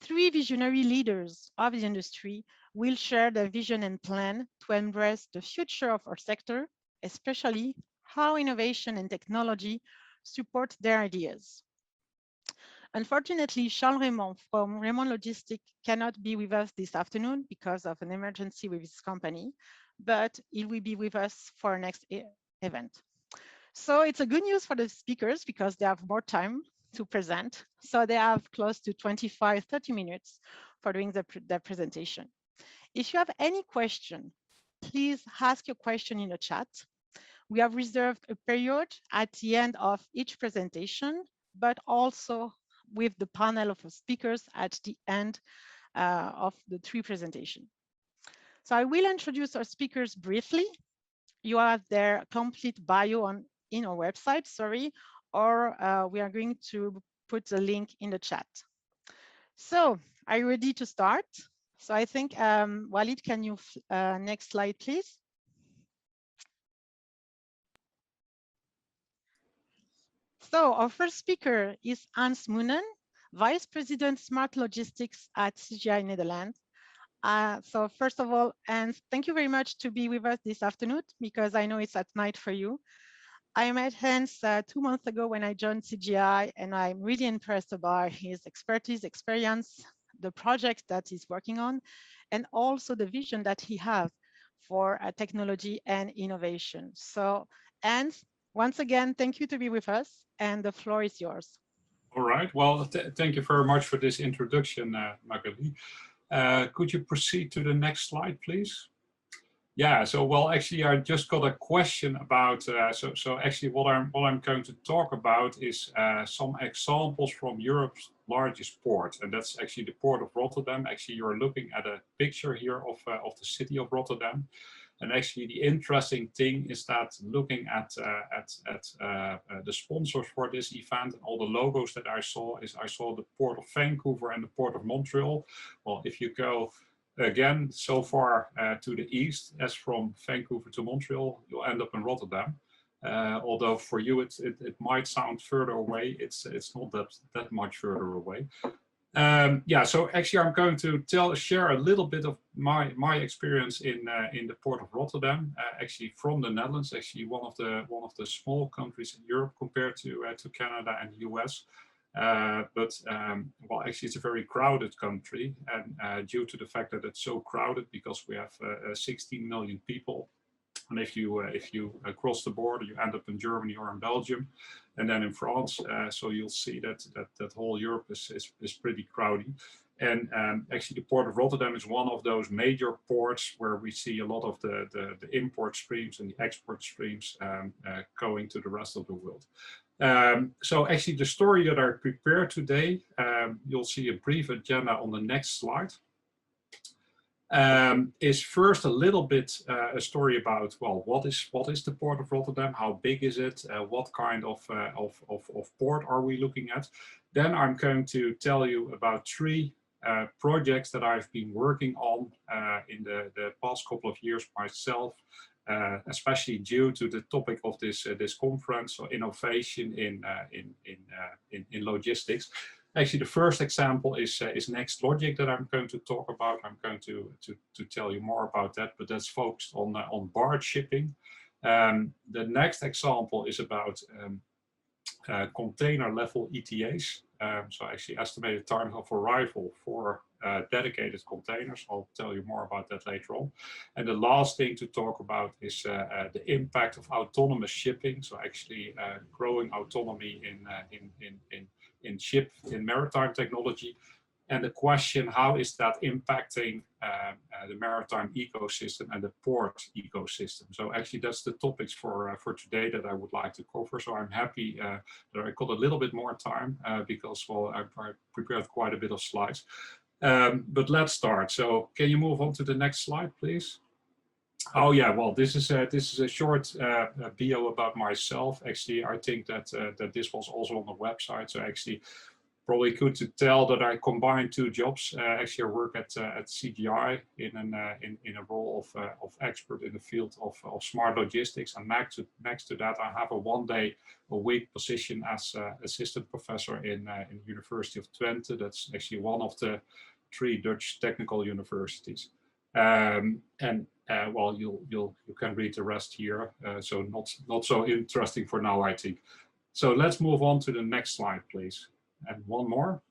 S8: 3 visionary leaders of the industry will share their vision and plan to embrace the future of our sector, especially how innovation and technology support their ideas. Unfortunately, Charles Raymond from Raymond Logistics cannot be with us this afternoon because of an emergency with his company, but he will be with us for our next event. So it's a good news for the speakers because they have more time to present. So they have close to 25, 30 minutes for doing their presentation. If you have any question, please ask your question in the chat. We have reserved a period at the end of each presentation, but also with the panel of speakers at the end of the 3 presentations. So I will introduce our speakers briefly. You have their complete bio in our website, or we are going to put the link in the chat. So are you ready to start? So I think, Walid, can you, next slide, please? So our first speaker is Hans Moonen, Vice President Smart Logistics at CGI Netherlands. So first of all, and thank you very much to be with us this afternoon, because I know it's at night for you. I met Hans 2 months ago when I joined CGI, and I'm really impressed by his expertise, experience, the project that he's working on, and also the vision that he has for technology and innovation. So, Hans, Once again, thank you to be with us, and the floor is yours.
S9: All right. Well, thank you very much for this introduction, Magali. Could you proceed to the next slide, please? Yeah. So, well, actually, I just got a question about. So actually, what I'm going to talk about is some examples from Europe's largest port, and that's actually the port of Rotterdam. Actually, you're looking at a picture here of the city of Rotterdam. And actually, the interesting thing is that looking at the sponsors for this event and all the logos that I saw the Port of Vancouver and the Port of Montreal. Well, if you go again so far to the east as from Vancouver to Montreal, you'll end up in Rotterdam. Although for you it might sound further away, it's not that much further away. Yeah, so actually I'm going to share a little bit of my experience in the port of Rotterdam, actually from the Netherlands, actually one of the small countries in Europe compared to Canada and the US. Well, actually it's a very crowded country, and due to the fact that it's so crowded because we have 16 million people. And if you cross the border, you end up in Germany or in Belgium, and then in France. So you'll see that whole Europe is pretty crowded. And actually, the port of Rotterdam is one of those major ports where we see a lot of the import streams and the export streams going to the rest of the world. So actually, the story that I prepared today, you'll see a brief agenda on the next slide. Is first a little bit a story about, well, what is the port of Rotterdam? How big is it? What kind of port are we looking at? Then I'm going to tell you about 3 projects that I've been working on in the past couple of years myself, especially due to the topic of this conference, so innovation in logistics. Actually, the first example is NextLogic that I'm going to talk about. I'm going to tell you more about that, but that's focused on barge shipping. The next example is about container level ETAs. So actually estimated time of arrival for dedicated containers. I'll tell you more about that later on. And the last thing to talk about is the impact of autonomous shipping. So actually growing autonomy in maritime technology, and the question, how is that impacting the maritime ecosystem and the port ecosystem? So actually that's the topics for today that I would like to cover. So I'm happy that I got a little bit more time because, well, I prepared quite a bit of slides. But let's start. So can you move on to the next slide, please? Oh yeah, well, this is a short bio about myself. Actually, I think that this was also on the website. So actually, probably good to tell that I combined 2 jobs. Actually, I work at CGI in a role of expert in the field of smart logistics, and next to that, I have a 1-day-a-week position as assistant professor in the University of Twente. That's actually one of the 3 Dutch technical universities. Well, you can read the rest here. So not so interesting for now, I think. So let's move on to the next slide, please. And one more.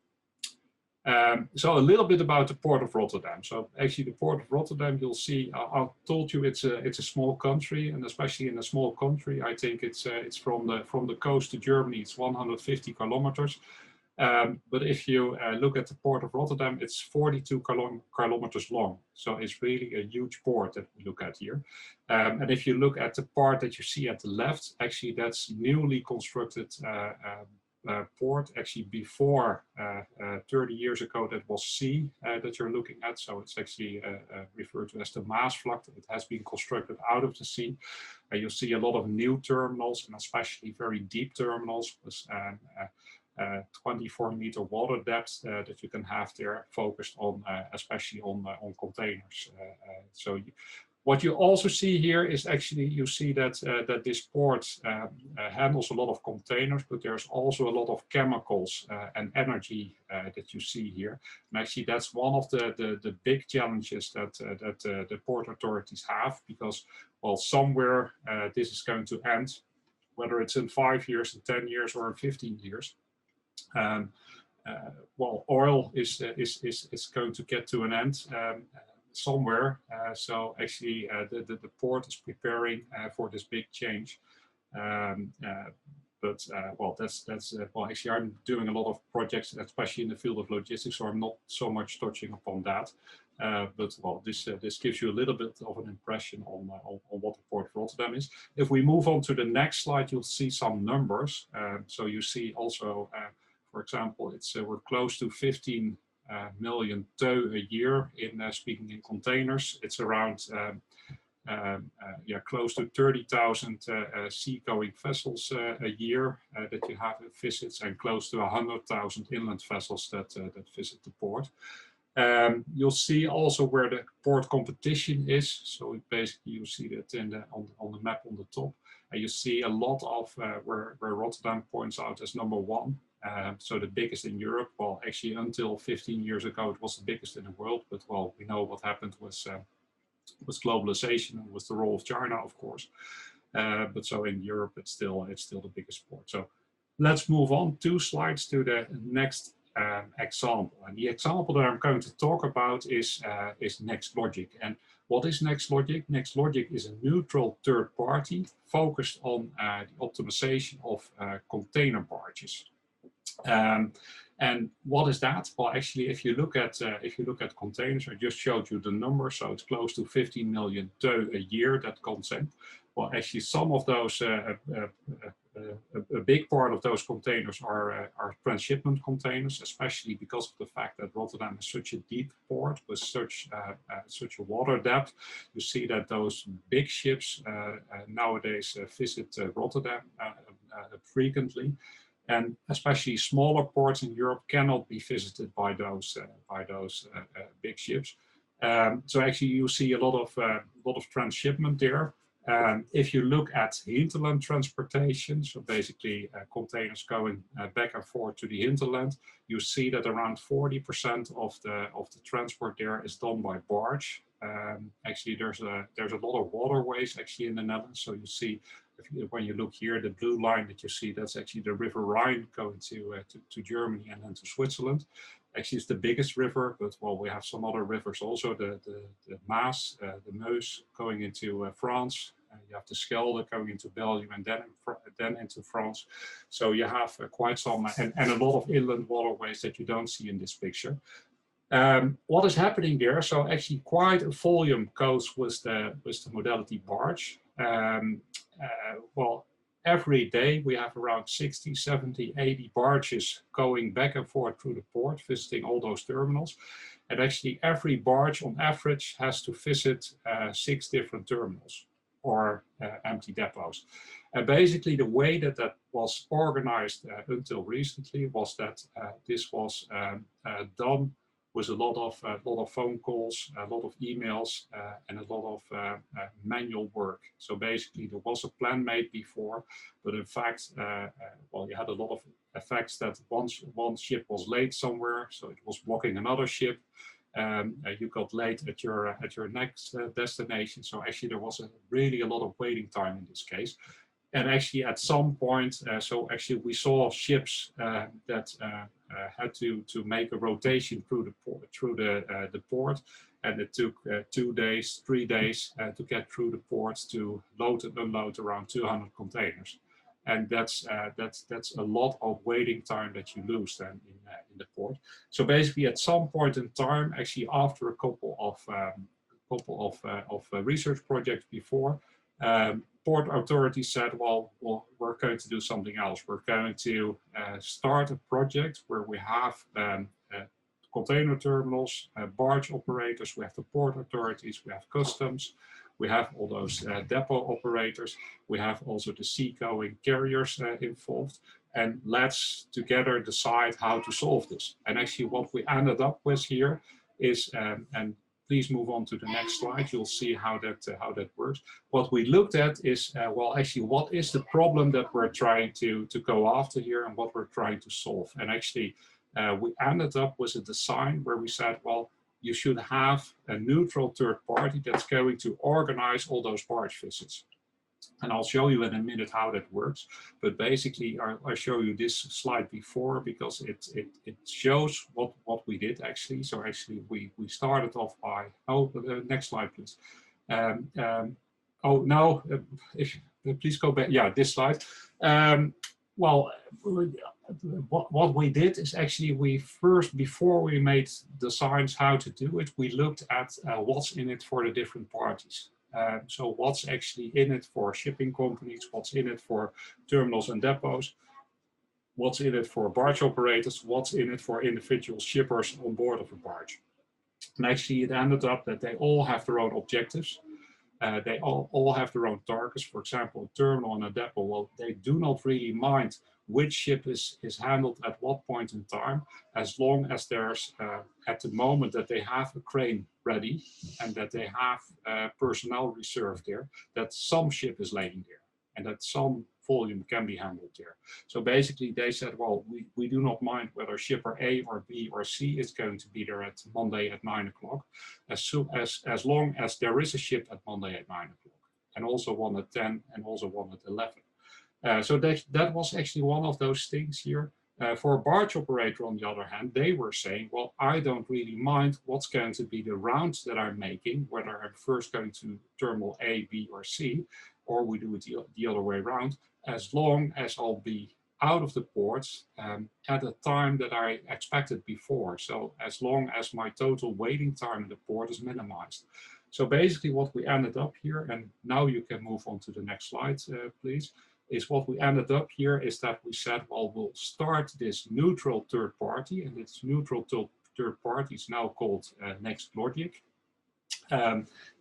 S9: So a little bit about the port of Rotterdam. So actually, the port of Rotterdam, you'll see. I told you it's a small country, and especially in a small country, I think it's from the coast to Germany. It's 150 kilometers. But if you look at the port of Rotterdam, it's 42 kilometers long. So it's really a huge port that we look at here. And if you look at the part that you see at the left, actually that's newly constructed port. Actually before 30 years ago, that was sea that you're looking at. So it's actually referred to as the Maasvlakte. It has been constructed out of the sea. You'll see a lot of new terminals, and especially very deep terminals with 24-meter water depth that you can have there, focused on especially on containers. What you also see here is actually you see that this port handles a lot of containers, but there's also a lot of chemicals and energy that you see here. And actually that's one of the big challenges that the port authorities have, because, well, somewhere this is going to end, whether it's in 5 years, in 10 years, or in 15 years. Well, oil is going to get to an end somewhere. So actually, the port is preparing for this big change. Well, well, actually, I'm doing a lot of projects, especially in the field of logistics, so I'm not so much touching upon that. But well, this gives you a little bit of an impression on what the Port of Rotterdam is. If we move on to the next slide, you'll see some numbers. So you see also, for example, it's we're close to 15 million tow a year in speaking in containers. It's around close to 30,000 sea-going vessels a year that you have visits, and close to 100,000 inland vessels that visit the port. You'll see also where the port competition is. So basically you see that on the map on the top, and you see a lot of where Rotterdam points out as #1. So the biggest in Europe. Well, actually until 15 years ago, it was the biggest in the world, but well, we know what happened was globalization and was the role of China, of course. But so in Europe, it's still the biggest port. So let's move on 2 slides to the next example. And the example that I'm going to talk about is NextLogic. And what is NextLogic? NextLogic is a neutral third party focused on the optimization of container barges. And what is that? Well, actually, if you look at containers, I just showed you the number, so it's close to 15 million tow a year that comes in. Well, actually, some of those, a big part of those containers are transshipment containers, especially because of the fact that Rotterdam is such a deep port with such a water depth. You see that those big ships nowadays visit Rotterdam frequently. And especially smaller ports in Europe cannot be visited by those big ships. So actually, you see a lot of transshipment there. If you look at hinterland transportation, so basically containers going back and forth to the hinterland, you see that around 40% of the transport there is done by barge. Actually, there's a lot of waterways actually in the Netherlands. So you see, when you look here, the blue line that you see, that's actually the River Rhine going to Germany and then to Switzerland. Actually, it's the biggest river, but well, we have some other rivers also. The Maas, the Meuse going into France. You have the Schelde going into Belgium and then into France. So you have quite some and a lot of inland waterways that you don't see in this picture. What is happening there? So actually, quite a volume goes with the modality barge. Well, every day we have around 60, 70, 80 barges going back and forth through the port, visiting all those terminals. And actually every barge on average has to visit 6 different terminals or empty depots. And basically the way that was organized until recently was that this was done with a lot of phone calls, a lot of emails, and a lot of manual work. So basically, there was a plan made before, but in fact, well, you had a lot of effects that once one ship was late somewhere, so it was blocking another ship. You got late at your next destination. So actually, there was really a lot of waiting time in this case. And actually, at some point, so actually we saw ships that had to make a rotation through the port, and it took 2 days, 3 days to get through the port to load and unload around 200 containers, and that's a lot of waiting time that you lose then in the port. So basically, at some point in time, actually after a couple of research projects before. Port authorities said, well, we're going to do something else. We're going to start a project where we have container terminals, barge operators, we have the port authorities, we have customs, we have all those depot operators, we have also the seagoing carriers involved, and let's together decide how to solve this. And actually what we ended up with here is, and please move on to the next slide. You'll see how that works. What we looked at is, well, actually, what is the problem that we're trying to go after here and what we're trying to solve? And actually, we ended up with a design where we said, well, you should have a neutral third party that's going to organize all those barge visits. And I'll show you in a minute how that works. But basically, I'll show you this slide before because it shows what we did actually. So actually, we started off by, oh, next slide, please. Oh, no, if please go back. Yeah, this slide. Well, what we did is actually we first, before we made designs how to do it, we looked at what's in it for the different parties. So what's actually in it for shipping companies, what's in it for terminals and depots, what's in it for barge operators, what's in it for individual shippers on board of a barge. And actually it ended up that they all have their own objectives. They all have their own targets. For example, a terminal and a depot, well, they do not really mind which ship is handled at what point in time, as long as there's, at the moment that they have a crane ready and that they have personnel reserved there, that some ship is laying there and that some volume can be handled there. So basically they said, well, we do not mind whether shipper A or B or C is going to be there at Monday at 9 o'clock, as long as there is a ship at Monday at 9 o'clock, and also one at 10 and also one at 11. So that was actually one of those things here. For a barge operator, on the other hand, they were saying, well, I don't really mind what's going to be the rounds that I'm making, whether I'm first going to terminal A, B, or C, or we do it the other way around, as long as I'll be out of the ports at a time that I expected before. So as long as my total waiting time in the port is minimized. So basically what we ended up here, and now you can move on to the next slide, please, is what we ended up here is that we said, well, we'll start this neutral third party, and this neutral third party is now called NextLogic.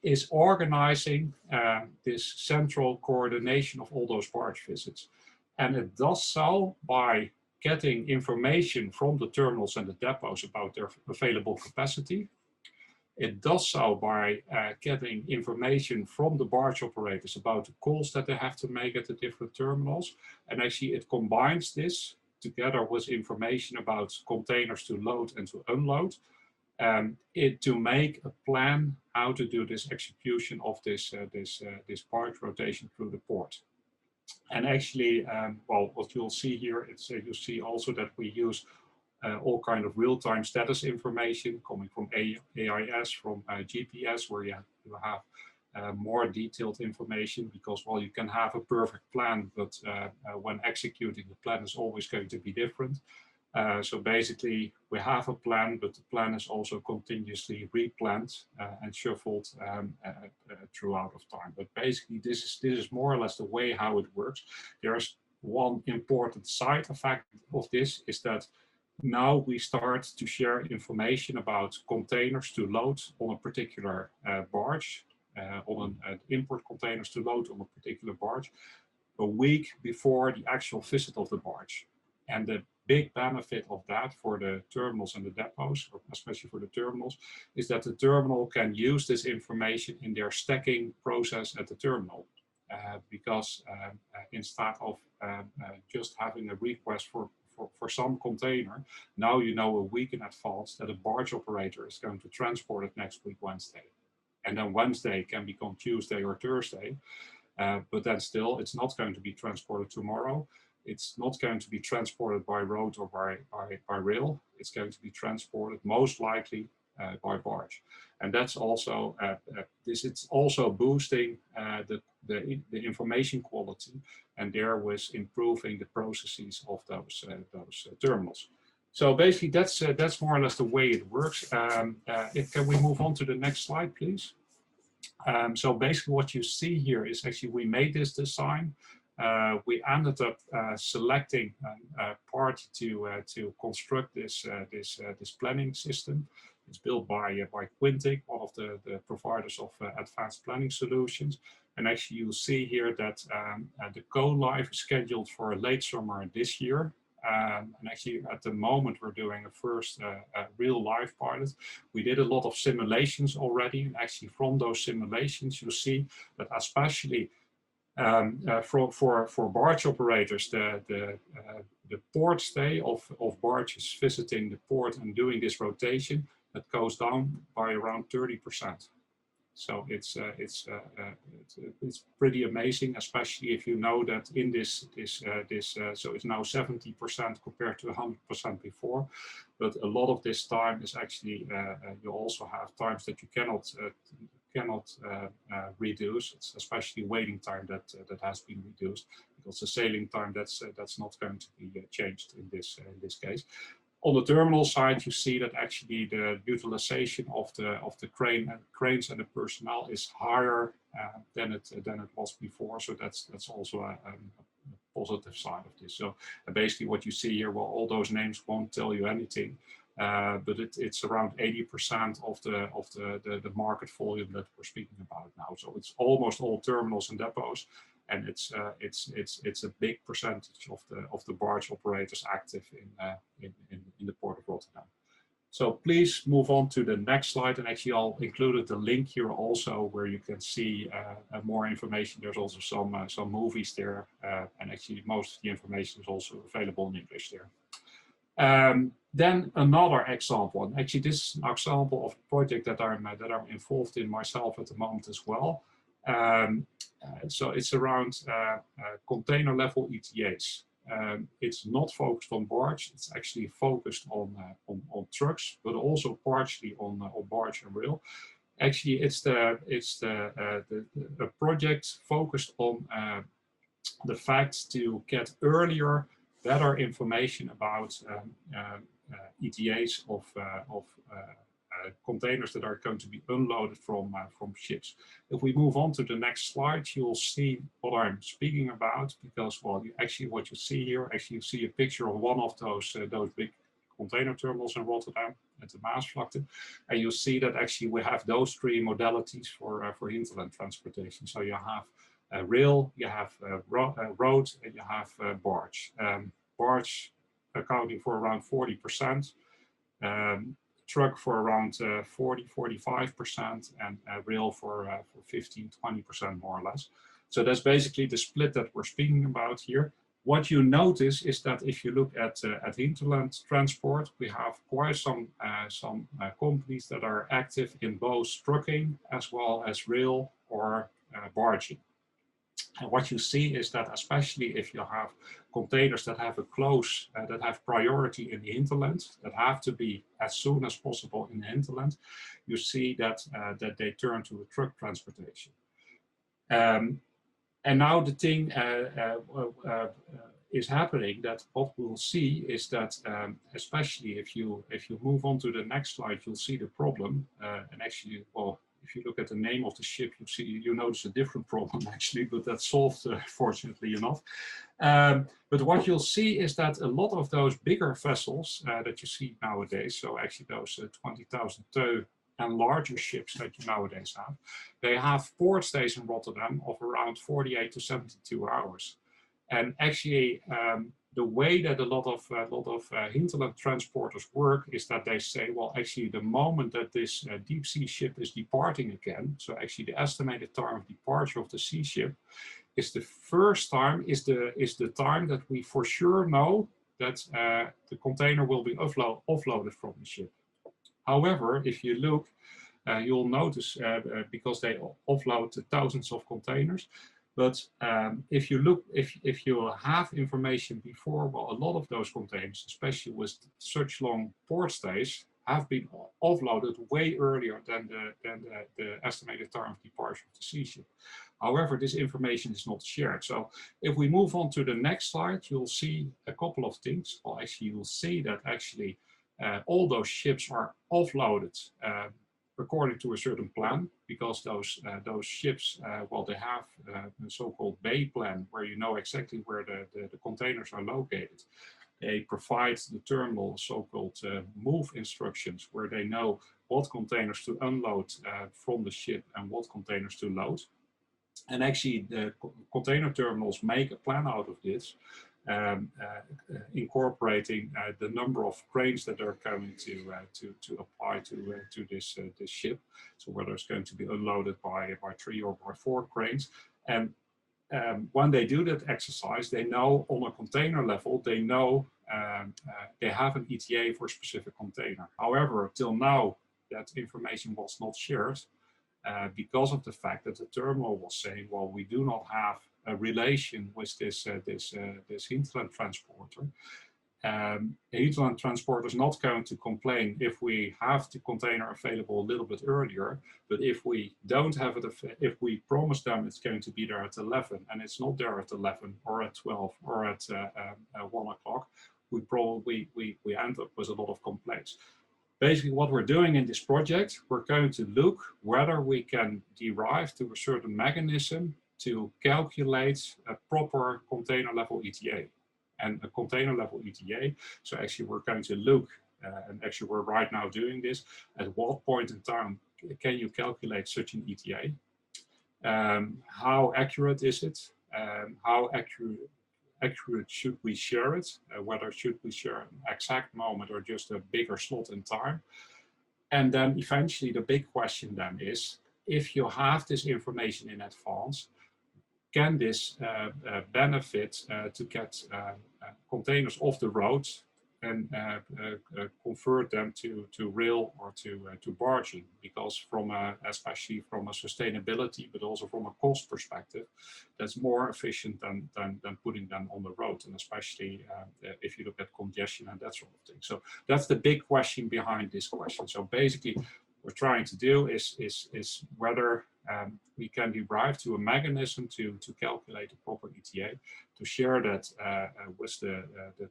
S9: Is organizing this central coordination of all those barge visits. And it does so by getting information from the terminals and the depots about their available capacity. It does so by getting information from the barge operators about the calls that they have to make at the different terminals. And actually it combines this together with information about containers to load and to unload. To make a plan how to do this execution of this barge rotation through the port. And actually, well, what you'll see here, it's you see also that we use all kind of real-time status information coming from AIS, from GPS, where you have more detailed information, because, well, you can have a perfect plan, but when executing the plan is always going to be different. So basically, we have a plan, but the plan is also continuously replanned and shuffled throughout of time. But basically, this is more or less the way how it works. There's one important side effect of this is that now we start to share information about containers to load on a particular barge, on an import containers to load on a particular barge, a week before the actual visit of the barge. And the big benefit of that for the terminals and the depots, or especially for the terminals, is that the terminal can use this information in their stacking process at the terminal. Because instead of just having a request for some container, now you know a week in advance that a barge operator is going to transport it next week Wednesday. And then Wednesday can become Tuesday or Thursday, but then still it's not going to be transported tomorrow. It's not going to be transported by road or by rail. It's going to be transported most likely by barge. And that's also, it's also boosting the information quality, and therewith improving the processes of those terminals. So basically that's more or less the way it works. Can we move on to the next slide, please? So basically what you see here is actually we made this design. We ended up selecting a party to construct this planning system. It's built by Quintic, one of the providers of advanced planning solutions. And actually you'll see here that the go-live is scheduled for late summer this year. And actually at the moment we're doing a first real live pilot. We did a lot of simulations already, and actually from those simulations you see that especially for barge operators, the port stay of barges visiting the port and doing this rotation, that goes down by around 30%. So it's pretty amazing, especially if you know that in this so it's now 70% compared to 100% before. But a lot of this time is actually you also have times that you cannot cannot reduce. It's especially waiting time that has been reduced, because the sailing time that's not going to be changed in this case. On the terminal side, you see that actually the utilization of the cranes and the personnel is higher than it was before. So that's also a positive side of this. So basically, what you see here, well, all those names won't tell you anything, but it's around 80% of the market volume that we're speaking about now. So it's almost all terminals and depots. And it's a big percentage of the barge operators active in the port of Rotterdam. So please move on to the next slide, and actually I'll include the link here also where you can see more information. There's also some movies there, and actually most of the information is also available in English there. Then another example, and actually this is an example of a project that I'm involved in myself at the moment as well. So it's around container level ETAs. It's not focused on barge. It's actually focused on trucks, but also partially on barge and rail. Actually, it's a project focused on the fact to get earlier, better information about ETAs of containers that are going to be unloaded from ships. If we move on to the next slide, you'll see what I'm speaking about, because, well, what you see here, actually you see a picture of one of those big container terminals in Rotterdam at the Maasvlakte, and you see that actually we have those three modalities for hinterland transportation. So you have rail, you have road, and you have barge. Barge accounting for around 40%. Truck for around 40–45%, and rail for 15–20% more or less. So that's basically the split that we're speaking about here. What you notice is that if you look at hinterland transport, we have quite some companies that are active in both trucking as well as rail or barging. And what you see is that, especially if you have containers that have that have priority in the hinterland, that have to be as soon as possible in the hinterland, you see that they turn to a truck transportation. And now the thing is happening, that what we'll see is that, especially if you move on to the next slide, you'll see the problem. And actually, well, if you look at the name of the ship, you notice a different problem actually, but that's solved fortunately enough. But what you'll see is that a lot of those bigger vessels that you see nowadays, so actually those 20,000 TEU and larger ships that you nowadays have, they have port stays in Rotterdam of around 48 to 72 hours. And actually, the way that a lot of hinterland transporters work is that they say, well, actually, the moment that this deep sea ship is departing again, so actually the estimated time of departure of the sea ship is the first time, is the time that we for sure know that the container will be offloaded from the ship. However, if you look, you'll notice, because they offload thousands of containers, but if you look, if you have information before, well, a lot of those containers, especially with such long port stays, have been offloaded way earlier than the estimated time of departure of the sea ship. However, this information is not shared. So if we move on to the next slide, you'll see a couple of things. Well, actually, you'll see that actually all those ships are offloaded according to a certain plan, because those ships, well, they have the so-called bay plan, where you know exactly where the containers are located. They provide the terminal so-called move instructions, where they know what containers to unload from the ship and what containers to load. And actually, the container terminals make a plan out of this, incorporating the number of cranes that are going to apply to this ship. So whether it's going to be unloaded by 3 or by 4 cranes. And when they do that exercise, they know on a container level, they know they have an ETA for a specific container. However, till now, that information was not shared because of the fact that the terminal was saying, well, we do not have a relation with this hinterland transporter. Hinterland Transport is not going to complain if we have the container available a little bit earlier, but if we don't have it, if we promise them it's going to be there at 11 and it's not there at 11 or at 12 or at 1 o'clock, we probably we end up with a lot of complaints. Basically, what we're doing in this project, we're going to look whether we can derive to a certain mechanism to calculate a proper container level ETA. And a container level ETA, so actually we're going to look, and actually we're right now doing this, at what point in time can you calculate such an ETA? How accurate is it? How accurate should we share it? Whether should we share an exact moment or just a bigger slot in time? And then eventually the big question then is, if you have this information in advance, can this benefit to get containers off the road and convert them to rail or to barging? Because from especially from a sustainability, but also from a cost perspective, that's more efficient than putting them on the road, and especially if you look at congestion and that sort of thing. So that's the big question behind this question. So basically, what we're trying to do is whether we can derive to a mechanism to calculate the proper ETA, to share that with the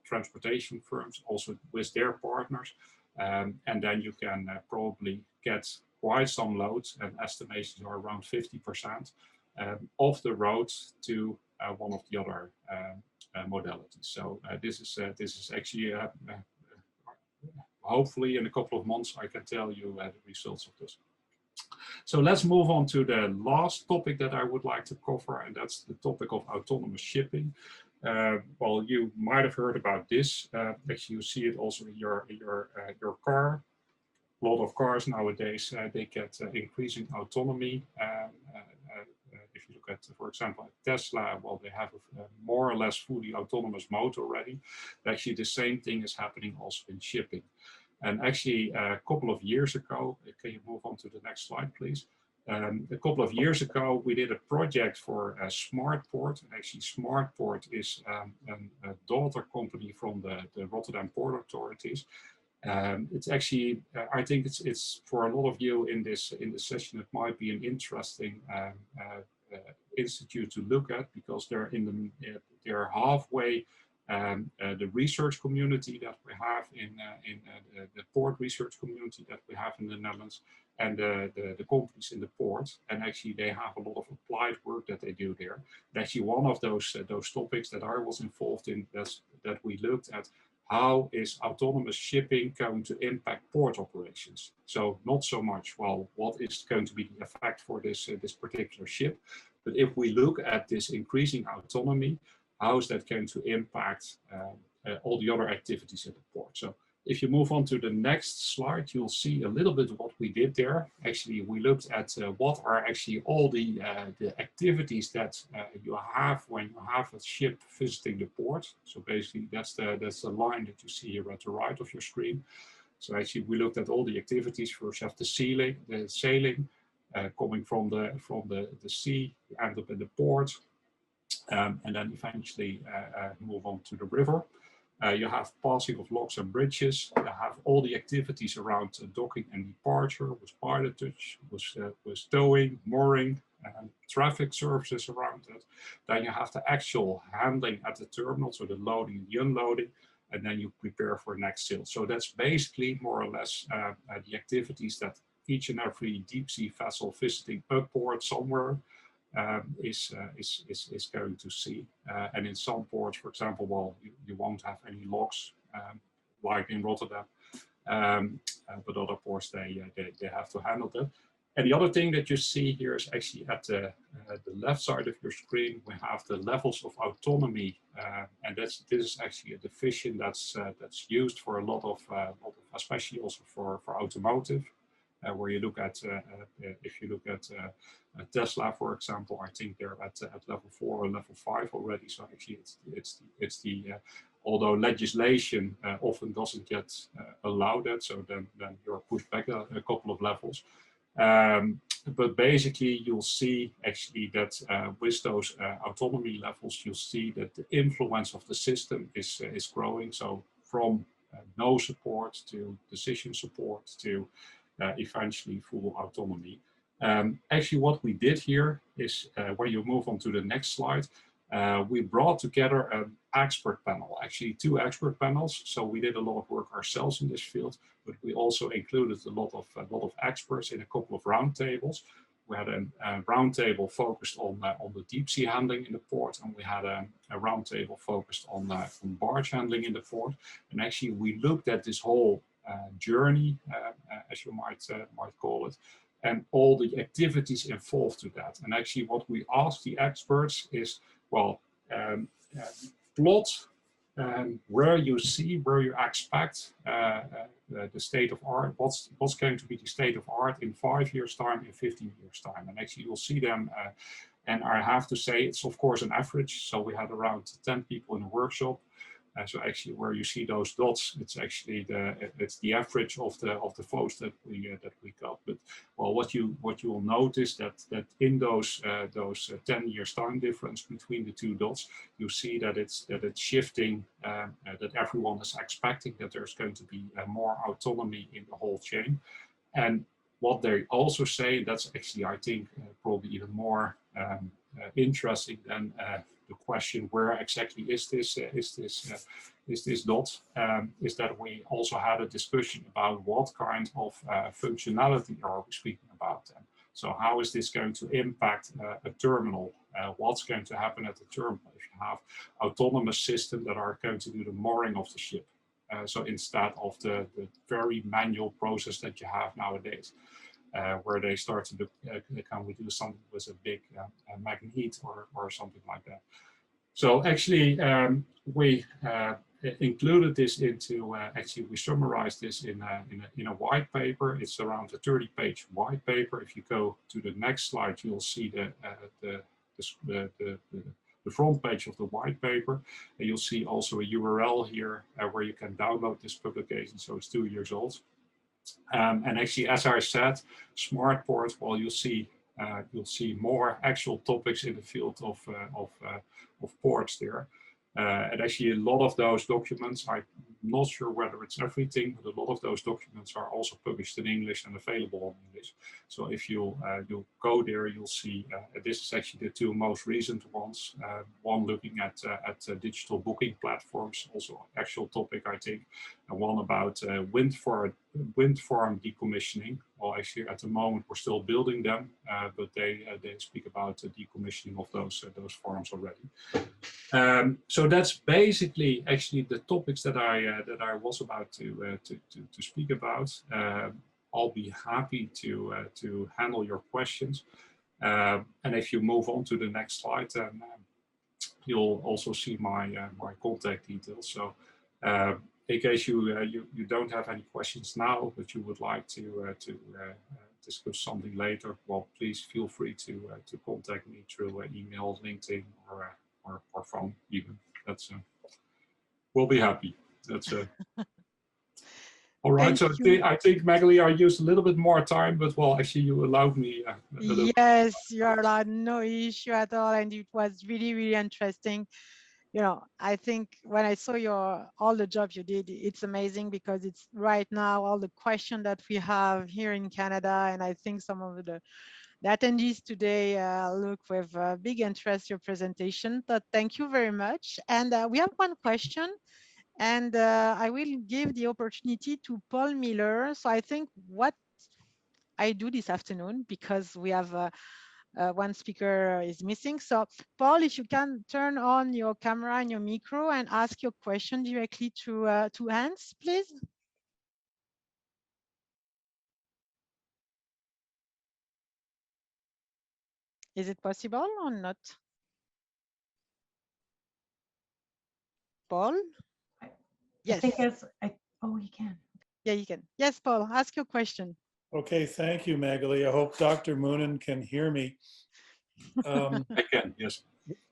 S9: transportation firms, also with their partners, and then you can probably get quite some loads, and estimations are around 50% off the road to one of the other modalities. So this is actually hopefully in a couple of months I can tell you the results of this. So let's move on to the last topic that I would like to cover, and that's the topic of autonomous shipping. Well, you might have heard about this. Actually, you see it also in your car. A lot of cars nowadays, they get increasing autonomy. If you look at, for example, at Tesla, well, they have a more or less fully autonomous mode already. Actually, the same thing is happening also in shipping. And actually, a couple of years ago, can you move on to the next slide, please? A couple of years ago, we did a project for SmartPort. Actually, SmartPort is a daughter company from the Rotterdam Port Authorities. It's actually, I think it's for a lot of you in this session, it might be an interesting institute to look at, because they're halfway the research community that we have in the port research community that we have in the Netherlands, and the companies in the port. And actually they have a lot of applied work that they do there. And actually one of those topics that I was involved in, that we looked at, how is autonomous shipping going to impact port operations? So not so much, well, what is going to be the effect for this particular ship? But if we look at this increasing autonomy, how is that going to impact all the other activities at the port? So if you move on to the next slide, you'll see a little bit of what we did there. Actually, we looked at what are actually all the activities that you have when you have a ship visiting the port. So basically, that's the line that you see here at the right of your screen. So actually, we looked at all the activities. First, you have the sailing, coming from the sea, you end up in the port. And then eventually move on to the river. You have passing of locks and bridges. You have all the activities around docking and departure, with pilotage, with towing, mooring, traffic services around it. Then you have the actual handling at the terminal, so the loading and the unloading, and then you prepare for next sail. So that's basically more or less the activities that each and every deep sea vessel visiting a port somewhere is going to see. And in some ports, for example, well, you won't have any locks like in Rotterdam, but other ports, they have to handle that. And the other thing that you see here is actually at the left side of your screen, we have the levels of autonomy, and this is actually a division that's used for a lot of especially also for automotive. Where you look at, if you look at Tesla, for example, I think they're at level 4 or level 5 already. So actually, it's the although legislation often doesn't yet allow that, so then you're pushed back a couple of levels. But basically, you'll see actually that with those autonomy levels, you'll see that the influence of the system is growing. So from no support to decision support to eventually full autonomy. Actually, what we did here is, when you move on to the next slide, we brought together an expert panel, actually 2 expert panels. So we did a lot of work ourselves in this field, but we also included a lot of experts in a couple of roundtables. We had a roundtable focused on the deep sea handling in the port, and we had a roundtable focused on barge handling in the port. And actually, we looked at this whole journey, as you might call it, and all the activities involved to that. And actually, what we asked the experts is, well, plot where you expect the state of art, what's going to be the state of art in 5 years time, in 15 years time. And actually you'll see them, and I have to say it's of course an average. So we had around 10 people in the workshop. So actually where you see those dots, it's actually the average of the votes that we got. But well, what you will notice that in those 10 years time difference between the 2 dots, you see that it's shifting, that everyone is expecting that there's going to be more autonomy in the whole chain. And what they also say, that's actually I think probably even more interesting than the question where exactly is this dot, is that we also had a discussion about what kind of functionality are we speaking about then. So how is this going to impact a terminal? What's going to happen at the terminal if you have autonomous systems that are going to do the mooring of the ship? So instead of the very manual process that you have nowadays. Where they start to look, can we do something with a big magnet or something like that. So actually, we included this into, actually we summarized this in a white paper. It's around a 30-page white paper. If you go to the next slide, you'll see the front page of the white paper. And you'll see also a URL here where you can download this publication. So it's 2 years old. And actually, as I said, smart port, well, you'll see more actual topics in the field of ports there. And actually, a lot of those documents, I'm not sure whether it's everything, but a lot of those documents are also published in English and available in English. So if you'll go there, you'll see this is actually the 2 most recent ones. One looking at digital booking platforms, also actual topic, I think, and one about wind farm decommissioning. Well, actually, at the moment, we're still building them, but they speak about the decommissioning of those farms already. So that's basically actually the topics that I was about to speak about. I'll be happy to handle your questions. And if you move on to the next slide, then you'll also see my my contact details. So in case you don't have any questions now, but you would like to discuss something later, well, please feel free to contact me through email, LinkedIn, or phone even. That's we'll be happy. That's all right.
S8: Thank
S9: So
S8: you.
S9: I think Magali, I used a little bit more time, but well, actually you allowed me.
S8: Yes, you are allowed, no issue at all, and it was really, really interesting. You know, I think when I saw all the jobs you did, it's amazing because it's right now all the questions that we have here in Canada, and I think some of the attendees today look with big interest your presentation. But thank you very much. And we have one question, and I will give the opportunity to Paul Miller. So I think what I do this afternoon, because we have one speaker is missing. So Paul, if you can turn on your camera and your micro and ask your question directly to Hans, please. Is it possible or not? Paul? Yes.
S10: I think oh, he can.
S8: Yeah, you can. Yes, Paul, ask your question.
S11: Okay, thank you, Magali. I hope Dr. Moonen can hear me.
S9: I can, yes.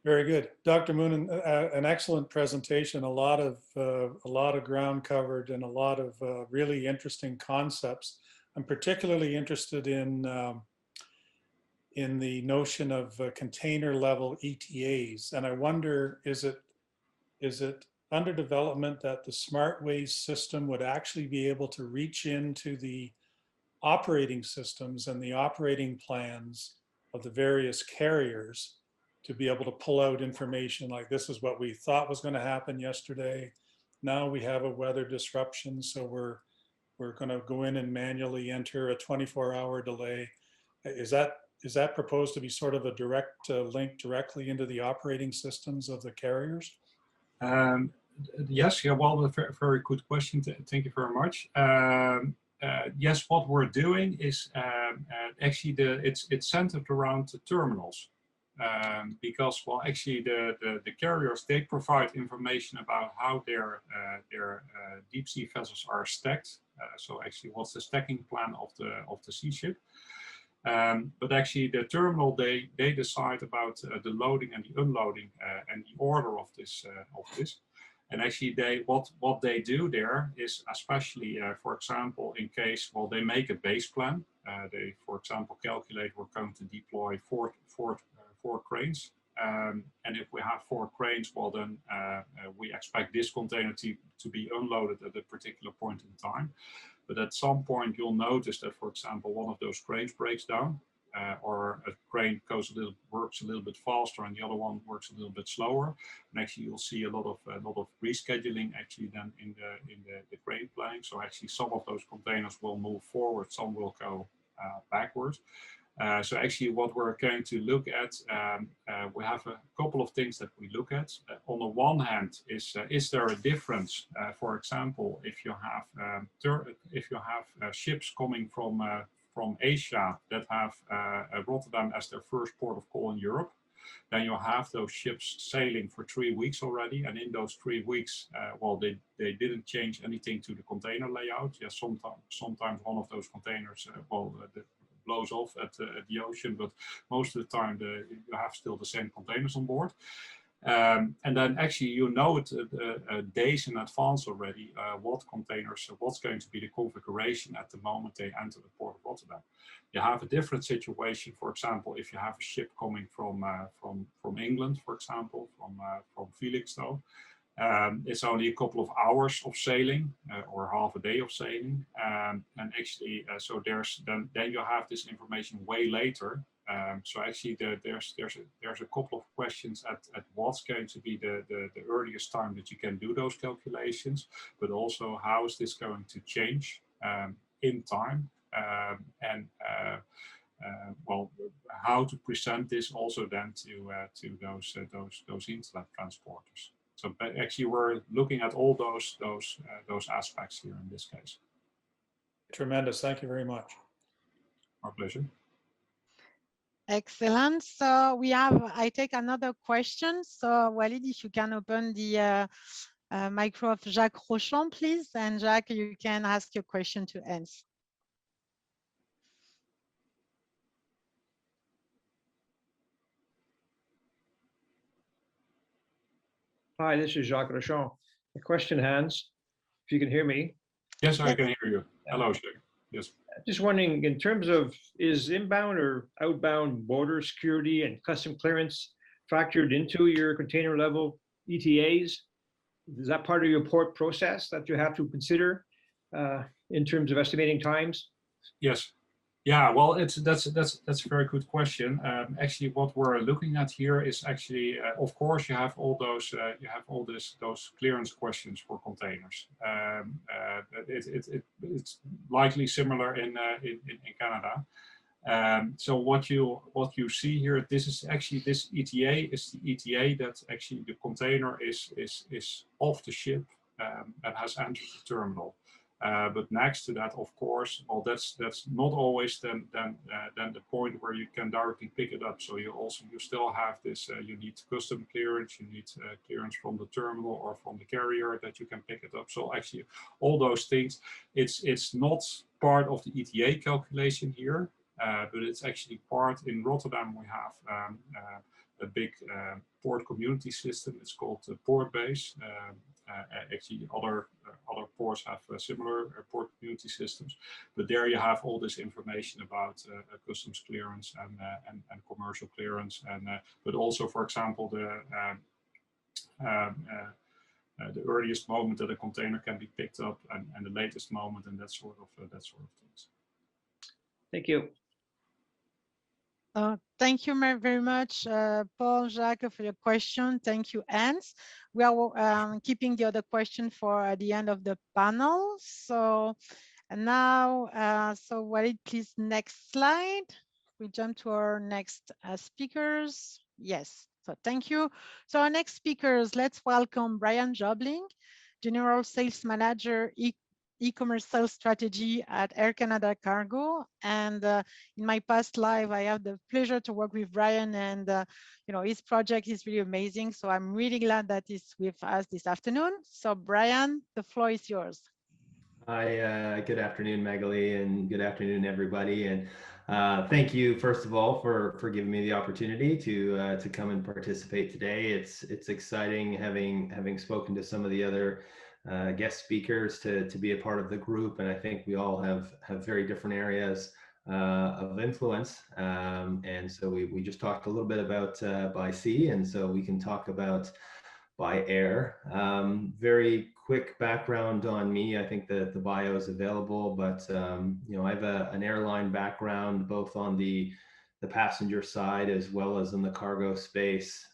S11: Very good. Dr. Moonen, an excellent presentation, a lot of ground covered and a lot of really interesting concepts. I'm particularly interested in the notion of container level ETAs. And I wonder, is it under development that the smart ways system would actually be able to reach into the operating systems and the operating plans of the various carriers to be able to pull out information like, this is what we thought was going to happen yesterday. Now we have a weather disruption, so we're going to go in and manually enter a 24-hour delay. Is that proposed to be sort of a direct link directly into the operating systems of the carriers?
S9: Yes, yeah, well, a very good question. Thank you very much. Yes, what we're doing is actually it's centered around the terminals. Because, well, actually the carriers, they provide information about how their deep sea vessels are stacked. So actually, what's the stacking plan of the sea ship? But actually, the terminal, they decide about the loading and the unloading and the order of this. And actually, what they do there is, especially, for example, in case, well, they make a base plan. They, for example, calculate we're going to deploy four cranes. And if we have 4 cranes, well, then we expect this container to be unloaded at a particular point in time. But at some point, you'll notice that, for example, one of those cranes breaks down, or a crane works a little bit faster, and the other one works a little bit slower. And actually, you'll see a lot of rescheduling actually then in the crane planning. So actually, some of those containers will move forward, some will go backwards. So actually, what we're going to look at, we have a couple of things that we look at. On the one hand, is there a difference? For example, if you have ships coming from Asia that have Rotterdam as their first port of call in Europe, then you have those ships sailing for 3 weeks already, and in those 3 weeks, well, they didn't change anything to the container layout. Yes, sometimes one of those containers, blows off at the ocean, but most of the time you have still the same containers on board. And then actually you know it days in advance already what containers, what's going to be the configuration at the moment they enter the port of Rotterdam. You have a different situation, for example, if you have a ship coming from England, for example, from Felixstowe. It's only a couple of hours of sailing or half a day of sailing, and actually, so then you have this information way later. So actually, there's a couple of questions at what's going to be the earliest time that you can do those calculations, but also how is this going to change in time, and well, how to present this also then to those internet transporters. So actually, we're looking at all those aspects here in this case.
S11: Tremendous. Thank you very much.
S9: Our pleasure.
S8: Excellent. So I take another question. So Walid, if you can open the micro of Jacques Rochon, please. And Jacques, you can ask your question to Hans.
S12: Hi, this is Jacques Rochon. A question, Hans, if you can hear me.
S9: Yes, I can hear you. Hello, Jacques. Yes.
S12: Just wondering, in terms of, is inbound or outbound border security and custom clearance factored into your container level ETAs? Is that part of your port process that you have to consider in terms of estimating times?
S9: Yes. Yeah, well, that's a very good question. Actually, what we're looking at here is actually, of course, you have all those those clearance questions for containers. It's likely similar in Canada. So what you see here, this is actually this ETA is the ETA that actually the container is off the ship and has entered the terminal. But next to that, of course, well, that's not always then the point where you can directly pick it up. So you still have this. You need custom clearance. You need clearance from the terminal or from the carrier that you can pick it up. So actually, all those things, it's not part of the ETA calculation here, but it's actually part. In Rotterdam, we have a big port community system. It's called Portbase. Actually, other ports have similar port community systems, but there you have all this information about customs clearance and commercial clearance, and but also, for example, the earliest moment that a container can be picked up, and the latest moment, and that sort of things.
S12: Thank you.
S8: Thank you very much, Paul, Jacques, for your question. Thank you, Hans. We are keeping the other question for the end of the panel. So now, so Walid, please, next slide. We jump to our next speakers. Yes, so thank you. So our next speakers, let's welcome Bryer Jobling, General Sales Manager, e-commerce sales strategy at Air Canada Cargo. And in my past life, I have the pleasure to work with Bryer, and you know, his project is really amazing. So I'm really glad that he's with us this afternoon. So Bryer, the floor is yours.
S13: Hi, good afternoon, Magali, and good afternoon, everybody. And thank you, first of all, for giving me the opportunity to come and participate today. It's exciting having spoken to some of the other guest speakers to be a part of the group, and I think we all have very different areas of influence. And so we just talked a little bit about by sea, and so we can talk about by air. Very quick background on me. I think that the bio is available, but you know, I have an airline background, both on the passenger side as well as in the cargo space.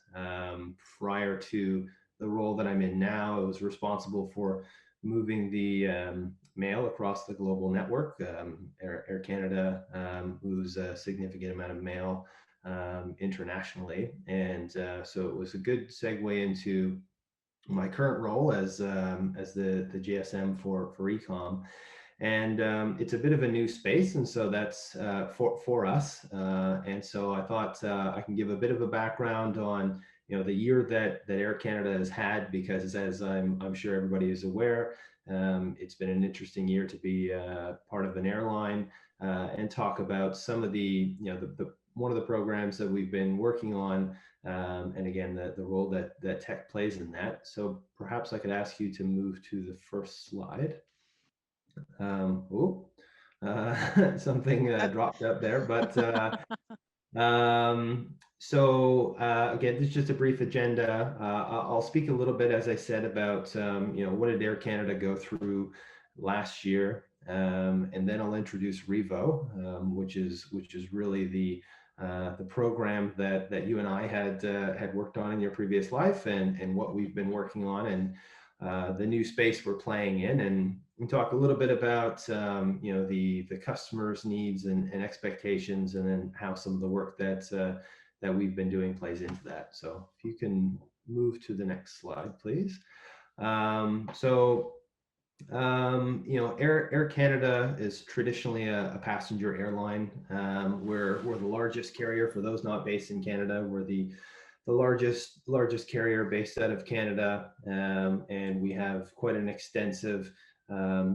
S13: Prior to the role that I'm in now, I was responsible for moving the mail across the global network. Air Canada moves a significant amount of mail internationally, and so it was a good segue into my current role as the GSM for ecom. And it's a bit of a new space, and so that's for us. And so I thought I can give a bit of a background on, you know, the year that Air Canada has had, because as I'm sure everybody is aware, it's been an interesting year to be part of an airline, and talk about some of the, you know, one of the programs that we've been working on, and again, the role that tech plays in that. So perhaps I could ask you to move to the first slide. Something dropped up there, but so again, this is just a brief agenda. I'll speak a little bit, as I said, about you know, what did Air Canada go through last year, and then I'll introduce Revo, which is really the program that you and I had worked on in your previous life, and what we've been working on, and the new space we're playing in, and we talk a little bit about you know, the customers' needs and expectations, and then how some of the work that we've been doing plays into that. So if you can move to the next slide, please. You know, Air Canada is traditionally a passenger airline. We're the largest carrier. For those not based in Canada, we're the largest carrier based out of Canada, and we have quite an extensive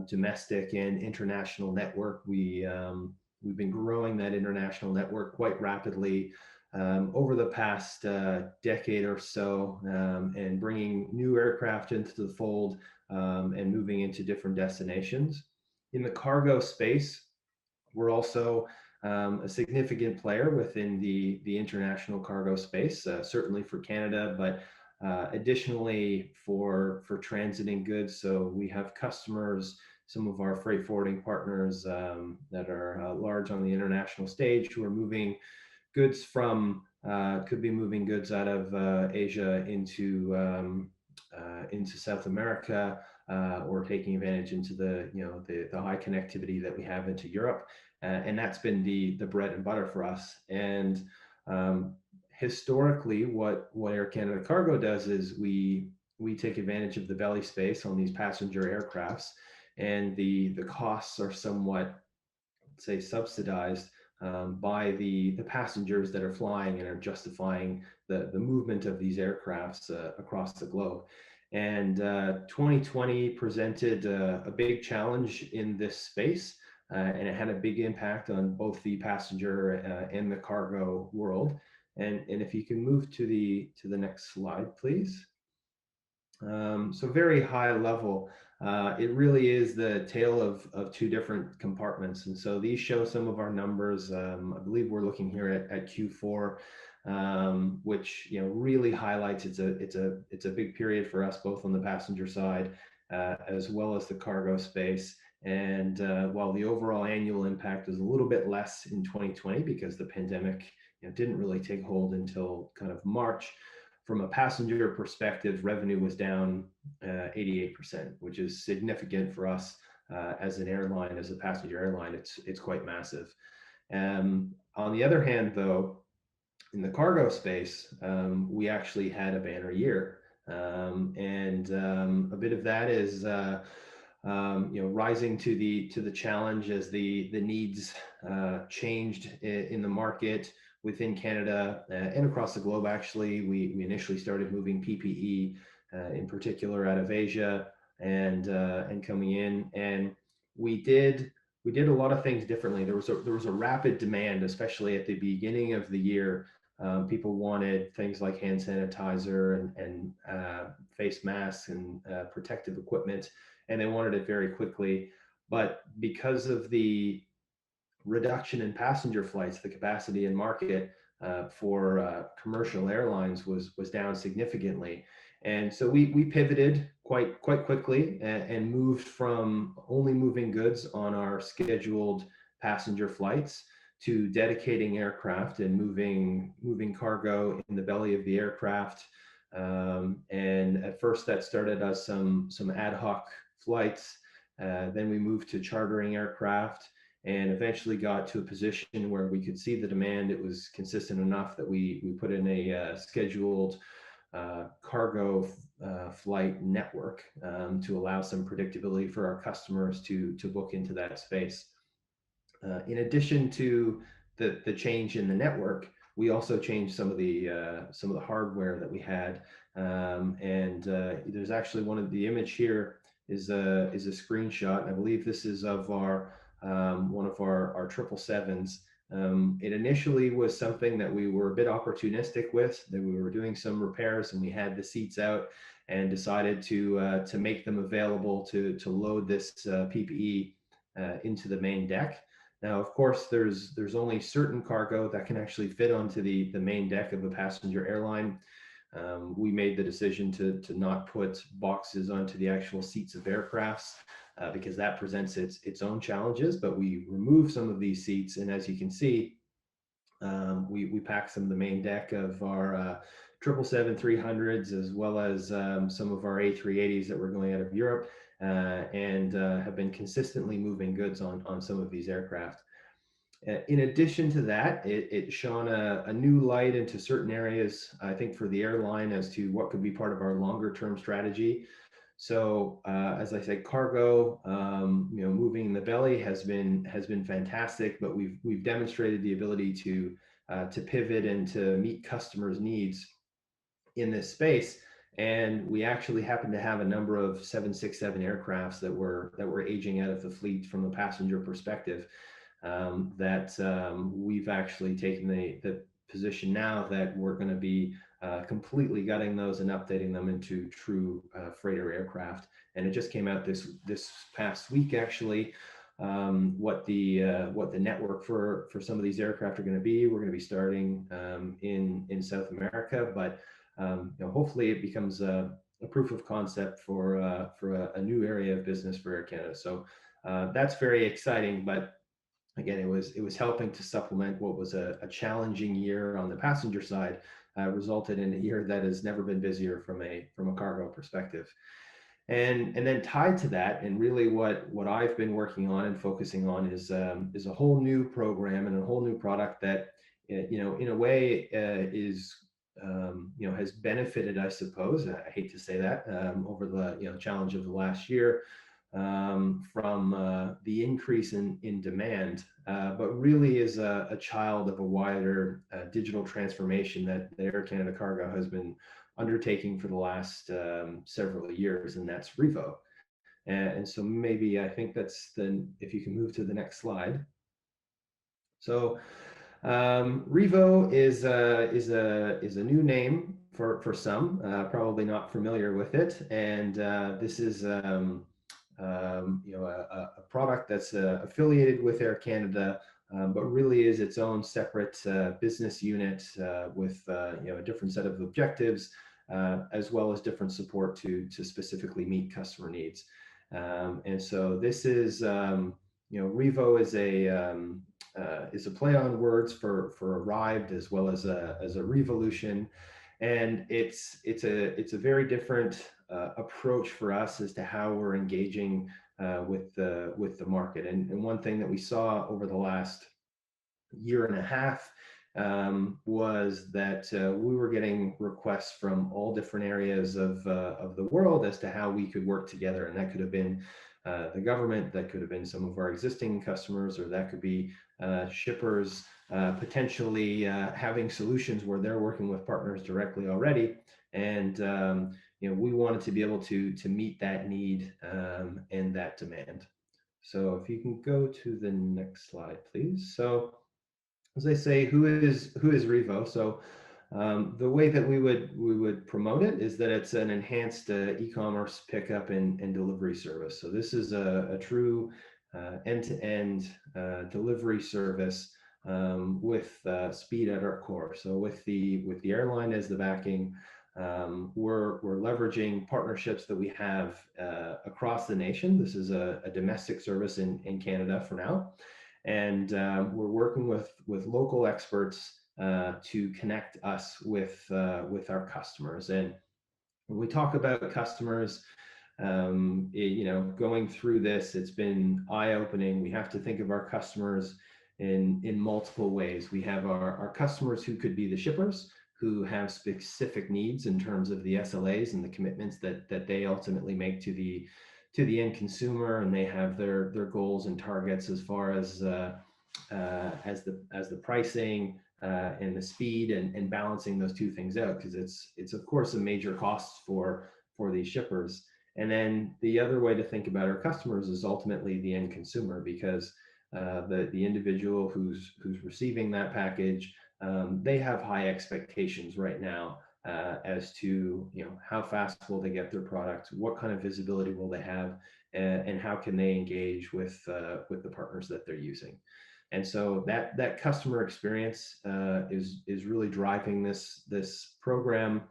S13: domestic and international network. We've been growing that international network quite rapidly over the past decade or so, and bringing new aircraft into the fold, and moving into different destinations. In the cargo space, we're also a significant player within the international cargo space, certainly for Canada, but additionally for transiting goods. So we have customers, some of our freight forwarding partners that are large on the international stage, who are moving goods from, could be moving goods out of Asia into South America, or taking advantage into the, you know, the high connectivity that we have into Europe, and that's been the bread and butter for us. And historically, what Air Canada Cargo does is we take advantage of the belly space on these passenger aircrafts, and the costs are somewhat, say, subsidized by the passengers that are flying and are justifying the movement of these aircrafts across the globe. And 2020 presented a big challenge in this space, and it had a big impact on both the passenger and the cargo world. And if you can move to the next slide, please. So very high level, it really is the tale of two different compartments. And so these show some of our numbers. I believe we're looking here at Q4 which really highlights it's a big period for us both on the passenger side as well as the cargo space. And while the overall annual impact is a little bit less in 2020 because the pandemic didn't really take hold until kind of March, from a passenger perspective, revenue was down 88%, which is significant for us as an airline, as a passenger airline. It's quite massive. On the other hand, though, in the cargo space, we actually had a banner year, and a bit of that is rising to the challenge as the needs changed in the market within Canada and across the globe. Actually, we initially started moving PPE in particular out of Asia and coming in, and we did a lot of things differently. There was a rapid demand, especially at the beginning of the year. People wanted things like hand sanitizer and face masks and protective equipment, and they wanted it very quickly. But because of the reduction in passenger flights, the capacity in market for commercial airlines was down significantly. And so we pivoted quite quickly and moved from only moving goods on our scheduled passenger flights to dedicating aircraft and moving cargo in the belly of the aircraft. And at first that started us some ad hoc flights. Then we moved to chartering aircraft and eventually got to a position where we could see the demand. It was consistent enough that we put in a scheduled cargo flight network to allow some predictability for our customers to book into that space. In addition to the change in the network, we also changed some of the hardware that we had. There's actually one of the image here is a screenshot. I believe this is of our one of our 777s. It initially was something that we were a bit opportunistic with, that we were doing some repairs and we had the seats out and decided to make them available to load this PPE into the main deck. Now, of course, there's only certain cargo that can actually fit onto the main deck of a passenger airline. We made the decision to not put boxes onto the actual seats of aircrafts because that presents its own challenges, but we removed some of these seats. And as you can see, we packed some of the main deck of our 777-300s as well as some of our A380s that were going out of Europe and have been consistently moving goods on some of these aircraft. In addition to that, it shone a new light into certain areas, I think, for the airline as to what could be part of our longer term strategy. So as I said, cargo, moving in the belly has been fantastic, but we've demonstrated the ability to pivot and to meet customers' needs in this space. And we actually happen to have a number of 767 aircrafts that were aging out of the fleet from a passenger perspective. That we've actually taken the position now that we're going to be completely gutting those and updating them into true freighter aircraft. And it just came out this past week, actually, what the network for some of these aircraft are going to be. We're going to be starting in South America, but hopefully it becomes a proof of concept for a new area of business for Air Canada. So that's very exciting, but again, it was helping to supplement what was a challenging year on the passenger side, resulted in a year that has never been busier from a cargo perspective. And then tied to that, and really what I've been working on and focusing on is a whole new program and a whole new product that in a way is has benefited, I suppose, I hate to say that, over the challenge of the last year, from the increase in demand, but really is a child of a wider digital transformation that the Air Canada Cargo has been undertaking for the last several years, and that's Revo. And so maybe I think that's if you can move to the next slide. So Revo is a new name for some, probably not familiar with it, and this is a product that's affiliated with Air Canada but really is its own separate business unit with a different set of objectives, as well as different support to specifically meet customer needs. And so this is, Revo is a play on words for arrived, as well as a revolution, and it's a very different approach for us as to how we're engaging with the market. And one thing that we saw over the last year and a half was that we were getting requests from all different areas of the world as to how we could work together, and that could have been the government, that could have been some of our existing customers, or that could be shippers potentially having solutions where they're working with partners directly already. And we wanted to be able to meet that need and that demand. So if you can go to the next slide, please. So as I say, who is Revo? So the way that we would promote it is that it's an enhanced e-commerce pickup and delivery service. So this is a true end-to-end delivery service with speed at our core. So with the airline as the backing, we're leveraging partnerships that we have across the nation. This is a domestic service in Canada for now, and we're working with local experts to connect us with our customers. And when we talk about customers, going through this, it's been eye-opening. We have to think of our customers in multiple ways. We have our customers who could be the shippers, who have specific needs in terms of the SLAs and the commitments that they ultimately make to the end consumer, and they have their goals and targets as far as the pricing and the speed and balancing those two things out, because it's of course a major cost for these shippers. And then the other way to think about our customers is ultimately the end consumer, because the individual who's receiving that package, they have high expectations right now as to how fast will they get their product, what kind of visibility will they have, and how can they engage with the partners that they're using. And so that customer experience is really driving this program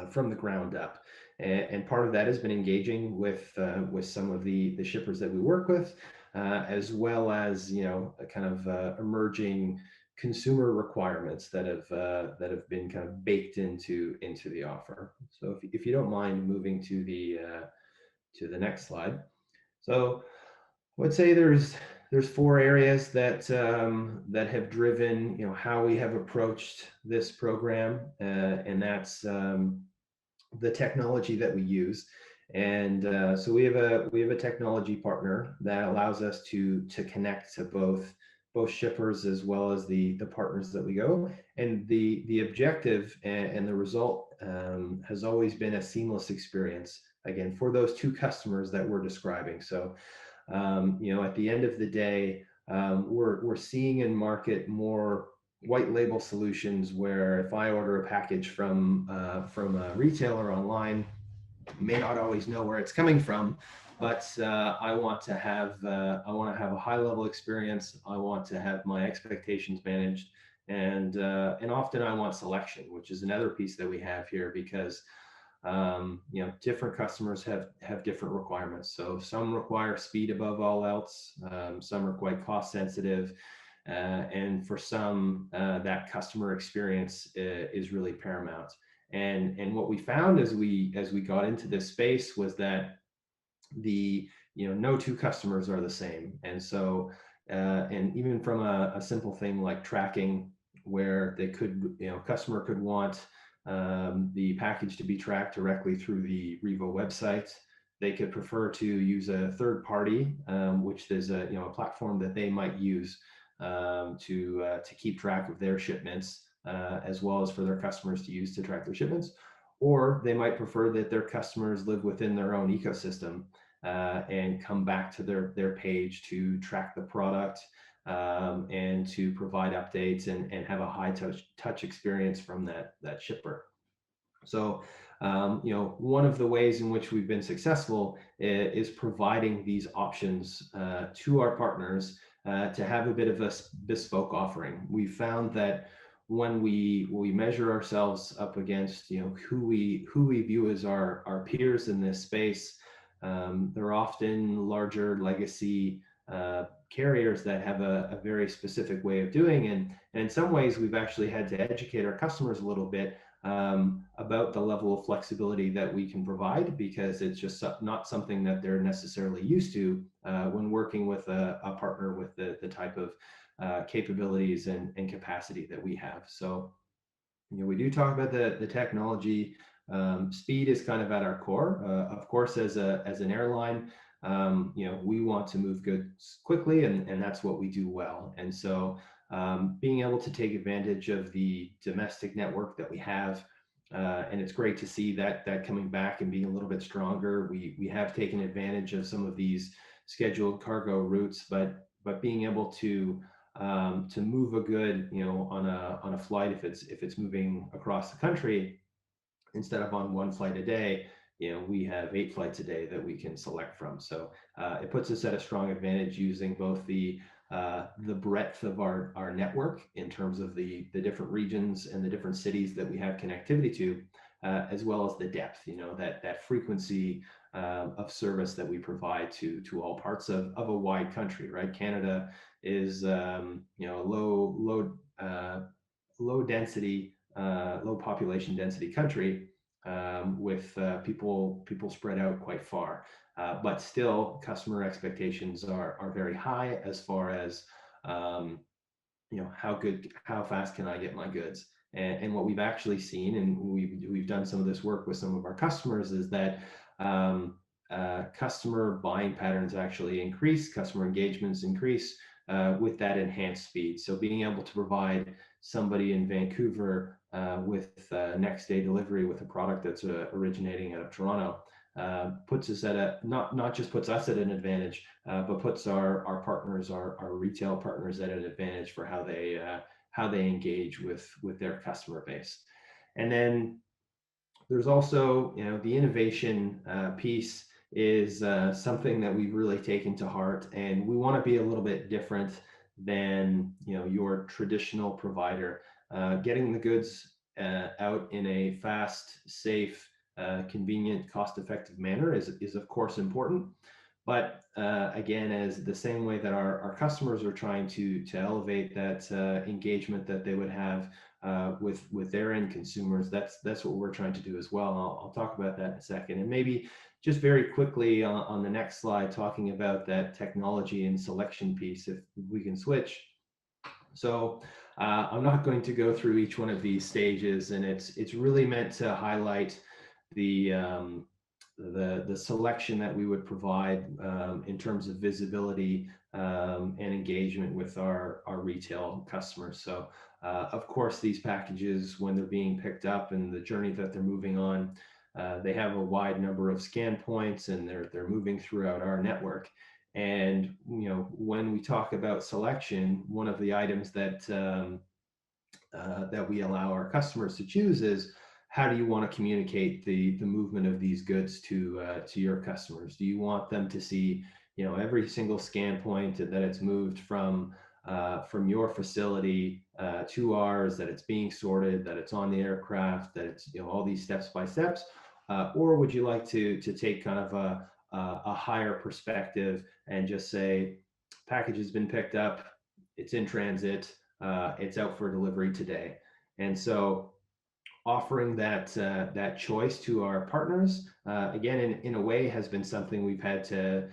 S13: from the ground up. And part of that has been engaging with some of the shippers that we work with, as well as kind of emerging consumer requirements that have been kind of baked into the offer. So if you don't mind moving to the next slide. So I would say there's 4 areas that have driven how we have approached this program, and that's the technology that we use. And so we have a technology partner that allows us to connect to both shippers as well as the partners that we go. And the objective and the result has always been a seamless experience, again, for those 2 customers that we're describing. So at the end of the day, we're seeing in market more white label solutions, where if I order a package from a retailer online, may not always know where it's coming from, but I want to have a high level experience. I want to have my expectations managed, and often I want selection, which is another piece that we have here, because different customers have different requirements. So some require speed above all else, some are quite cost sensitive, and for some that customer experience is really paramount. And what we found as we got into this space was that no 2 customers are the same. And so and even from a simple thing like tracking, where they could customer could want the package to be tracked directly through the Revo website. They could prefer to use a third party, which is a platform that they might use to keep track of their shipments, as well as for their customers to use to track their shipments. Or they might prefer that their customers live within their own ecosystem and come back to their page to track the product and to provide updates and have a high touch experience from that shipper. So one of the ways in which we've been successful is providing these options to our partners to have a bit of a bespoke offering. We found that when we measure ourselves up against, you know, who we view as our peers in this space, they're often larger legacy carriers that have a very specific way of doing, and in some ways we've actually had to educate our customers a little bit about the level of flexibility that we can provide, because it's just not something that they're necessarily used to when working with a partner with the type of capabilities and capacity that we have. So, you know, we do talk about the technology. Speed is kind of at our core. Of course, as an airline, you know, we want to move goods quickly, and that's what we do well. And so being able to take advantage of the domestic network that we have, and it's great to see that coming back and being a little bit stronger. We have taken advantage of some of these scheduled cargo routes, but being able to move a good, you know, on a flight, if it's moving across the country, instead of on one flight a day, you know, we have 8 flights a day that we can select from. So it puts us at a strong advantage using both the breadth of our network in terms of the different regions and the different cities that we have connectivity to, as well as the depth, you know, that frequency of service that we provide to all parts of a wide country, right? Canada is, you know, low density, low population density country, with people spread out quite far, but still customer expectations are very high as far as, you know, how fast can I get my goods? And what we've actually seen, and we've done some of this work with some of our customers, is that customer buying patterns actually increase, customer engagements increase with that enhanced speed. So being able to provide somebody in Vancouver with next day delivery with a product that's originating out of Toronto puts us at not just puts us at an advantage, but puts our partners, our retail partners, at an advantage for how they engage with their customer base. And then there's also, you know, the innovation piece is something that we've really taken to heart, and we want to be a little bit different than, you know, your traditional provider. Getting the goods out in a fast, safe, convenient, cost-effective manner is of course important. But again, as the same way that our customers are trying to elevate that engagement that they would have with their end consumers, that's what we're trying to do as well. I'll talk about that in a second. And maybe just very quickly on the next slide, talking about that technology and selection piece, if we can switch. So I'm not going to go through each one of these stages, and it's really meant to highlight the selection that we would provide in terms of visibility and engagement with our retail customers. So of course, these packages, when they're being picked up and the journey that they're moving on, they have a wide number of scan points, and they're moving throughout our network. And, you know, when we talk about selection, one of the items that that we allow our customers to choose is, how do you want to communicate the movement of these goods to your customers? Do you want them to see, you know, every single scan point that it's moved from your facility to ours, that it's being sorted, that it's on the aircraft, that it's, you know, all these steps by steps, or would you like to take kind of a higher perspective and just say, package has been picked up, it's in transit, it's out for delivery today? And so offering that choice to our partners, again, in a way, has been something we've had to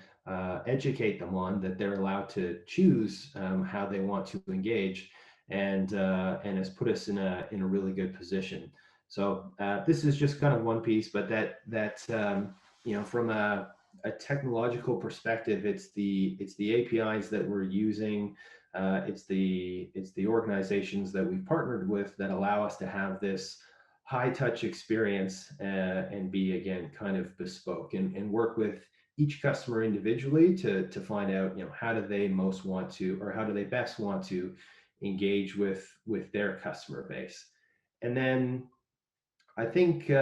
S13: educate them on, that they're allowed to choose how they want to engage, and has put us in a really good position. So this is just kind of one piece, but that you know, from a technological perspective, it's the APIs that we're using. It's the organizations that we've partnered with that allow us to have this high touch experience and be, again, kind of bespoke, and work with each customer individually to find out, you know, how do they most want to, or how do they best want to engage with their customer base. And then I think, you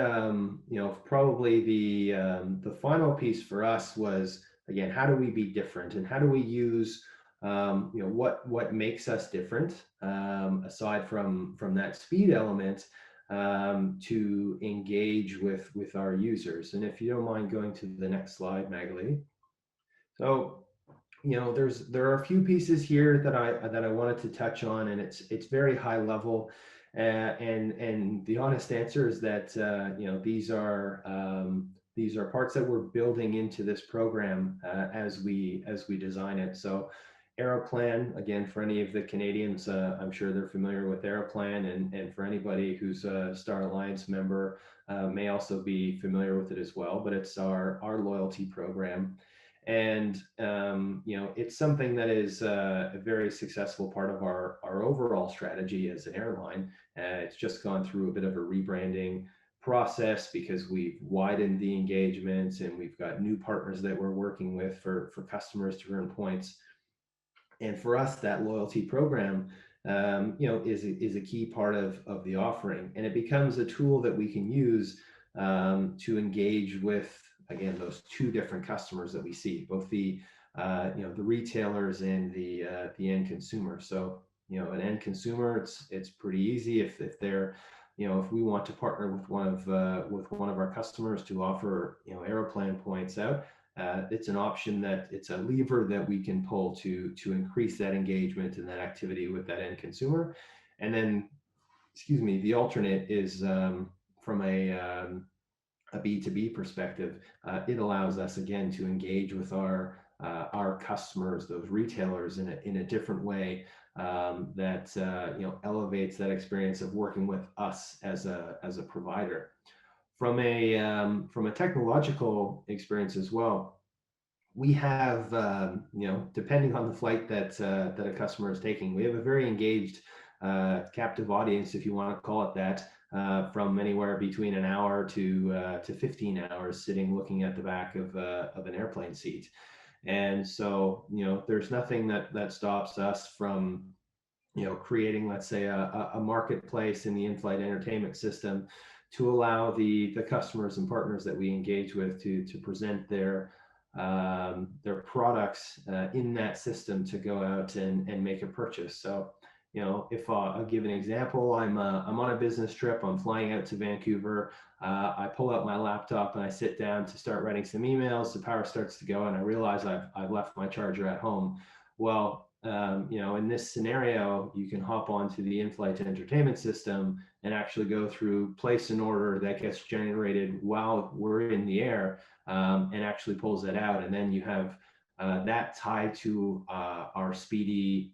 S13: know, probably the final piece for us was, again, how do we be different, and how do we use what makes us different, aside from that speed element, to engage with our users. And if you don't mind going to the next slide, Magali. So, there are a few pieces here that I wanted to touch on, and it's very high level. And the honest answer is that these are parts that we're building into this program as we design it. So Aeroplan, again, for any of the Canadians, I'm sure they're familiar with Aeroplan, and for anybody who's a Star Alliance member, may also be familiar with it as well. But it's our loyalty program. And it's something that is a very successful part of our overall strategy as an airline. It's just gone through a bit of a rebranding process because we've widened the engagements, and we've got new partners that we're working with for customers to earn points. And for us, that loyalty program is a key part of the offering, and it becomes a tool that we can use to engage with, again, those two different customers that we see, both the retailers and the end consumer. So an end consumer, it's pretty easy if they're if we want to partner with one of our customers to offer Aeroplan points out, it's an option, that it's a lever that we can pull to increase that engagement and that activity with that end consumer. And then, the alternate is from a B2B perspective. It allows us, again, to engage with our customers, those retailers, in a different way that elevates that experience of working with us as a provider. From a technological experience as well, we have depending on the flight that a customer is taking, we have a very engaged captive audience, if you want to call it that, from anywhere between an hour to 15 hours sitting looking at the back of an airplane seat. And so there's nothing that stops us from creating, let's say, a marketplace in the in-flight entertainment system to allow the customers and partners that we engage with to present their products in that system to go out and make a purchase. So if I'll give an example, I'm on a business trip, I'm flying out to Vancouver, I pull out my laptop and I sit down to start writing some emails, the power starts to go, and I realize I've left my charger at home. Well, in this scenario, you can hop onto the in-flight entertainment system and actually go through, place an order that gets generated while we're in the air, and actually pulls that out. And then you have that tied to our speedy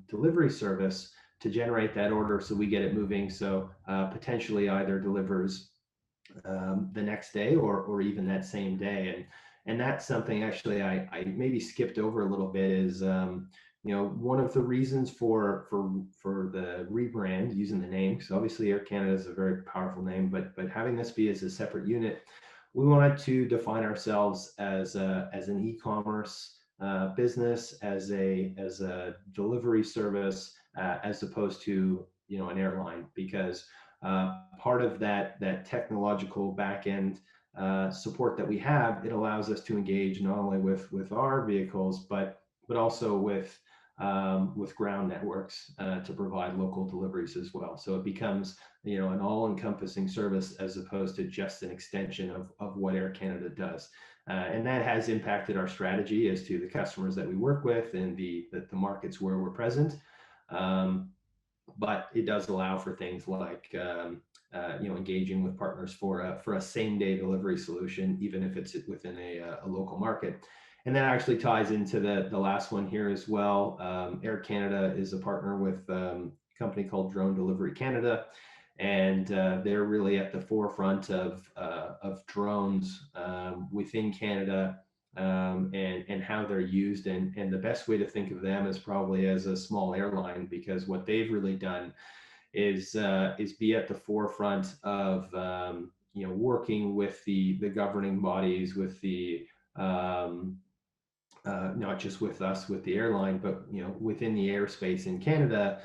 S13: delivery service to generate that order, so we get it moving. So potentially either delivers the next day or even that same day. And that's something actually I maybe skipped over a little bit, is one of the reasons for the rebrand, using the name, because obviously Air Canada is a very powerful name, but having this be as a separate unit, we wanted to define ourselves as an e-commerce business, as a delivery service, as opposed to an airline, because part of that technological back end support that we have, it allows us to engage not only with our vehicles, but also with ground networks to provide local deliveries as well. So it becomes an all-encompassing service, as opposed to just an extension of what Air Canada does. And that has impacted our strategy as to the customers that we work with and the markets where we're present. But it does allow for things like engaging with partners for a same-day delivery solution, even if it's within a local market. And that actually ties into the last one here as well. Air Canada is a partner with a company called Drone Delivery Canada, and they're really at the forefront of drones within Canada, and how they're used. And the best way to think of them is probably as a small airline, because what they've really done is be at the forefront of working with the governing bodies, with the not just with us, with the airline, but within the airspace in Canada,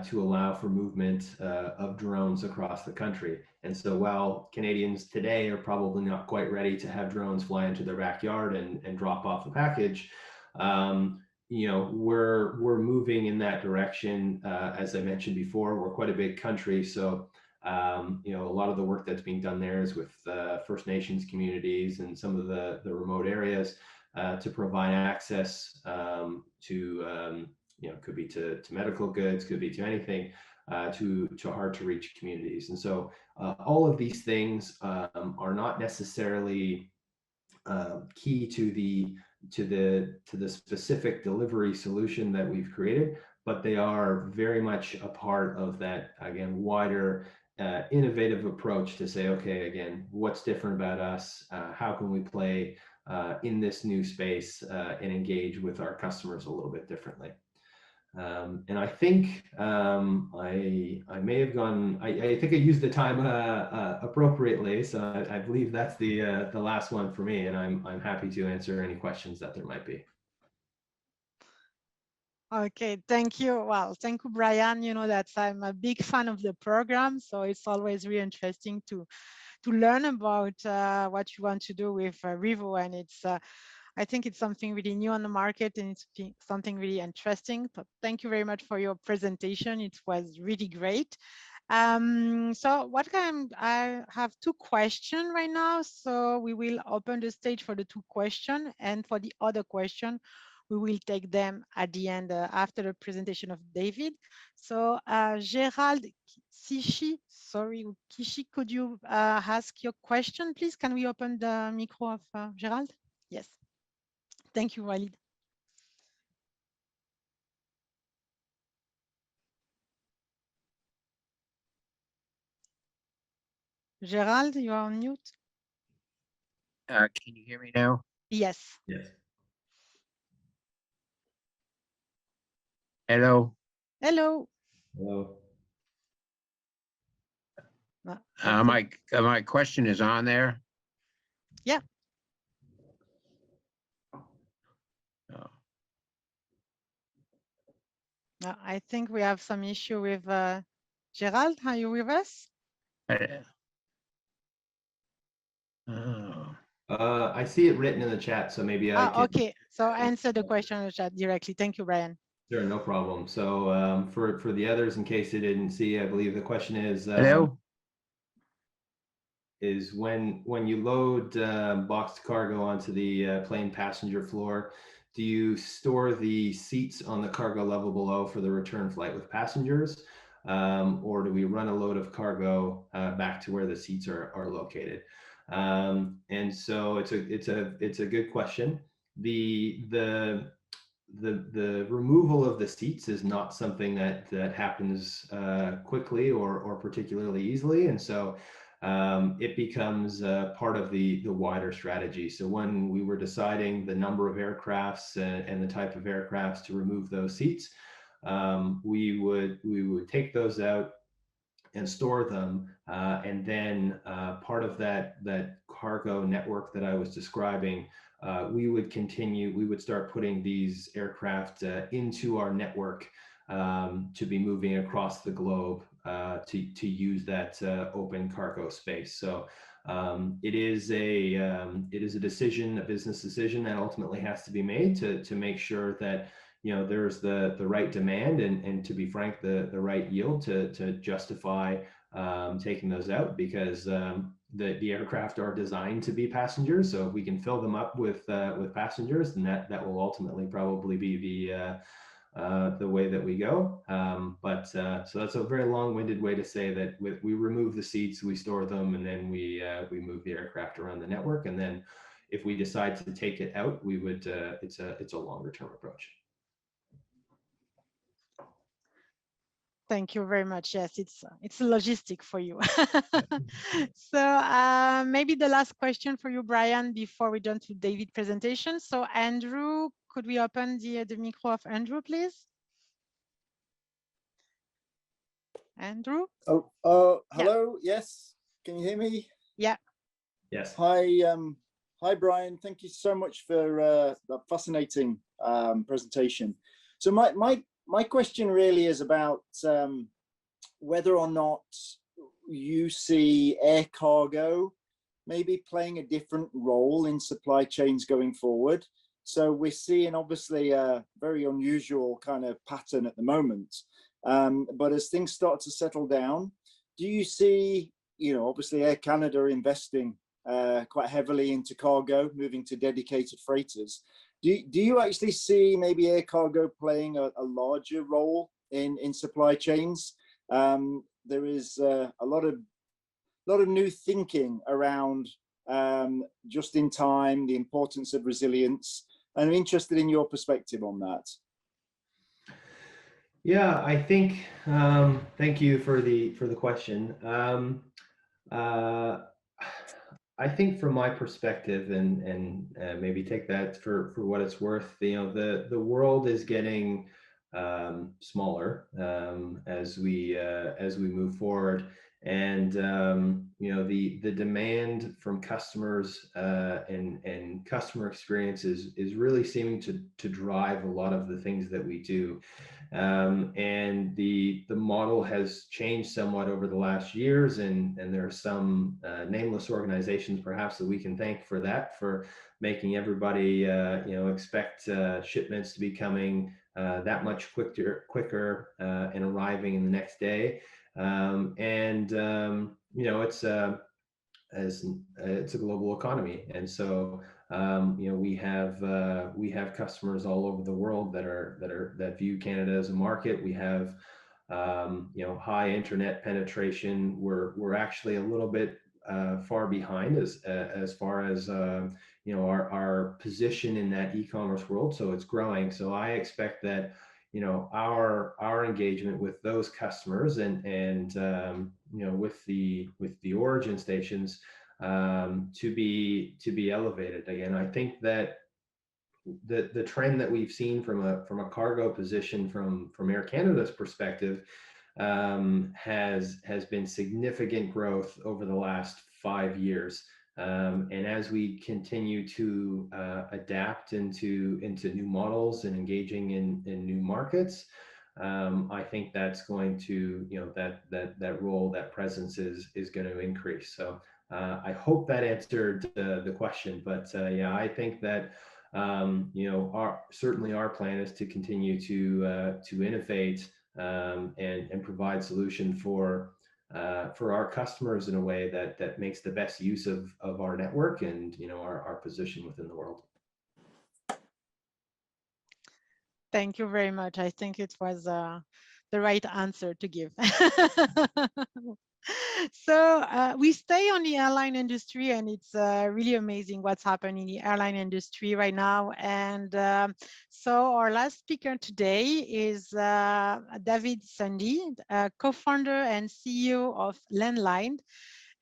S13: to allow for movement of drones across the country. And so while Canadians today are probably not quite ready to have drones fly into their backyard and drop off a package, you know, we're moving in that direction. As I mentioned before, we're quite a big country, so you know, a lot of the work that's being done there is with First Nations communities and some of the remote areas to provide access to you know, could be to medical goods, could be to anything, to hard to reach communities. And so all of these things are not necessarily key to the specific delivery solution that we've created, but they are very much a part of that, again, wider innovative approach to say, okay, again, what's different about us? How can we play in this new space and engage with our customers a little bit differently? And I think I may have gone. I think I used the time appropriately, so I believe that's the last one for me, and I'm happy to answer any questions that there might be.
S8: Okay, thank you. Well, thank you, Brian. You know that I'm a big fan of the program, so it's always really interesting to learn about what you want to do with Revo, and it's I think it's something really new on the market, and it's something really interesting. But thank you very much for your presentation. It was really great. So I have two questions right now. So we will open the stage for the two questions, and for the other question, we will take them at the end after the presentation of David. So Gerald Kishi, could you ask your question, please? Can we open the micro of Gerald? Yes. Thank you, Walid. Gerald, you are on mute.
S14: Can you hear me now?
S8: Yes.
S13: Yes.
S14: Hello.
S8: Hello.
S13: Hello.
S14: My question is on there.
S8: Yeah.
S14: Oh.
S8: I think we have some issue with Gerald. Are you with us?
S14: Oh.
S13: I see it written in the chat, so maybe I can.
S8: Okay, so answer the question in the chat directly. Thank you, Brian.
S13: Sure, no problem. So for the others, in case they didn't see, I believe the question is.
S14: Hello.
S13: Is when you load boxed cargo onto the plane passenger floor, do you store the seats on the cargo level below for the return flight with passengers, or do we run a load of cargo back to where the seats are located? And so it's a good question. The removal of the seats is not something that happens quickly or particularly easily, and so it becomes part of the wider strategy. So when we were deciding the number of aircrafts and the type of aircrafts to remove those seats, we would take those out and store them, and then part of that cargo network that I was describing, we would start putting these aircraft into our network to be moving across the globe to use that open cargo space. So it is a decision, a business decision that ultimately has to be made to make sure that, you know, there's the right demand and to be frank, the right yield to justify taking those out, because the aircraft are designed to be passengers. So if we can fill them up with passengers, then that will ultimately probably be the way that we go. So that's a very long-winded way to say that we remove the seats, we store them, and then we move the aircraft around the network. And then if we decide to take it out, we would it's a longer-term approach.
S8: Thank you very much. Yes, it's a logistic for you. So maybe the last question for you, Brian, before we jump to David's presentation. So Andrew, could we open the micro of Andrew, please? Andrew?
S15: Oh, hello.
S8: Yeah.
S15: Yes. Can you hear me?
S8: Yeah.
S13: Yes.
S15: Hi, Brian. Thank you so much for that fascinating presentation. So my question really is about whether or not you see air cargo maybe playing a different role in supply chains going forward. So we're seeing obviously a very unusual kind of pattern at the moment. But as things start to settle down, do you see, obviously Air Canada investing quite heavily into cargo, moving to dedicated freighters. Do you actually see maybe air cargo playing a larger role in supply chains? There is a lot of new thinking around just in time, the importance of resilience. And I'm interested in your perspective on that.
S13: Yeah, I think, thank you for the question. I think from my perspective, and maybe take that for what it's worth, the world is getting smaller as we move forward, and the demand from customers and customer experience is really seeming to drive a lot of the things that we do. And the model has changed somewhat over the last years, and there are some nameless organizations perhaps that we can thank for that, for making everybody expect shipments to be coming that much quicker and arriving in the next day. It's a global economy, and so we have customers all over the world that view Canada as a market. We have high internet penetration. We're actually a little bit far behind as far as our position in that e-commerce world. So it's growing. So I expect that our engagement with those customers and with the origin stations to be elevated. Again, I think that the trend that we've seen from a cargo position from Air Canada's perspective has been significant growth over the last 5 years. And as we continue to adapt into new models and engaging in new markets, I think that's going to, that role, that presence is going to increase. So I hope that answered the question. But yeah, I think that certainly our plan is to continue to innovate and provide solution for our customers in a way that makes the best use of our network and our position within the world.
S8: Thank you very much. I think it was the right answer to give. So we stay on the airline industry, and it's really amazing what's happening in the airline industry right now. And so our last speaker today is David Sunde, co-founder and CEO of Landline.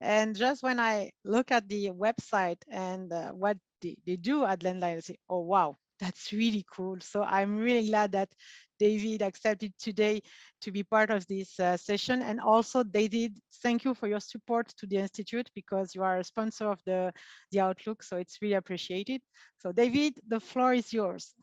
S8: And just when I look at the website and what they do at Landline, I say, oh, wow, that's really cool. So I'm really glad that David accepted today to be part of this session. And also, David, thank you for your support to the Institute, because you are a sponsor of the Outlook. So it's really appreciated. So David, the floor is yours.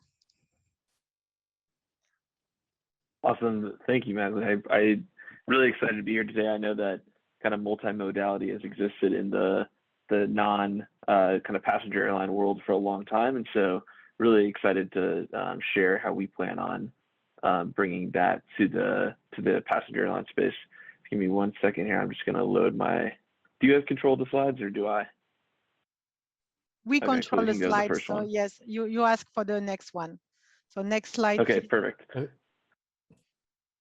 S16: Awesome. Thank you, Magali. I'm really excited to be here today. I know that kind of multimodality has existed in the non kind of passenger airline world for a long time. And so really excited to share how we plan on bringing that to the passenger airline space. Give me 1 second here. I'm just going to load my. Do you have control of the slides, or do I?
S8: We control the slides.
S16: The
S8: so yes, you ask for the next one. So next slide.
S16: Okay,
S8: please.
S16: perfect.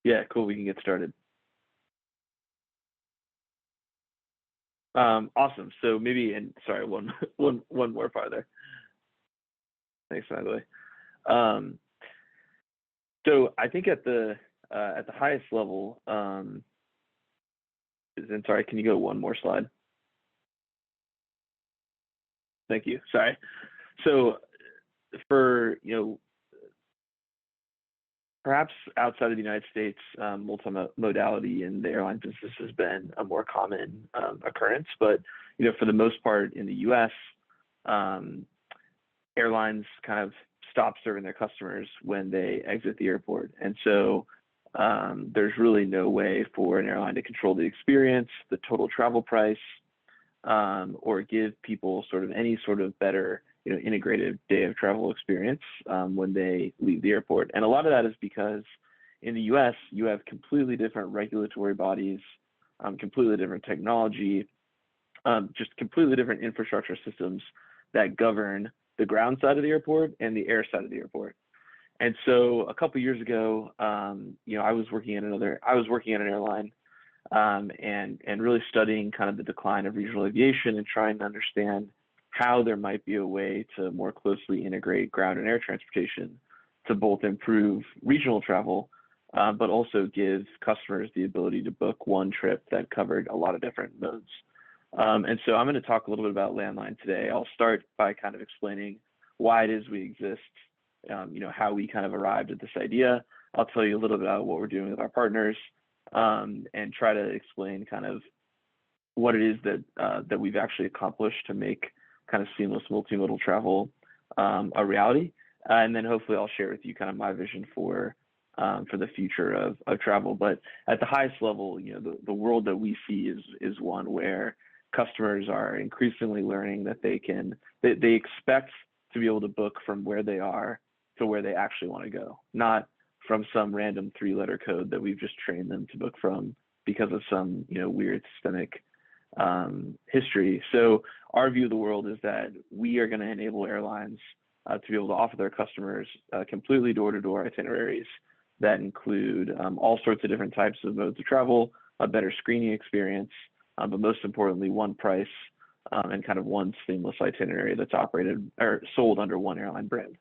S16: Yeah, cool. We can get started. Awesome. So maybe, and sorry, one more farther. Thanks, Magali. So I think at the highest level, and sorry, can you go one more slide? Thank you. Sorry. So for perhaps outside of the United States, multimodality in the airline business has been a more common occurrence. But for the most part in the U.S., airlines kind of stop serving their customers when they exit the airport. And so there's really no way for an airline to control the experience, the total travel price, or give people sort of any sort of better integrated day of travel experience when they leave the airport. And a lot of that is because in the US, you have completely different regulatory bodies, completely different technology, just completely different infrastructure systems that govern the ground side of the airport and the air side of the airport. And so a couple years ago, I was working at an airline and really studying kind of the decline of regional aviation and trying to understand how there might be a way to more closely integrate ground and air transportation to both improve regional travel, but also give customers the ability to book one trip that covered a lot of different modes. And so I'm going to talk a little bit about Landline today. I'll start by kind of explaining why it is we exist, how we kind of arrived at this idea. I'll tell you a little bit about what we're doing with our partners, and try to explain kind of what it is that we've actually accomplished to make kind of seamless multimodal travel a reality. And then hopefully I'll share with you kind of my vision for the future of travel. But at the highest level, the world that we see is one where customers are increasingly learning that they expect to be able to book from where they are to where they actually want to go, not from some random 3-letter code that we've just trained them to book from because of some weird systemic history. So our view of the world is that we are going to enable airlines to be able to offer their customers completely door-to-door itineraries that include all sorts of different types of modes of travel, a better screening experience, but most importantly, one price and kind of one seamless itinerary that's operated or sold under one airline brand.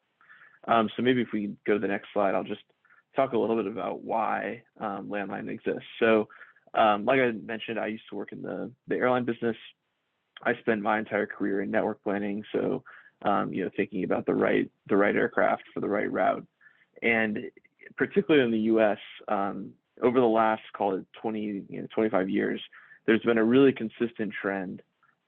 S16: So maybe if we go to the next slide, I'll just talk a little bit about why Landline exists. So like I mentioned, I used to work in the airline business. I spent my entire career in network planning. So, thinking about the right aircraft for the right route. And particularly in the US, over the last, call it 25 years, there's been a really consistent trend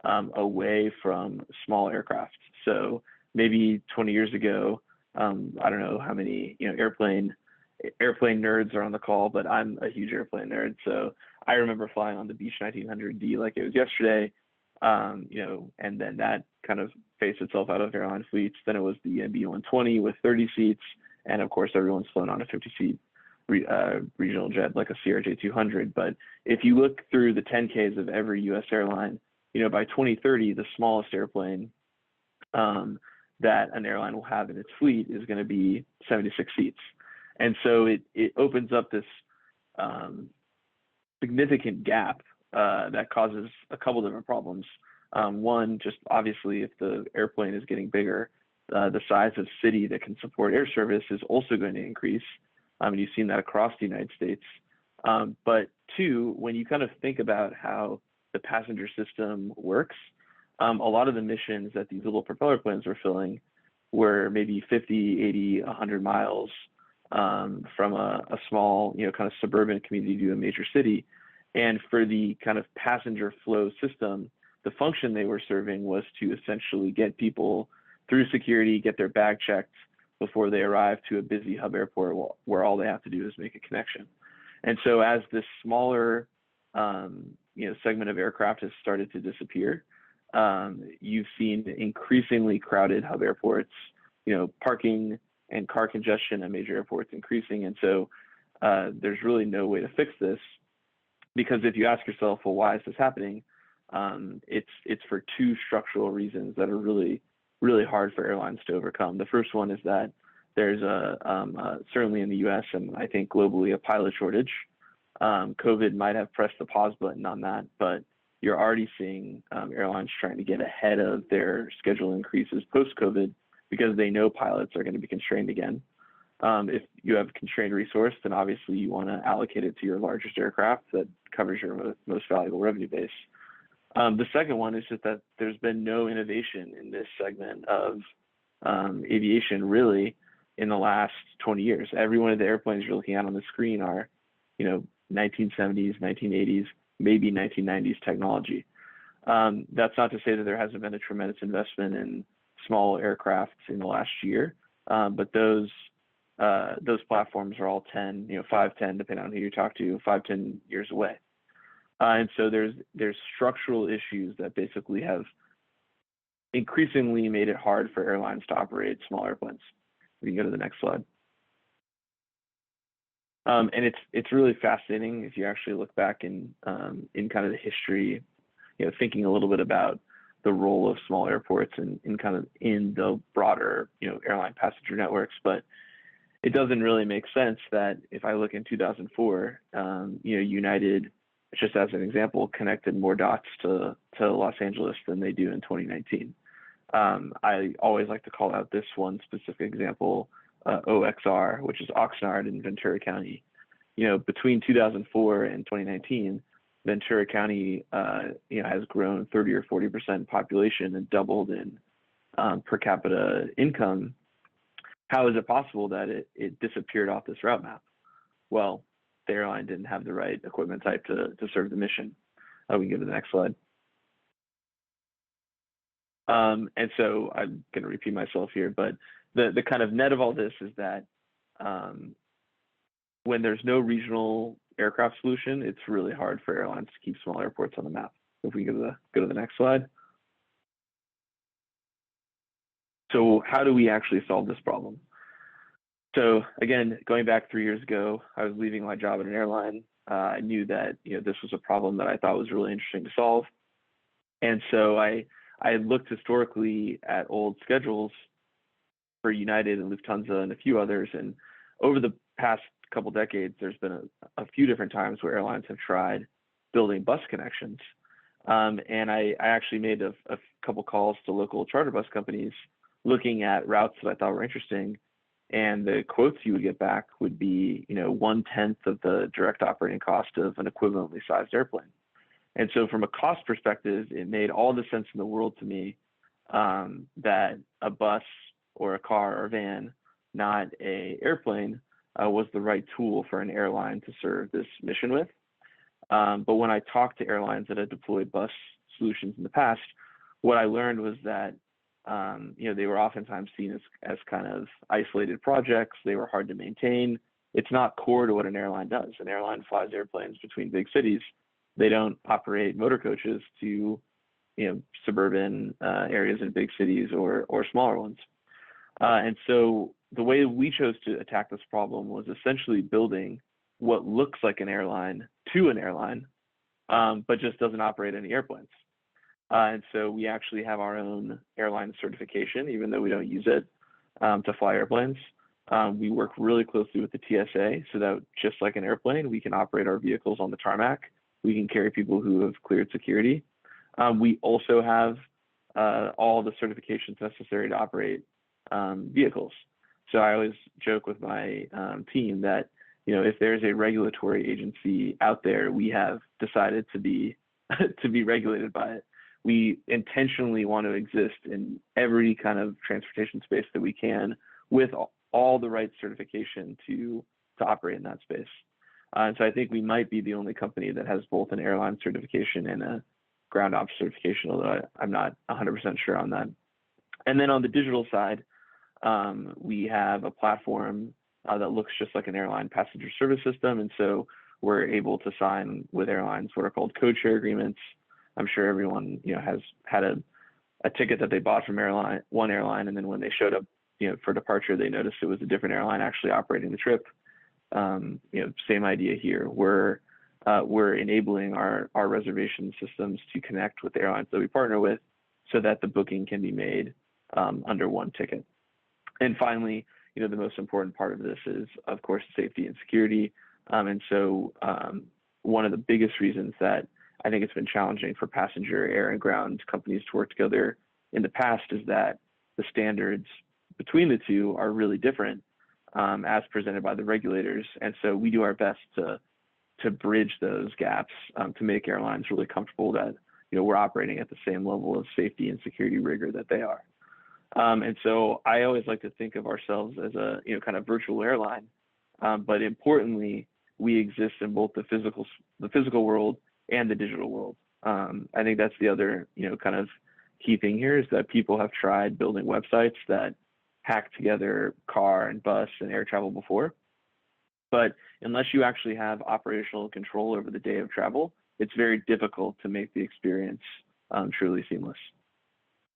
S16: away from small aircraft. So maybe 20 years ago, I don't know how many airplane nerds are on the call, but I'm a huge airplane nerd. So I remember flying on the Beech 1900D like it was yesterday, and then that kind of phased itself out of airline fleets. Then it was the B120 with 30 seats, and of course everyone's flown on a 50-seat regional jet like a CRJ200. But if you look through the 10Ks of every US airline, by 2030, the smallest airplane that an airline will have in its fleet is going to be 76 seats. And so it opens up this significant gap that causes a couple different problems. One, just obviously, if the airplane is getting bigger, the size of city that can support air service is also going to increase. You've seen that across the United States. But two, when you kind of think about how the passenger system works, a lot of the missions that these little propeller planes were filling were maybe 50, 80, 100 miles from a small, kind of suburban community to a major city. And for the kind of passenger flow system, the function they were serving was to essentially get people through security, get their bag checked before they arrive to a busy hub airport where all they have to do is make a connection. And so as this smaller, segment of aircraft has started to disappear, you've seen increasingly crowded hub airports, parking and car congestion at major airports increasing. And so there's really no way to fix this, because if you ask yourself, well, why is this happening? It's for two structural reasons that are really, really hard for airlines to overcome. The first one is that there's certainly in the US and I think globally, a pilot shortage. COVID might have pressed the pause button on that, but you're already seeing airlines trying to get ahead of their schedule increases post-COVID because they know pilots are going to be constrained again. If you have constrained resource, then obviously you want to allocate it to your largest aircraft that covers your most valuable revenue base. The second one is just that there's been no innovation in this segment of aviation really in the last 20 years. Every one of the airplanes you're looking at on the screen are, 1970s, 1980s, maybe 1990s technology. That's not to say that there hasn't been a tremendous investment in small aircraft in the last year, but those platforms are all 10, 5, 10, depending on who you talk to, 5, 10 years away. And so there's structural issues that basically have increasingly made it hard for airlines to operate small airplanes. We can go to the next slide. And it's really fascinating if you actually look back in kind of the history, thinking a little bit about the role of small airports and in the broader, airline passenger networks. But it doesn't really make sense that if I look in 2004, United, just as an example, connected more dots to Los Angeles than they do in 2019. I always like to call out this one specific example, OXR, which is Oxnard in Ventura County. Between 2004 and 2019, Ventura County, has grown 30 or 40% population and doubled in per capita income. How is it possible that it disappeared off this route map? Well, the airline didn't have the right equipment type to serve the mission. We can go to the next slide. And so I'm going to repeat myself here, but the kind of net of all this is that when there's no regional aircraft solution, it's really hard for airlines to keep small airports on the map. If we go to the next slide. So how do we actually solve this problem? So again, going back 3 years ago, I was leaving my job at an airline. I knew that this was a problem that I thought was really interesting to solve. And so I looked historically at old schedules for United and Lufthansa and a few others. And over the past couple decades, there's been a few different times where airlines have tried building bus connections. And I actually made a couple calls to local charter bus companies looking at routes that I thought were interesting. And the quotes you would get back would be, 1/10 of the direct operating cost of an equivalently sized airplane. And so from a cost perspective, it made all the sense in the world to me that a bus or a car or van, not a airplane, was the right tool for an airline to serve this mission with. But when I talked to airlines that had deployed bus solutions in the past, what I learned was that they were oftentimes seen as kind of isolated projects. They were hard to maintain. It's not core to what an airline does. An airline flies airplanes between big cities. They don't operate motor coaches to suburban areas in big cities or smaller ones. And so the way we chose to attack this problem was essentially building what looks like an airline to an airline, but just doesn't operate any airplanes. And so we actually have our own airline certification, even though we don't use it to fly airplanes. We work really closely with the TSA so that just like an airplane, we can operate our vehicles on the tarmac. We can carry people who have cleared security. We also have all the certifications necessary to operate vehicles. So I always joke with my team that, if there's a regulatory agency out there, we have decided to be regulated by it. We intentionally want to exist in every kind of transportation space that we can with all the right certification to operate in that space. And so I think we might be the only company that has both an airline certification and a ground ops certification, although I'm not 100% sure on that. And then on the digital side, we have a platform that looks just like an airline passenger service system. And so we're able to sign with airlines what are called code share agreements. I'm sure everyone has had a ticket that they bought from one airline, and then when they showed up for departure, they noticed it was a different airline actually operating the trip. Same idea here. We're enabling our reservation systems to connect with the airlines that we partner with so that the booking can be made under one ticket. And finally, the most important part of this is, of course, safety and security. And so one of the biggest reasons that I think it's been challenging for passenger air and ground companies to work together in the past is that the standards between the two are really different as presented by the regulators. And so we do our best to bridge those gaps to make airlines really comfortable that we're operating at the same level of safety and security rigor that they are. And so I always like to think of ourselves as a kind of virtual airline, but importantly, we exist in both the physical world and the digital world. I think that's the other kind of key thing here is that people have tried building websites that hack together car and bus and air travel before, but unless you actually have operational control over the day of travel, it's very difficult to make the experience truly seamless.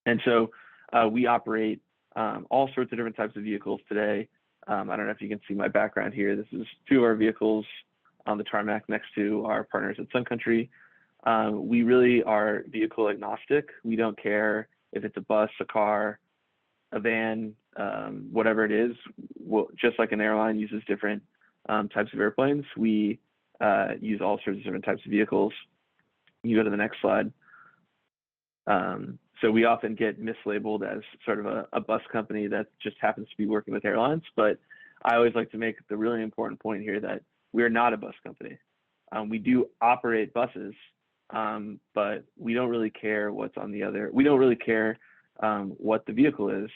S16: And so we operate all sorts of different types of vehicles today. I don't know if you can see my background here. This is 2 of our vehicles on the tarmac next to our partners at Sun Country. We really are vehicle agnostic. We don't care if it's a bus, a car, a van, whatever it is. Just like an airline uses different types of airplanes, we use all sorts of different types of vehicles. You go to the next slide. So we often get mislabeled as sort of a bus company that just happens to be working with airlines, but I always like to make the really important point here that we are not a bus company. We do operate buses, but we don't really care what's on the other. We don't really care what the vehicle is,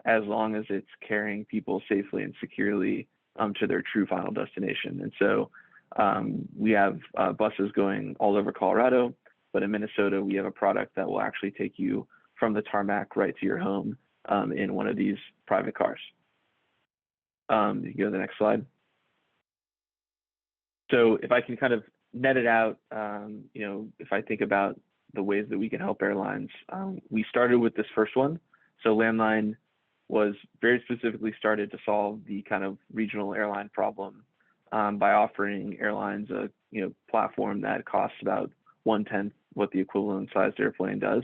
S16: as long as it's carrying people safely and securely to their true final destination. And so we have buses going all over Colorado, but in Minnesota, we have a product that will actually take you from the tarmac right to your home in one of these private cars. You can go to the next slide. So if I can kind of net it out, if I think about the ways that we can help airlines, we started with this first one. So Landline was very specifically started to solve the kind of regional airline problem by offering airlines a platform that costs about 1/10 what the equivalent sized airplane does.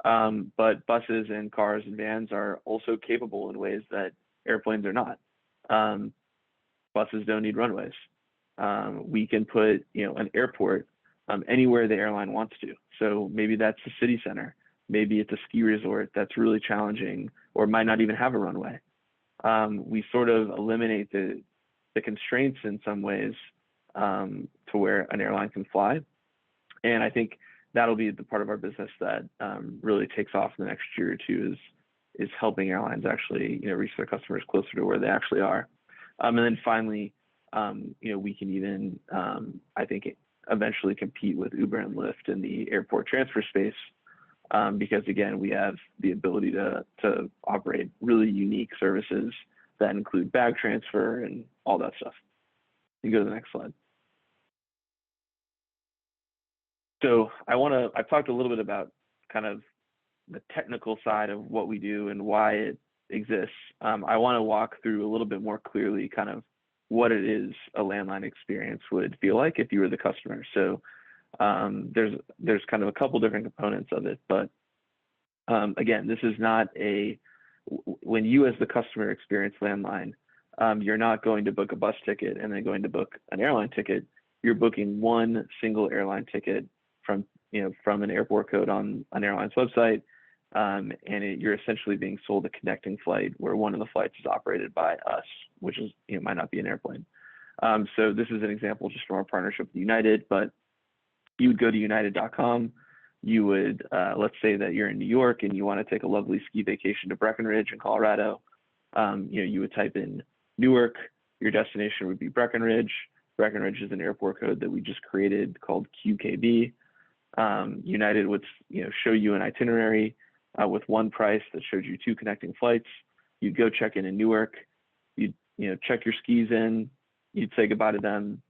S16: But buses and cars and vans are also capable in ways that airplanes are not. Buses don't need runways. We can put an airport anywhere the airline wants to. So maybe that's the city center. Maybe it's a ski resort that's really challenging or might not even have a runway. We sort of eliminate the constraints in some ways to where an airline can fly. And I think that'll be the part of our business that really takes off in the next year or two is helping airlines actually reach their customers closer to where they actually are. And then finally, we can even, I think, eventually compete with Uber and Lyft in the airport transfer space because, again, we have the ability to operate really unique services that include bag transfer and all that stuff. You can go to the next slide. So I've talked a little bit about kind of the technical side of what we do and why it exists. I want to walk through a little bit more clearly kind of what it is a landline experience would feel like if you were the customer. So there's kind of a couple different components of it, but again, this is not when you as the customer experience landline, you're not going to book a bus ticket and then going to book an airline ticket. You're booking one single airline ticket from an airport code on an airline's website, and you're essentially being sold a connecting flight where one of the flights is operated by us, which is might not be an airplane. So this is an example just from our partnership with United, but you would go to united.com. You would let's say that you're in New York and you want to take a lovely ski vacation to Breckenridge in Colorado. You would type in Newark. Your destination would be Breckenridge. Breckenridge is an airport code that we just created called QKB. United would show you an itinerary with one price that showed you 2 connecting flights. You'd go check in Newark. You'd check your skis in. You'd say goodbye to them.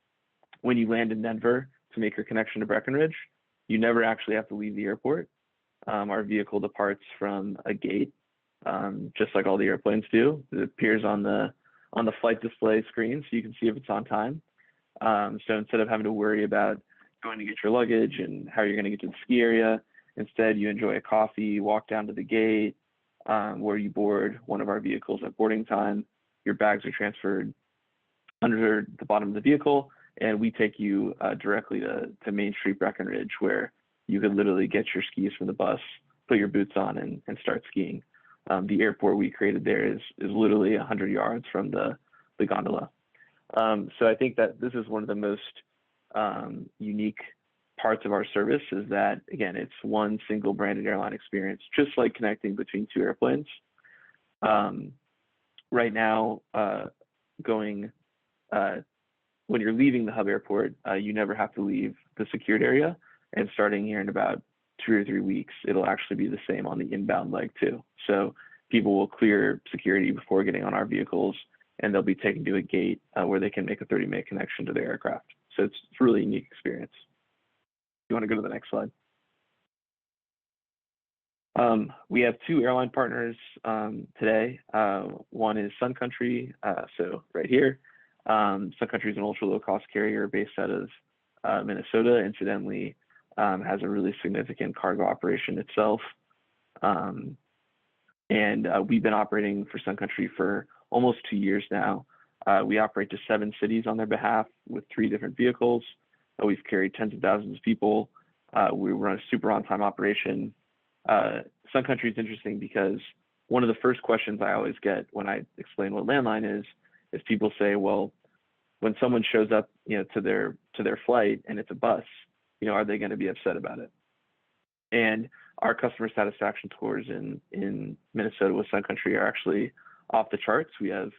S16: When you land in Denver to make your connection to Breckenridge, you never actually have to leave the airport. Our vehicle departs from a gate, just like all the airplanes do. It appears on the flight display screen, so you can see if it's on time. So instead of having to worry about going to get your luggage and how you're going to get to the ski area, instead you enjoy a coffee, walk down to the gate where you board one of our vehicles at boarding time. Your bags are transferred under the bottom of the vehicle, and we take you directly to Main Street Breckenridge, where you can literally get your skis from the bus, put your boots on, and start skiing. The airport we created there is literally 100 yards from the gondola. So I think that this is one of the most unique parts of our service is that, again, it's one single branded airline experience, just like connecting between 2 airplanes. Right now, when you're leaving the hub airport, you never have to leave the secured area. And starting here in about 2 or 3 weeks, it'll actually be the same on the inbound leg too. So people will clear security before getting on our vehicles, and they'll be taken to a gate where they can make a 30-minute connection to their aircraft. So it's a really unique experience. You want to go to the next slide? We have two airline partners today. One is Sun Country, so right here. Sun Country is an ultra low cost carrier based out of Minnesota. Incidentally, has a really significant cargo operation itself. And we've been operating for Sun Country for almost 2 years now. We operate to 7 cities on their behalf with 3 different vehicles. We've carried tens of thousands of people. We run a super on-time operation. Sun Country is interesting because one of the first questions I always get when I explain what Landline is people say, well, when someone shows up, to their flight and it's a bus, are they going to be upset about it? And our customer satisfaction scores in Minnesota with Sun Country are actually off the charts. We have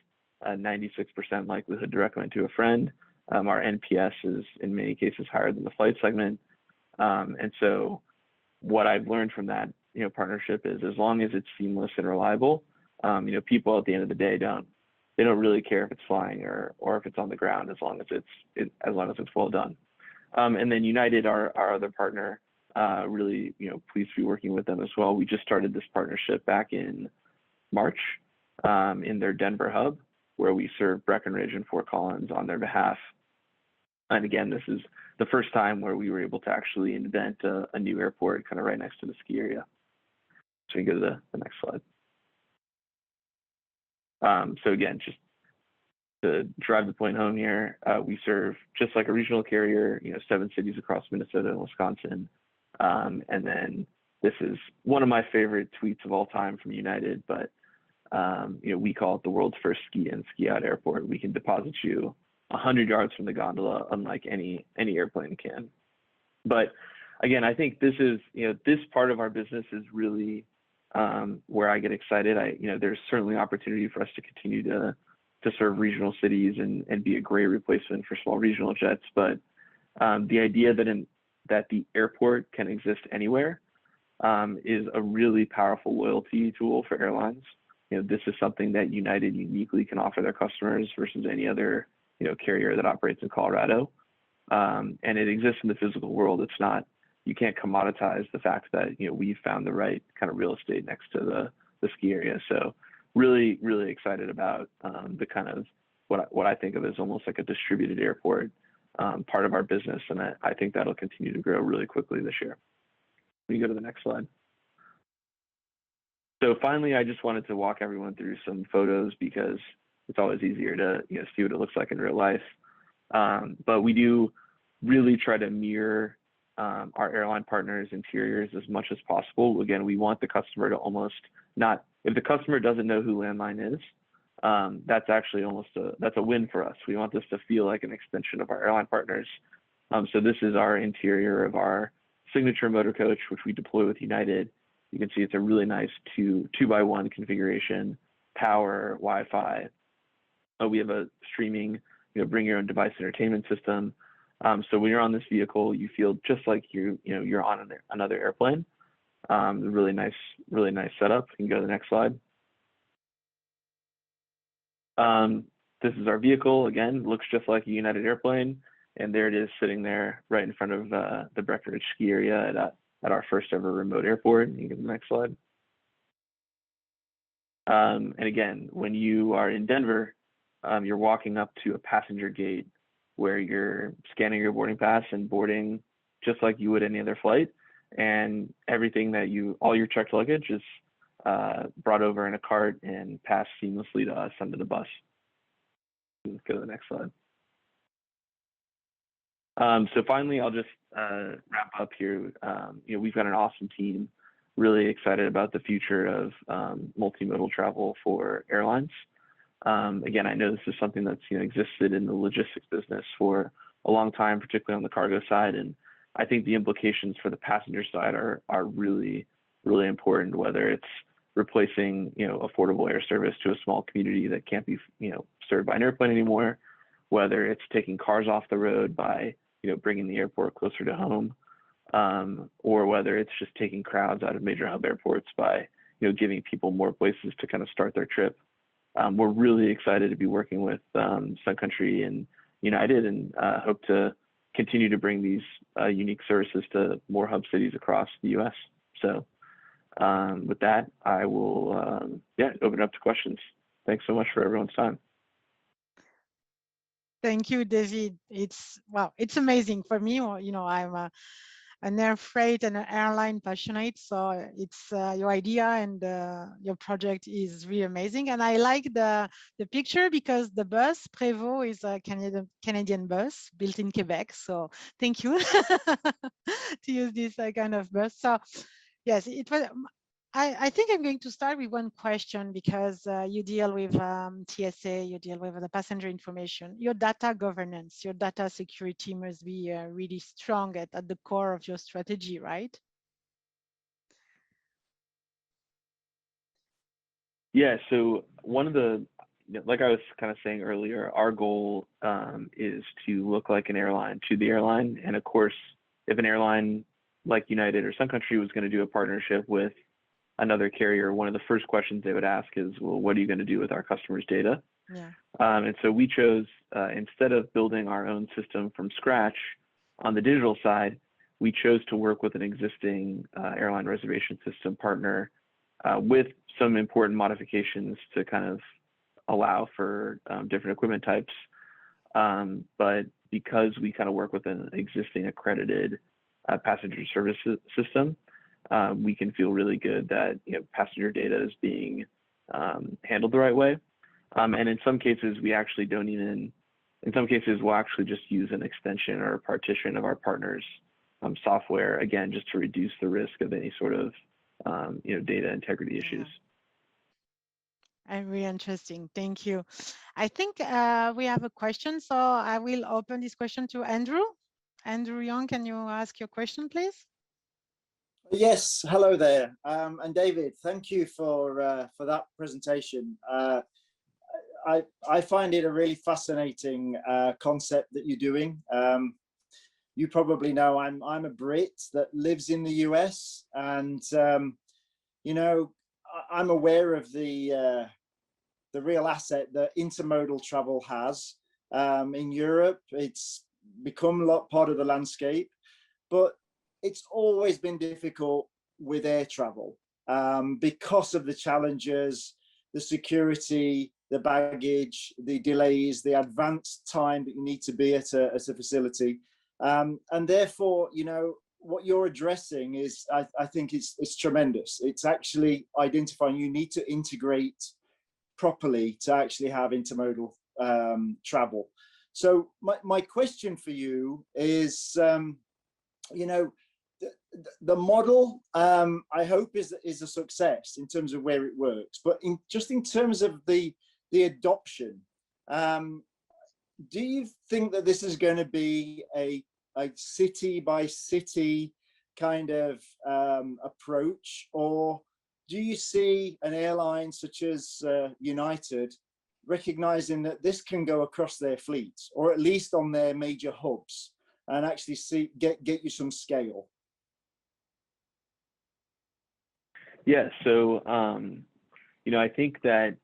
S16: a 96% likelihood to recommend to a friend. Our NPS is in many cases higher than the flight segment. And so what I've learned from that, partnership is as long as it's seamless and reliable, people at the end of the day don't really care if it's flying or if it's on the ground, as long as it's well done. And then United, our other partner, really, pleased to be working with them as well. We just started this partnership back in March in their Denver hub, where we serve Breckenridge and Fort Collins on their behalf. And again, this is the first time where we were able to actually invent a new airport kind of right next to the ski area. So we can go to the next slide. So again, just to drive the point home here, we serve just like a regional carrier, 7 cities across Minnesota and Wisconsin. And then this is one of my favorite tweets of all time from United, but we call it the world's first ski in, ski out airport. We can deposit you 100 yards from the gondola, unlike any airplane can. But again, I think this is, this part of our business is really where I get excited. There's certainly opportunity for us to continue to serve regional cities and be a great replacement for small regional jets. But the idea that the airport can exist anywhere is a really powerful loyalty tool for airlines. This is something that United uniquely can offer their customers versus any other carrier that operates in Colorado. And it exists in the physical world. It's not, you can't commoditize the fact that we've found the right kind of real estate next to the ski area. So really, really excited about the kind of what I think of as almost like a distributed airport part of our business. And I think that'll continue to grow really quickly this year. Can you go to the next slide? So finally, I just wanted to walk everyone through some photos because it's always easier to see what it looks like in real life. But we do really try to mirror our airline partners' interiors as much as possible. Again, we want the customer to almost not, if the customer doesn't know who Landline is, that's actually that's a win for us. We want this to feel like an extension of our airline partners. So this is our interior of our signature motor coach, which we deploy with United. You can see it's a really nice 2x1 configuration, power, Wi-Fi. We have a streaming, bring your own device entertainment system. So when you're on this vehicle, you feel just like you're on another airplane. Really nice setup. You can go to the next slide. This is our vehicle. Again, looks just like a United airplane. And there it is sitting there right in front of the Breckenridge ski area at our first ever remote airport. You can go to the next slide. And again, when you are in Denver, you're walking up to a passenger gate where you're scanning your boarding pass and boarding just like you would any other flight. And everything all your checked luggage is brought over in a cart and passed seamlessly to us under the bus. Let's go to the next slide. So finally, I'll just wrap up here. We've got an awesome team, really excited about the future of multimodal travel for airlines. Again, I know this is something that's existed in the logistics business for a long time, particularly on the cargo side. And I think the implications for the passenger side are really, really important, whether it's replacing affordable air service to a small community that can't be served by an airplane anymore, whether it's taking cars off the road by bringing the airport closer to home, or whether it's just taking crowds out of major hub airports by giving people more places to kind of start their trip. We're really excited to be working with Sun Country and United, and hope to continue to bring these unique services to more hub cities across the U.S. So With that, I will open it up to questions. Thanks so much for everyone's time.
S8: Thank you, David. It's amazing for me. I'm an air freight and an airline passionate, so it's your idea and your project is really amazing. And I like the picture because the bus Prévost is a Canadian bus built in Quebec. So thank you to use this kind of bus. So yes, it was. I think I'm going to start with one question because you deal with TSA, you deal with the passenger information. Your data governance, your data security must be really strong at the core of your strategy, right?
S16: Yeah, so one of the, like I was kind of saying earlier, our goal is to look like an airline to the airline. And of course, if an airline like United or Sun Country was going to do a partnership with another carrier, one of the first questions they would ask is, well, what are you going to do with our customers' data?
S8: Yeah.
S16: And so we chose, instead of building our own system from scratch on the digital side, we chose to work with an existing airline reservation system partner with some important modifications to kind of allow for different equipment types. But because we kind of work with an existing accredited passenger service system, we can feel really good that passenger data is being handled the right way. And in some cases, we actually don't even, in some cases, we'll actually just use an extension or a partition of our partners' software, again, just to reduce the risk of any sort of data integrity issues.
S8: Very interesting. Thank you. I think we have a question, so I will open this question to Andrew. Andrew Young, can you ask your question, please?
S15: Yes, hello there. And David, thank you for that presentation. I find it a really fascinating concept that you're doing. You probably know I'm a Brit that lives in the US, and I'm aware of the real asset that intermodal travel has. In Europe, it's become a lot part of the landscape, but it's always been difficult with air travel because of the challenges, the security, the baggage, the delays, the advanced time that you need to be at a facility. And therefore, what you're addressing is, I think it's tremendous. It's actually identifying you need to integrate properly to actually have intermodal travel. So my question for you is, the model, I hope is a success in terms of where it works, but just in terms of the adoption, do you think that this is going to be a city by city kind of approach, or do you see an airline such as United recognizing that this can go across their fleets, or at least on their major hubs, and actually get you some scale?
S16: Yeah, so I think that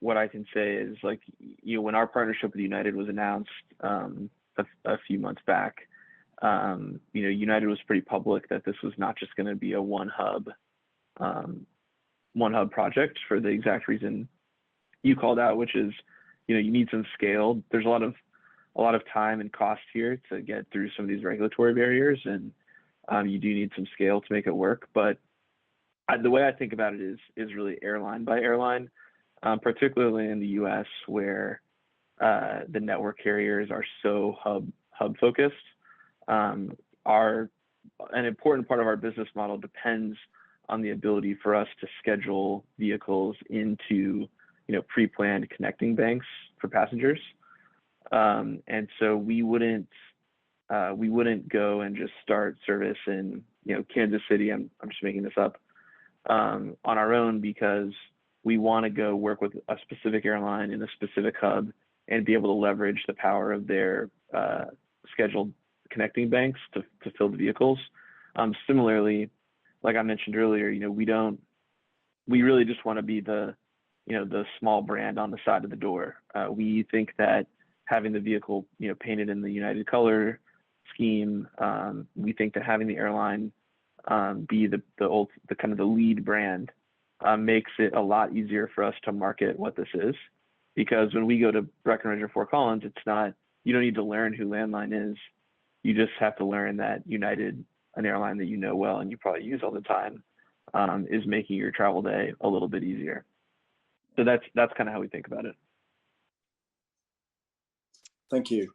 S16: what I can say is, like, when our partnership with United was announced a few months back, United was pretty public that this was not just going to be a one hub project for the exact reason you called out, which is, you need some scale. There's a lot of time and cost here to get through some of these regulatory barriers, and you do need some scale to make it work. But the way I think about it is really airline by airline, particularly in the US, where the network carriers are so hub focused. An important part of our business model depends on the ability for us to schedule vehicles into pre-planned connecting banks for passengers. And so we wouldn't go and just start service in Kansas City. I'm just making this up, on our own, because we want to go work with a specific airline in a specific hub and be able to leverage the power of their scheduled connecting banks to fill the vehicles. Similarly, like I mentioned earlier, we really just want to be the small brand on the side of the door. We think that having the vehicle, painted in the United color scheme, we think that having the airline be the kind of the lead brand, makes it a lot easier for us to market what this is. Because when we go to Breckenridge or Fort Collins, it's not, you don't need to learn who Landline is. You just have to learn that United, an airline that you know well and you probably use all the time, is making your travel day a little bit easier. So that's kind of how we think about it.
S15: Thank you.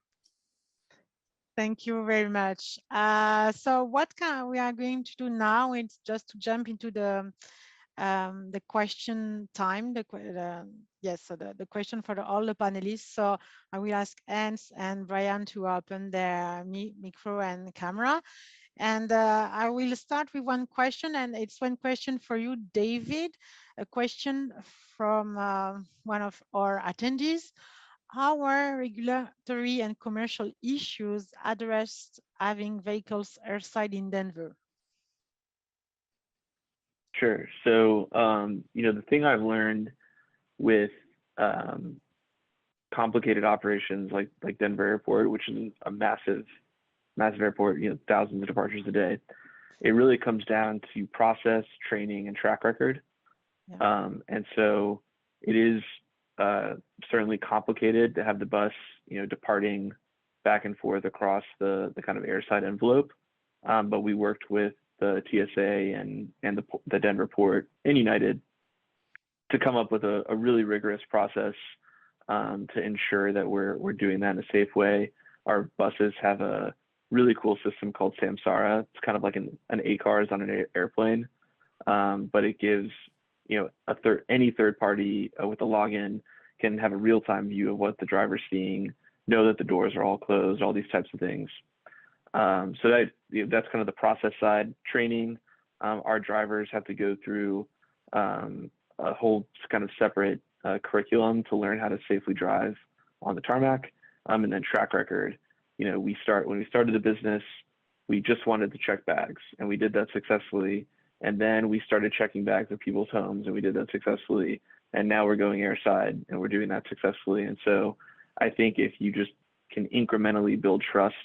S8: Thank you very much. So what we are going to do now is just to jump into the question time. So the question for all the panelists. So I will ask Hans and Brian to open their micro and camera. And I will start with one question, and it's one question for you, David. A question from one of our attendees. How are regulatory and commercial issues addressed having vehicles airside in Denver?
S16: Sure. So, the thing I've learned with complicated operations like Denver Airport, which is a massive airport, thousands of departures a day, it really comes down to process, training, and track record. Yeah. And so it is certainly complicated to have the bus, departing back and forth across the kind of airside envelope. But we worked with the TSA and the Denver port and United to come up with a really rigorous process to ensure that we're doing that in a safe way. Our buses have a really cool system called Samsara. It's kind of like an ACARS on an airplane, but it gives any third party with a login can have a real-time view of what the driver's seeing, know that the doors are all closed, all these types of things. So that's kind of the process side. Training, our drivers have to go through a whole kind of separate curriculum to learn how to safely drive on the tarmac, and then track record. When we started the business, we just wanted to check bags, and we did that successfully. And then we started checking bags at people's homes, and we did that successfully. And now we're going airside, and we're doing that successfully. And so I think if you just can incrementally build trust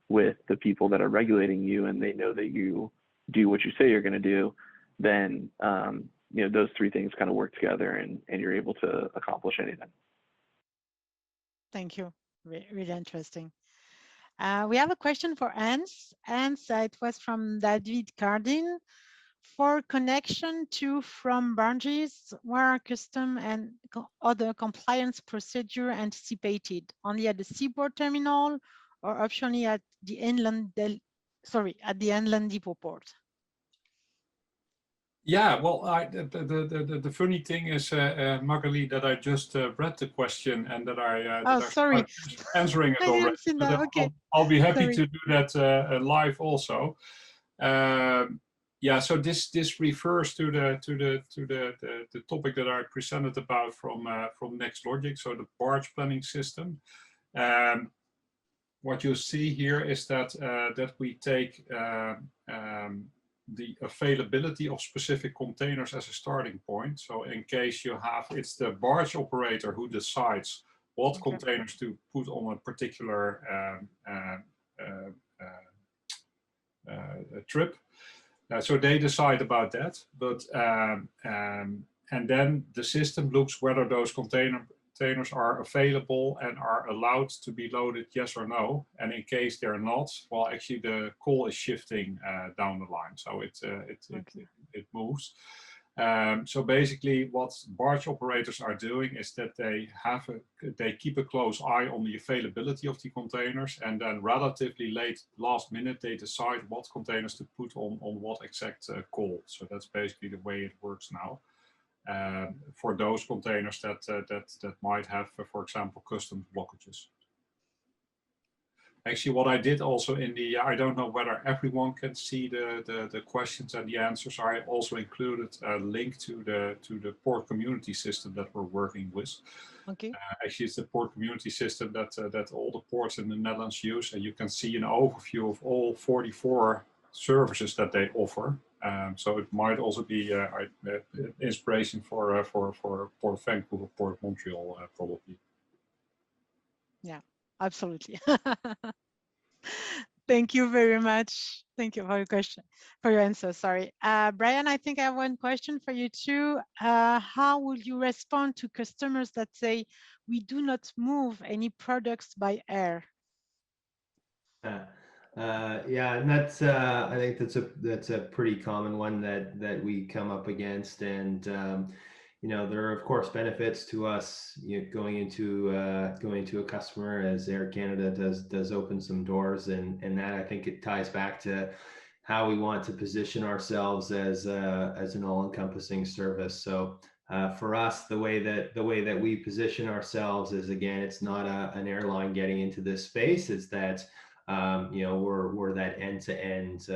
S16: with the people that are regulating you, and they know that you do what you say you're going to do, then those three things kind of work together, and you're able to accomplish anything.
S8: Thank you. Really interesting. We have a question for Hans. Hans, it was from David Cardin. For connection to from branches, where are custom and other compliance procedure anticipated? Only at the seaport terminal, or optionally at the inland depot port?
S9: Yeah, well, the funny thing is, Magali, that I just read the question and that I
S8: sorry,
S9: answering it already.
S8: That. Okay.
S9: I'll be happy to do that live also. Yeah, so this refers to the topic that I presented about from NextLogic, so the barge planning system. What you see here is that we take the availability of specific containers as a starting point. So in case you have, it's the barge operator who decides what containers to put on a particular trip. So they decide about that, but and then the system looks whether those containers are available and are allowed to be loaded, yes or no. And in case they're not, well, actually the call is shifting down the line, so it moves. So basically, what barge operators are doing is that they keep a close eye on the availability of the containers, and then relatively last minute, they decide what containers to put on what exact call. So that's basically the way it works now. For those containers that might have, for example, custom blockages. Actually, what I did also I don't know whether everyone can see the questions and the answers. I also included a link to the port community system that we're working with.
S8: Okay.
S9: Actually, it's the port community system that all the ports in the Netherlands use, and you can see an overview of all 44 services that they offer. So it might also be inspiration for Port Vancouver, Port Montreal, probably.
S8: Yeah, absolutely. Thank you very much. Thank you for your question, for your answer. Sorry. Brian, I think I have one question for you too. How would you respond to customers that say, we do not move any products by air?
S13: Yeah, and that's I think that's a pretty common one that we come up against, and you know, there are of course benefits to us, you know, going into a customer, as Air Canada does open some doors, and that I think it ties back to how we want to position ourselves as an all-encompassing service. So for us, the way that we position ourselves is, again, it's not an airline getting into this space. It's that you know, we're that end-to-end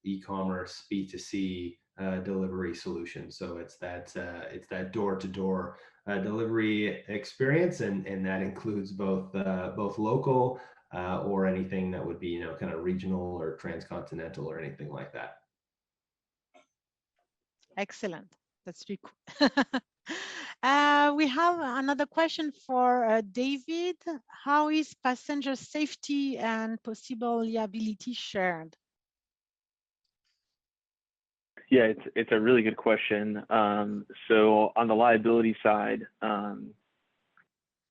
S13: e-commerce B2C delivery solution. So it's that door-to-door delivery experience, and that includes both local or anything that would be, you know, kind of regional or transcontinental or anything like that.
S8: Excellent. That's really cool. We have another question for David. How is passenger safety and possible liability shared?
S16: Yeah, it's a really good question. So on the liability side,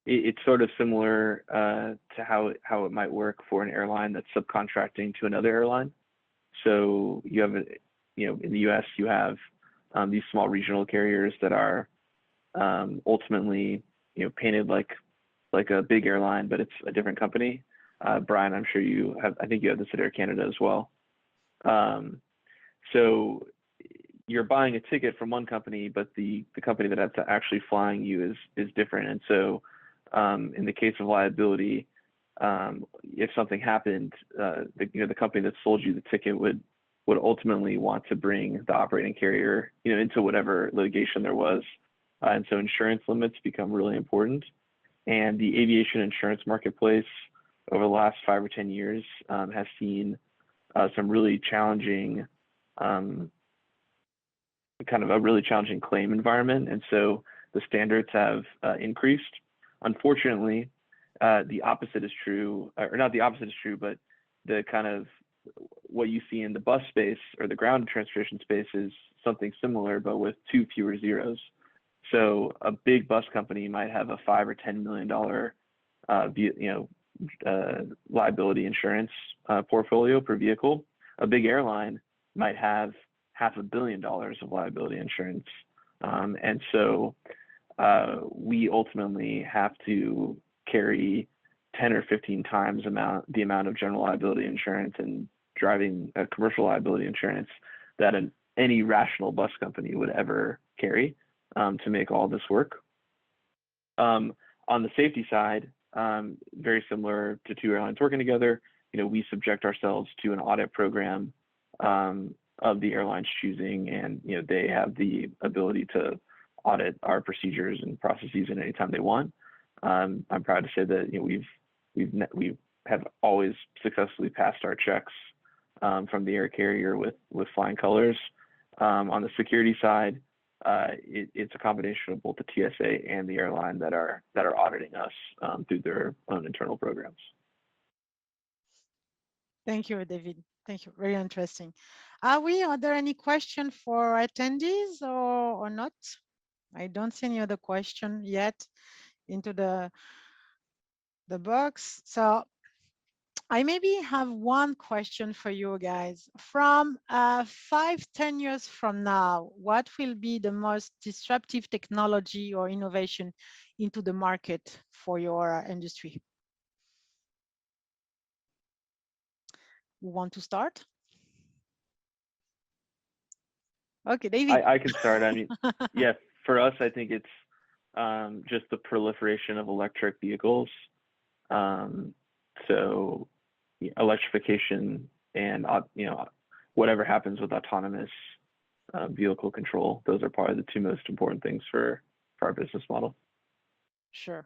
S16: it's sort of similar to how it might work for an airline that's subcontracting to another airline. So you have, you know, in the U.S. you have these small regional carriers that are ultimately, you know, painted like a big airline, but it's a different company. Brian, I'm sure you have. I think you have this at Air Canada as well. So you're buying a ticket from one company, but the company that's actually flying you is different. And so in the case of liability, if something happened, the company that sold you the ticket would ultimately want to bring the operating carrier, you know, into whatever litigation there was. And so insurance limits become really important. And the aviation insurance marketplace over the last 5 or 10 years has seen some really challenging, kind of a really challenging claim environment. And so the standards have increased. Unfortunately, the opposite is true, or not the opposite is true, but the kind of what you see in the bus space or the ground transportation space is something similar, but with 2 fewer zeros. So a big bus company might have a $5 or $10 million, liability insurance portfolio per vehicle. A big airline might have $500 million of liability insurance, and so we ultimately have to carry 10 or 15 times the amount of general liability insurance and driving commercial liability insurance that any rational bus company would ever carry to make all this work. On the safety side, very similar to 2 airlines working together, you know, we subject ourselves to an audit program of the airline's choosing, and you know, they have the ability to audit our procedures and processes at any time they want. I'm proud to say that, you know, we have always successfully passed our checks from the air carrier with flying colors. On the security side, it's a combination of both the TSA and the airline that are auditing us through their own internal programs.
S8: Thank you, David. Thank you. Very interesting. Are there any questions for attendees or not? I don't see any other question yet into the box. So I maybe have one question for you guys. From 5-10 years from now, what will be the most disruptive technology or innovation into the market for your industry? You want to start? Okay, David.
S16: I can start. I mean, yeah, for us, I think it's just the proliferation of electric vehicles. So electrification and, you know, whatever happens with autonomous vehicle control, those are probably the 2 most important things for our business model.
S8: Sure.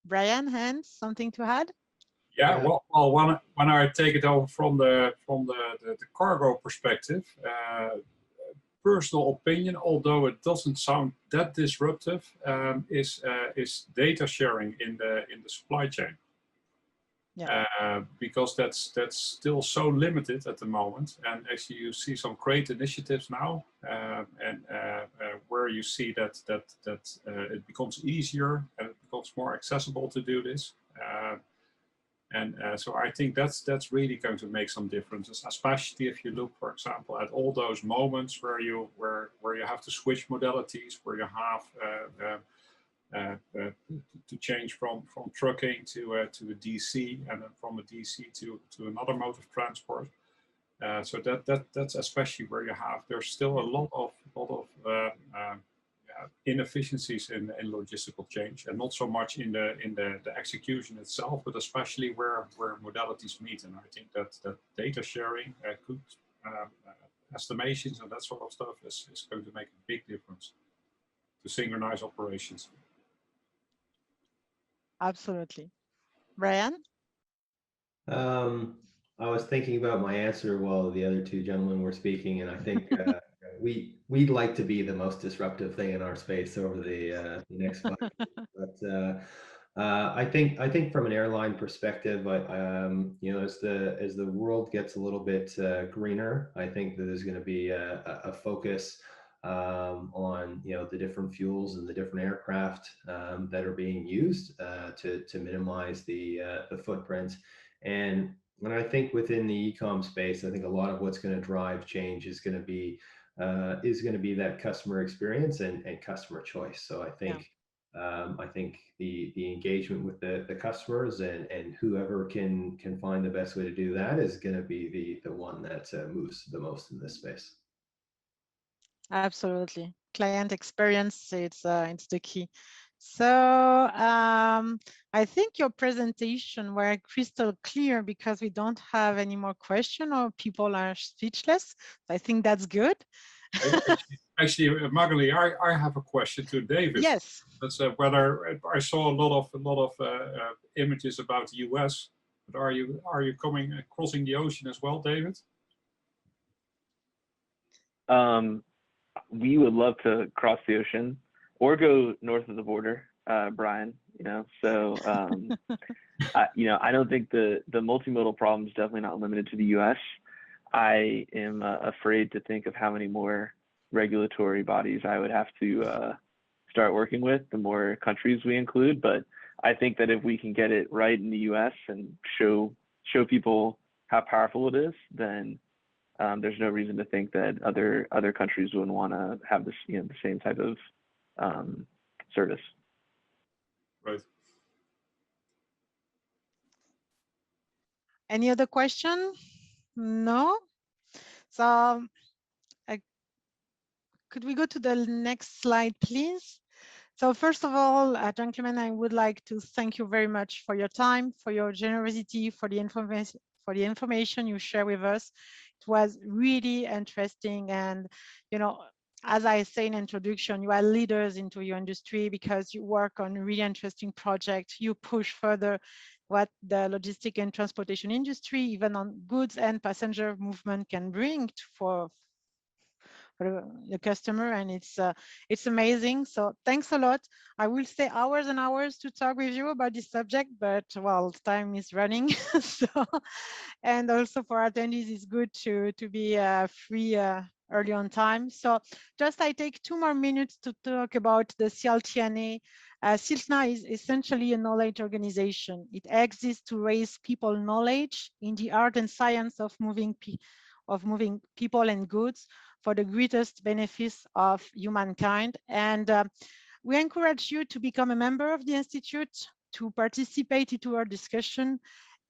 S8: Brian, Hans, something to add?
S9: Yeah, well, when I take it over from the cargo perspective, personal opinion, although it doesn't sound that disruptive, is data sharing in the supply chain. because that's still so limited at the moment. And actually, you see some great initiatives now, where you see that it becomes easier and it becomes more accessible to do this. So I think that's really going to make some differences, especially if you look, for example, at all those moments where you have to switch modalities, where you have to change from trucking to a DC, and then from a DC to another mode of transport. So that's especially where there's still a lot of inefficiencies in logistical change, and not so much in the execution itself, but especially where modalities meet. And I think that data sharing, good estimations and that sort of stuff is going to make a big difference to synchronize operations.
S8: Absolutely. Brian?
S13: I was thinking about my answer while the other two gentlemen were speaking, and I think we'd like to be the most disruptive thing in our space over the next 5 years. But I think from an airline perspective, you know, as the world gets a little bit greener, I think that there's going to be a focus on, you know, the different fuels and the different aircraft that are being used to minimize the footprint. And I think within the e-com space, I think a lot of what's going to drive change is going to be that customer experience and customer choice. So I think the engagement with the customers and whoever can find the best way to do that is going to be the one that moves the most in this space.
S8: Absolutely. Client experience, it's the key. So I think your presentation were crystal clear, because we don't have any more questions or people are speechless. I think that's good.
S9: Actually, Magali, I have a question to David.
S8: Yes.
S9: That's whether I saw a lot of images about the US, but are you crossing the ocean as well, David?
S16: We would love to cross the ocean or go north of the border, Brian, you know, so, I don't think the multimodal problem is definitely not limited to the US. I am afraid to think of how many more regulatory bodies I would have to start working with, the more countries we include. But I think that if we can get it right in the US and show people how powerful it is, then there's no reason to think that other countries wouldn't want to have this, you know, the same type of service.
S9: Right.
S8: Any other question? No. So could we go to the next slide, please? So first of all, gentlemen, I would like to thank you very much for your time, for your generosity, for the information you share with us. It was really interesting, and you know, as I say in introduction, you are leaders into your industry because you work on really interesting projects. You push further what the logistic and transportation industry, even on goods and passenger movement, can bring for the customer, and it's amazing. So thanks a lot. I will stay hours and hours to talk with you about this subject, but well, time is running. So, and also for attendees, it's good to be free early on time. So just I take 2 more minutes to talk about the CILTNA. CILTNA is essentially a knowledge organization. It exists to raise people knowledge in the art and science of moving people and goods for the greatest benefits of humankind. And we encourage you to become a member of the Institute, to participate into our discussion,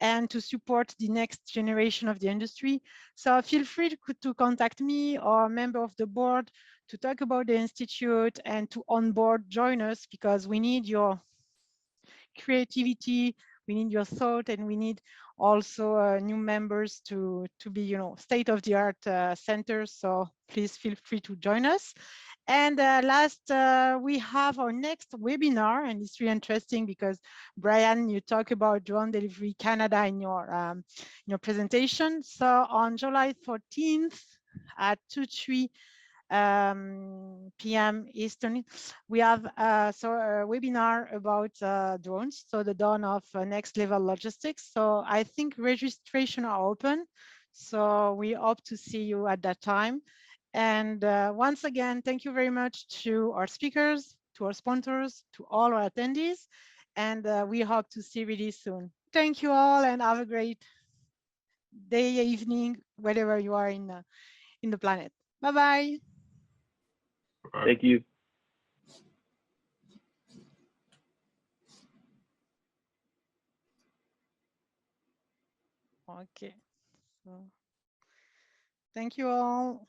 S8: and to support the next generation of the industry. So feel free to contact me or a member of the board to talk about the Institute and to onboard, join us, because we need your creativity, we need your thought, and we need also new members to be, you know, state-of-the-art centers. So please feel free to join us. And last, we have our next webinar, and it's really interesting because Brian, you talk about drone delivery Canada in your presentation. So on July 14th at 2-3 PM Eastern. We have a webinar about drones, so the dawn of next level logistics. So I think registration are open. So we hope to see you at that time. And once again, thank you very much to our speakers, to our sponsors, to all our attendees. And we hope to see you really soon. Thank you all and have a great day, evening, wherever you are in the planet. Bye-bye.
S16: Thank you.
S8: Okay. So, thank you all.